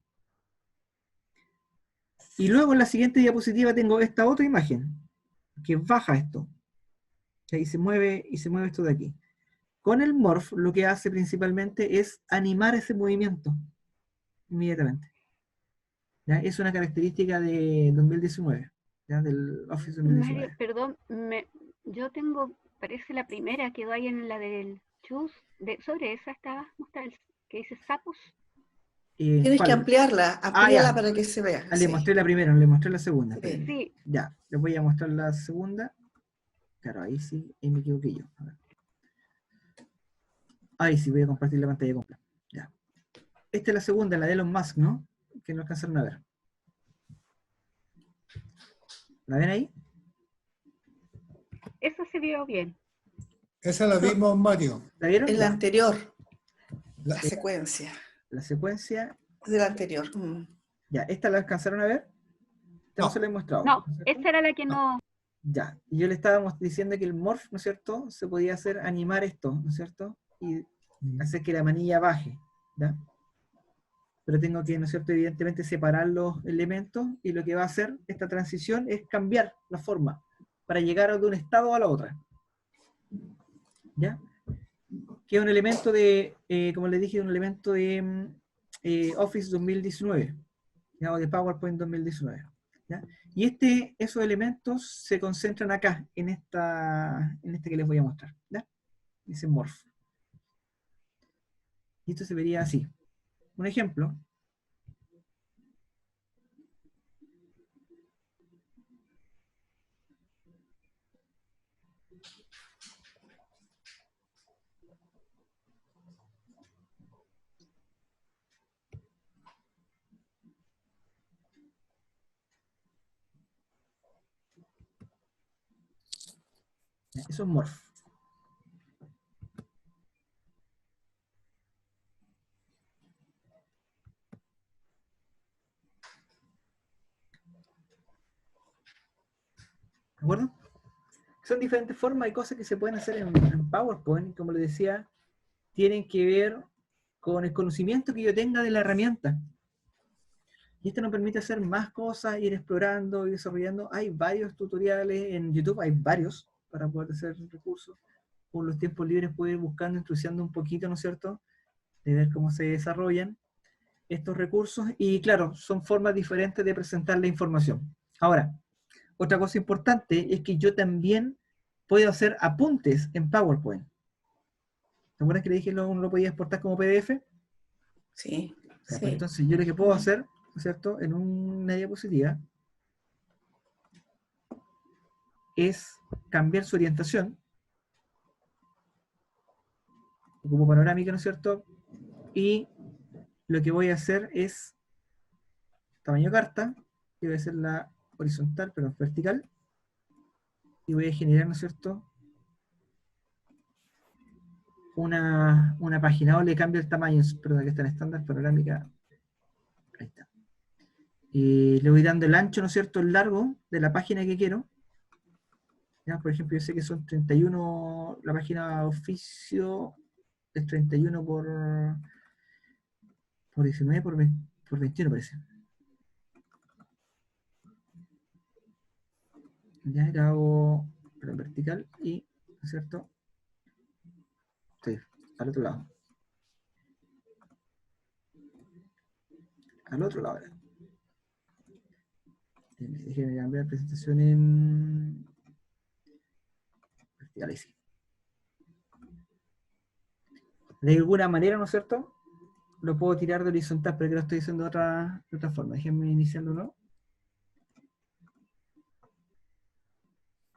Y luego en la siguiente diapositiva tengo esta otra imagen, que baja esto. Y se mueve esto de aquí. Con el Morph lo que hace principalmente es animar ese movimiento inmediatamente. ¿Ya? Es una característica de 2019, ¿ya? Del Office 2019. Mario, perdón, yo tengo, parece la primera quedó ahí en la del Choose, sobre esa estaba mostrando, que dice Sapos. Tienes ¿Cuál? que ampliarla Ya. para que se vea. Le mostré la primera, no le mostré la segunda. Sí. Ya, les voy a mostrar la segunda. Claro, ahí sí, ahí me equivoqué yo. A ver. Ahí sí, voy a compartir la pantalla completa. Ya. Esta es la segunda, la de Elon Musk, ¿no? Que no alcanzaron a ver. ¿La ven ahí? Esa se vio bien. Esa la vimos, Mario. ¿La vieron? En la anterior. La secuencia. La secuencia. De la anterior. Ya, ¿esta la alcanzaron a ver? Esta no se la he mostrado. No, esa era la que no. Ya, y yo le estaba diciendo que el Morph, ¿no es cierto?, se podía hacer animar esto, ¿no es cierto?, y hacer que la manilla baje, ¿ya? Pero tengo que, ¿no es cierto?, evidentemente separar los elementos, y lo que va a hacer esta transición es cambiar la forma para llegar de un estado a la otra. ¿Ya? Que es un elemento de, como les dije, un elemento de Office 2019, ¿ya? O de PowerPoint 2019. ¿Ya? Y esos elementos se concentran acá, en este que les voy a mostrar. ¿Ya? Dice Morph. Y esto se vería así. Un ejemplo. Eso es Morph. ¿De acuerdo? Son diferentes formas y cosas que se pueden hacer en PowerPoint, como les decía, tienen que ver con el conocimiento que yo tenga de la herramienta. Y esto nos permite hacer más cosas, ir explorando, ir desarrollando. Hay varios tutoriales en YouTube, hay varios para poder hacer recursos. Por los tiempos libres puedo ir buscando, introduciendo un poquito, ¿no es cierto?, de ver cómo se desarrollan estos recursos. Y claro, son formas diferentes de presentar la información. Ahora, otra cosa importante es que yo también puedo hacer apuntes en PowerPoint. ¿Te acuerdas que le dije que uno lo podía exportar como PDF? Sí. Pues entonces yo lo que puedo hacer, ¿no es cierto?, en una diapositiva es cambiar su orientación. Como panorámica, ¿no es cierto? Y lo que voy a hacer es tamaño carta, que voy a hacer la horizontal, pero vertical, y voy a generar, ¿no es cierto?, una página, o le cambio el tamaño, perdón, que está en estándar, panorámica, ahí está. Y le voy dando el ancho, ¿no es cierto?, el largo de la página que quiero. ¿Ya? Por ejemplo, yo sé que son 31, la página oficio es 31 por por 19 por 21 parece. Ya le hago en vertical y, ¿no es cierto? Sí, al otro lado. Al otro lado ahora. Déjenme cambiar la presentación en vertical, ahí sí. De alguna manera, ¿no es cierto? Lo puedo tirar de horizontal, pero que lo estoy haciendo de otra forma. Déjenme iniciarlo, ¿no?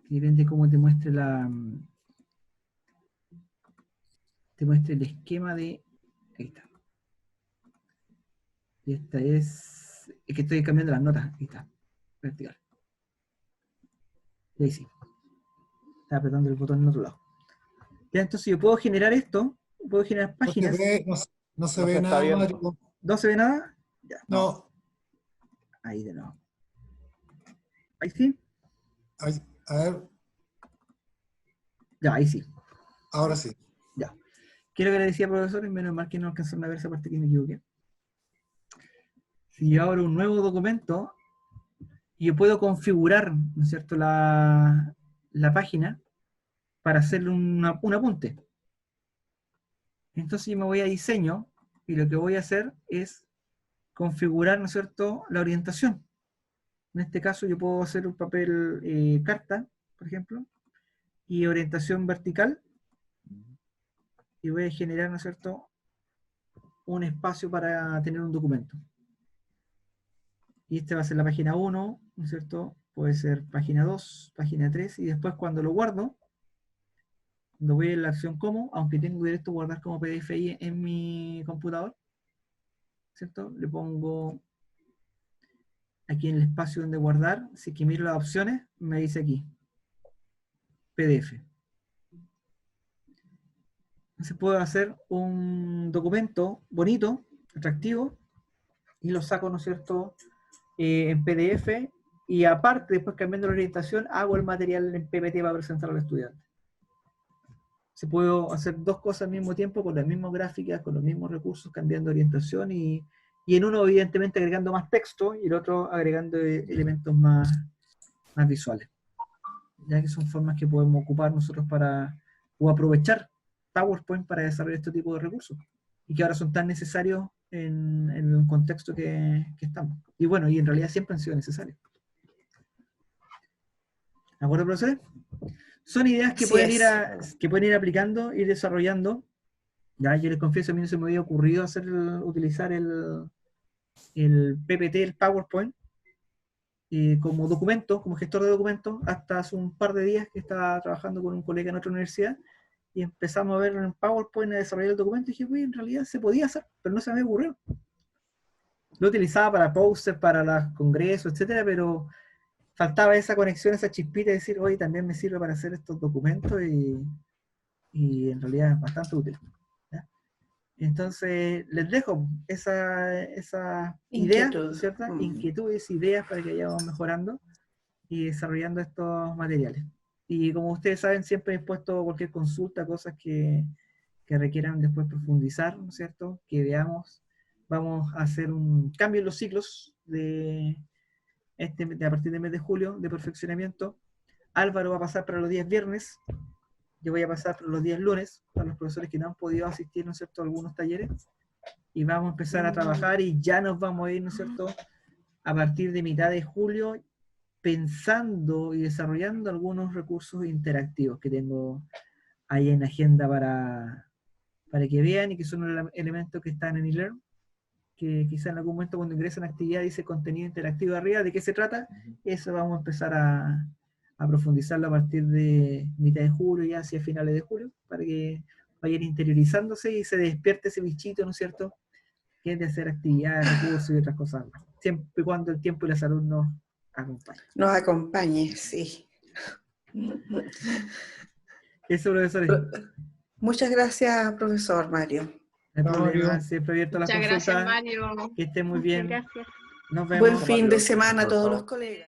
Y depende cómo te muestre el esquema de... Ahí está. Y esta es que estoy cambiando las notas. Ahí está. Vertical. Y ahí sí. Está apretando el botón en otro lado. Ya, entonces yo puedo generar esto. Puedo generar páginas. No se ve nada, Mario. ¿No se ve nada? Ya. No. Ahí de nuevo. Ahí sí. Ahí, a ver. Ya, ahí sí. Ahora sí. Ya. Quiero que le decía, profesor, menos mal que no alcanzaron a ver esa parte que me equivoqué. Si yo abro un nuevo documento, yo puedo configurar, ¿no es cierto?, la página para hacerle un apunte. Entonces yo me voy a diseño y lo que voy a hacer es configurar, ¿no es cierto?, la orientación. En este caso yo puedo hacer un papel carta, por ejemplo, y orientación vertical, y voy a generar, ¿no es cierto?, un espacio para tener un documento. Y este va a ser la página 1, ¿no es cierto? Puede ser página 2, página 3, y después cuando lo guardo, cuando voy en la acción como, aunque tengo directo guardar como PDF ahí en mi computador, ¿cierto? Le pongo aquí en el espacio donde guardar, si que miro las opciones, me dice aquí, PDF. Entonces puedo hacer un documento bonito, atractivo, y lo saco, ¿no es cierto?, en PDF, y aparte, después cambiando la orientación, hago el material en PPT para presentar al estudiante. Se puede hacer dos cosas al mismo tiempo, con las mismas gráficas, con los mismos recursos, cambiando orientación, y en uno evidentemente agregando más texto, y el otro agregando elementos más visuales. Ya que son formas que podemos ocupar nosotros o aprovechar PowerPoint para desarrollar este tipo de recursos, y que ahora son tan necesarios en el contexto que estamos. Y bueno, y en realidad siempre han sido necesarios. ¿De acuerdo, profesores? Son ideas que pueden ir aplicando, ir desarrollando. Ya, yo les confieso, a mí no se me había ocurrido utilizar el PPT, el PowerPoint, como documento, como gestor de documentos, hasta hace un par de días que estaba trabajando con un colega en otra universidad, y empezamos a ver en PowerPoint a desarrollar el documento, y dije, uy, en realidad se podía hacer, pero no se me ocurrió. Lo utilizaba para posters, para los congresos, etcétera, pero faltaba esa conexión, esa chispita de decir, oye, también me sirve para hacer estos documentos, y en realidad es bastante útil. ¿Ya? Entonces, les dejo esa idea, ¿cierto? Inquietudes, ideas para que vayamos mejorando y desarrollando estos materiales. Y como ustedes saben, siempre he puesto cualquier consulta, cosas que requieran después profundizar, ¿no es cierto? Que veamos. Vamos a hacer un cambio en los ciclos a partir del mes de julio, de perfeccionamiento. Álvaro va a pasar para los días viernes, yo voy a pasar para los días lunes, para los profesores que no han podido asistir, ¿no es cierto?, a algunos talleres, y vamos a empezar a trabajar, y ya nos vamos a ir, ¿no es cierto?, a partir de mitad de julio, pensando y desarrollando algunos recursos interactivos que tengo ahí en agenda para que vean, y que son los elementos que están en eLearn, que quizá en algún momento cuando ingresan a actividad dice contenido interactivo arriba, ¿de qué se trata? Eso vamos a empezar a profundizarlo a partir de mitad de julio, ya hacia finales de julio, para que vayan interiorizándose y se despierte ese bichito, ¿no es cierto?, que es de hacer actividades, recursos y otras cosas más, siempre y cuando el tiempo y la salud nos acompañen. Nos acompañe, sí. Eso, profesores. Muchas gracias, profesor Mario. No hay problema, siempre abierto a las Muchas consultas. gracias, Mario. Que estén muy bien. Gracias. Nos vemos. Buen fin de semana a todos los colegas.